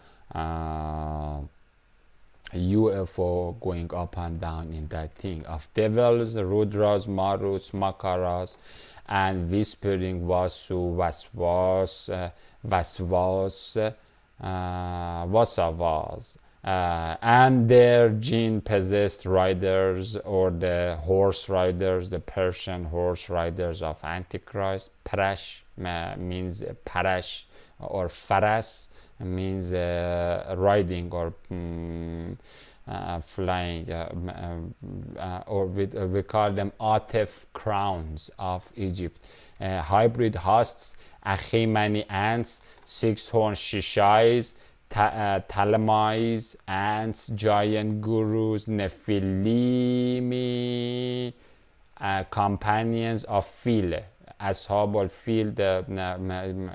UFO going up and down in that thing of devils, Rudras, Maruts, Makaras, and whispering Vasu, Vasvas, Vasavas, and their jinn-possessed riders, or the horse riders, the Persian horse riders of Antichrist. Parash means Parash, or Faras means riding or flying, or we call them Atef crowns of Egypt. Hybrid hosts, Achimani ants, 6-horned Shishais, Talamais, ants, giant gurus, Nephilimi, companions of Fil. Ashab al-Fil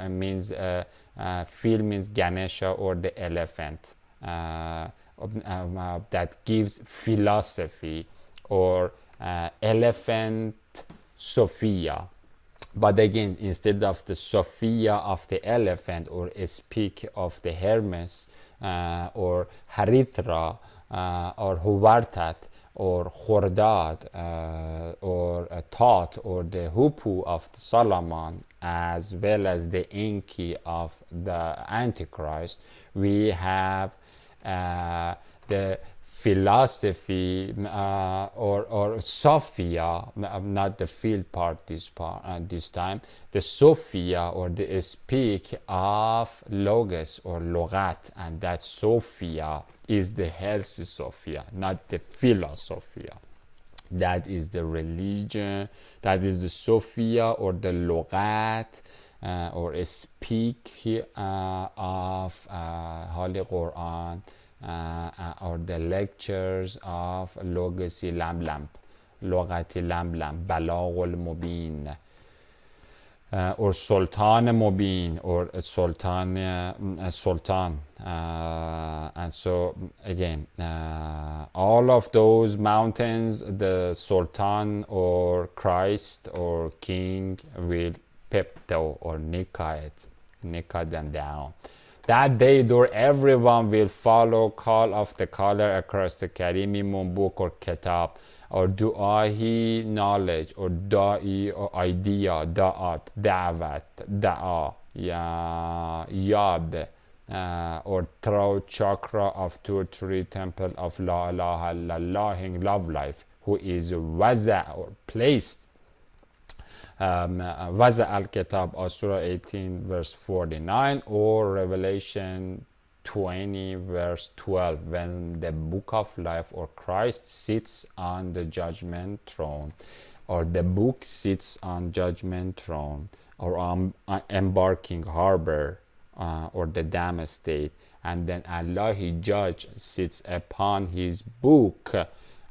means Fil means Ganesha, or the elephant, that gives philosophy, or elephant Sophia. But again, instead of the Sophia of the elephant, or speak of the Hermes, or Harithra, or Huwartat, or Khordad, or Tot, or the Hupu of Solomon, as well as the Enki of the Antichrist. We have the philosophy, or Sophia, not the field part this time, the Sophia, or the speak of Logos or Logat, and that Sophia is the healthy Sophia, not the philosophia. That is the religion, that is the Sophia or the Logat, or a speak of Holy Quran, or the lectures of Logasi Lamlam, Logati Lamlam, Balagh al-Mubin, or Sultan Mubin, or Sultan, and so again, all of those mountains, the Sultan or Christ or King will pepto or nikah them down. That day, though, everyone will follow call of the caller across the Karimimon book or kitab, or du'ahi knowledge, or da'i or idea, da'at, da'wat, da'a, yab, or throat chakra of 2 or 3 temple of La ilaha illallah in love life, who is waza or placed. Waza al-Kitab, Surah 18 verse 49, or Revelation 20 verse 12, when the book of life or Christ sits on the judgment throne, or the book sits on judgment throne, or on embarking harbor, or the dam state, and then Allah, He judge, sits upon His book,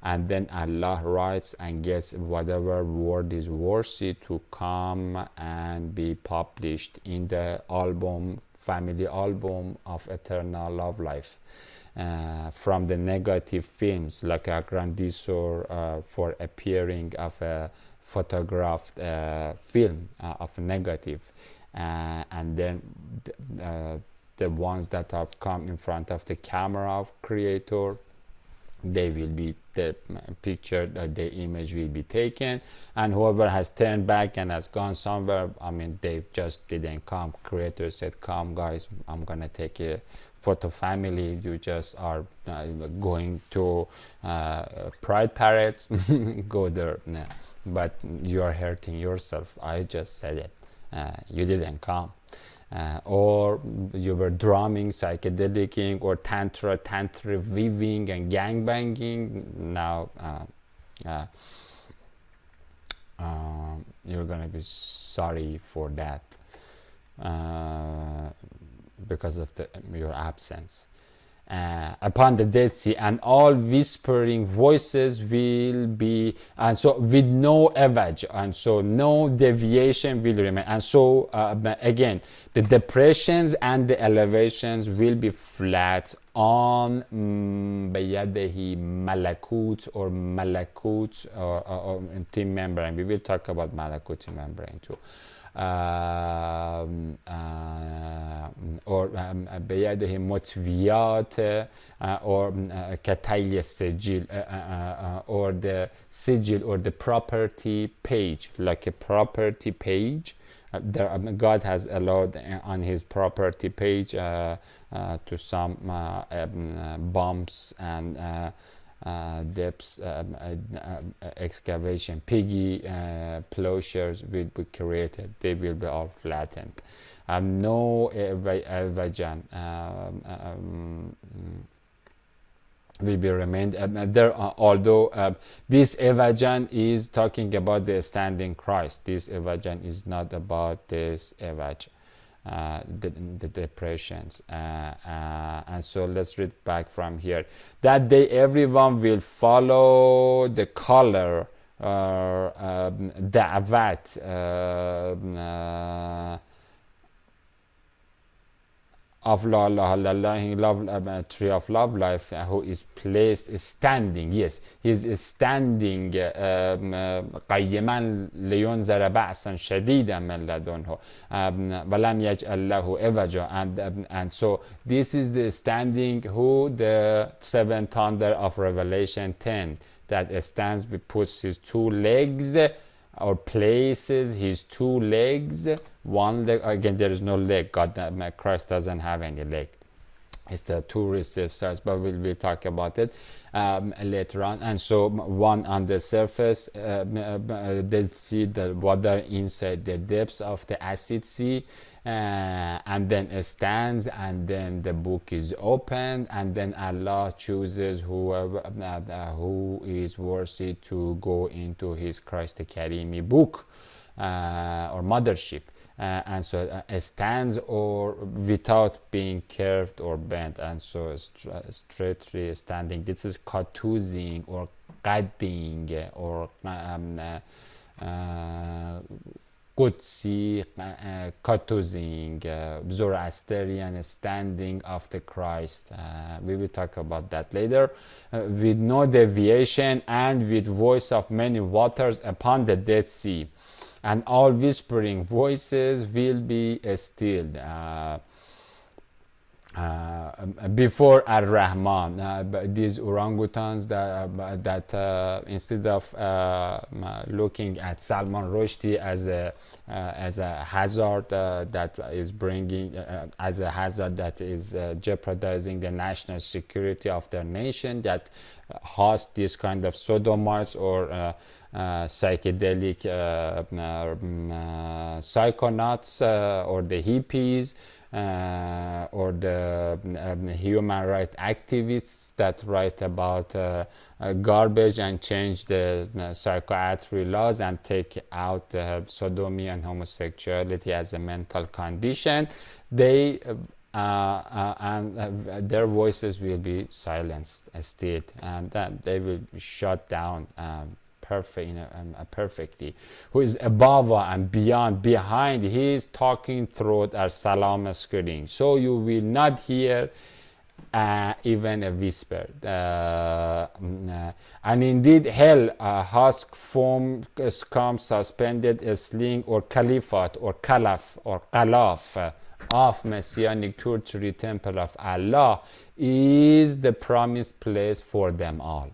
and then Allah writes and gets whatever word is worthy to come and be published in the album, family album of eternal love life, from the negative films, like a grandisor for appearing of a photographed film of negative, and then the ones that have come in front of the camera of creator, they will be, the picture, the image will be taken, and whoever has turned back and has gone somewhere, I mean, they just didn't come. Creator said, come guys, I'm gonna take a photo family, you just are going to pride parades, go there. No. But you are hurting yourself. I just said it, you didn't come. Or you were drumming, psychedelicing, or tantra weaving and gangbanging. Now you're gonna be sorry for that, because of your absence. Upon the Dead Sea, and all whispering voices will be, and so with no avage, and so no deviation will remain, and so again, the depressions and the elevations will be flat on بيده malakut, or malakut, or team membrane. We will talk about malakut membrane too. or بيده مطویات, or كتای السجل, or the sigil, or the property page, like a property page. God has allowed on His property page to some bumps and depths, excavation, piggy plowshares will be created. They will be all flattened. No vajan will be remained there, although this evajan is talking about the standing Christ. This evajan is not about this evaj, the depressions, and so let's read back from here. That day everyone will follow the color, da'wat of La ilaha illallah, love, tree of love life, who is placed standing. Yes, he is standing. قيما لينذر بأسا شديدا من لدنه ولم يجعل له عوجا. And so this is the standing who the seventh thunder of Revelation 10, that stands, puts his two legs, or places his two legs, one leg, again there is no leg, Christ doesn't have any leg, it's the two resistors, but we'll talk about it later on. And so one on the surface, Dead Sea, the water inside the depths of the acid sea, and then it stands, and then the book is opened, and then Allah chooses whoever who is worthy to go into his Christ Karimi book, or mothership. And so it stands or without being curved or bent, and so straightly standing. This is katuzing or qadding or Qudsi katuzing, Zoroastrian standing of the Christ. We will talk about that later. With no deviation and with voice of many waters upon the Dead Sea, and all whispering voices will be stilled before Ar-Rahman. These orangutans that instead of looking at Salman Rushdie as a hazard that is bringing as a hazard that is jeopardizing the national security of their nation, that host this kind of sodomites or psychedelic psychonauts, or the hippies, or the human rights activists that write about garbage and change the psychiatry laws and take out sodomy and homosexuality as a mental condition. They and their voices will be silenced still, and that they will be shut down perfectly. Who is above and beyond, behind his talking throat are salam screaming, so you will not hear even a whisper. And indeed hell, husk, foam, scum, suspended, a sling, or caliphate, or calaf, or qalaf of messianic torture temple of Allah is the promised place for them all.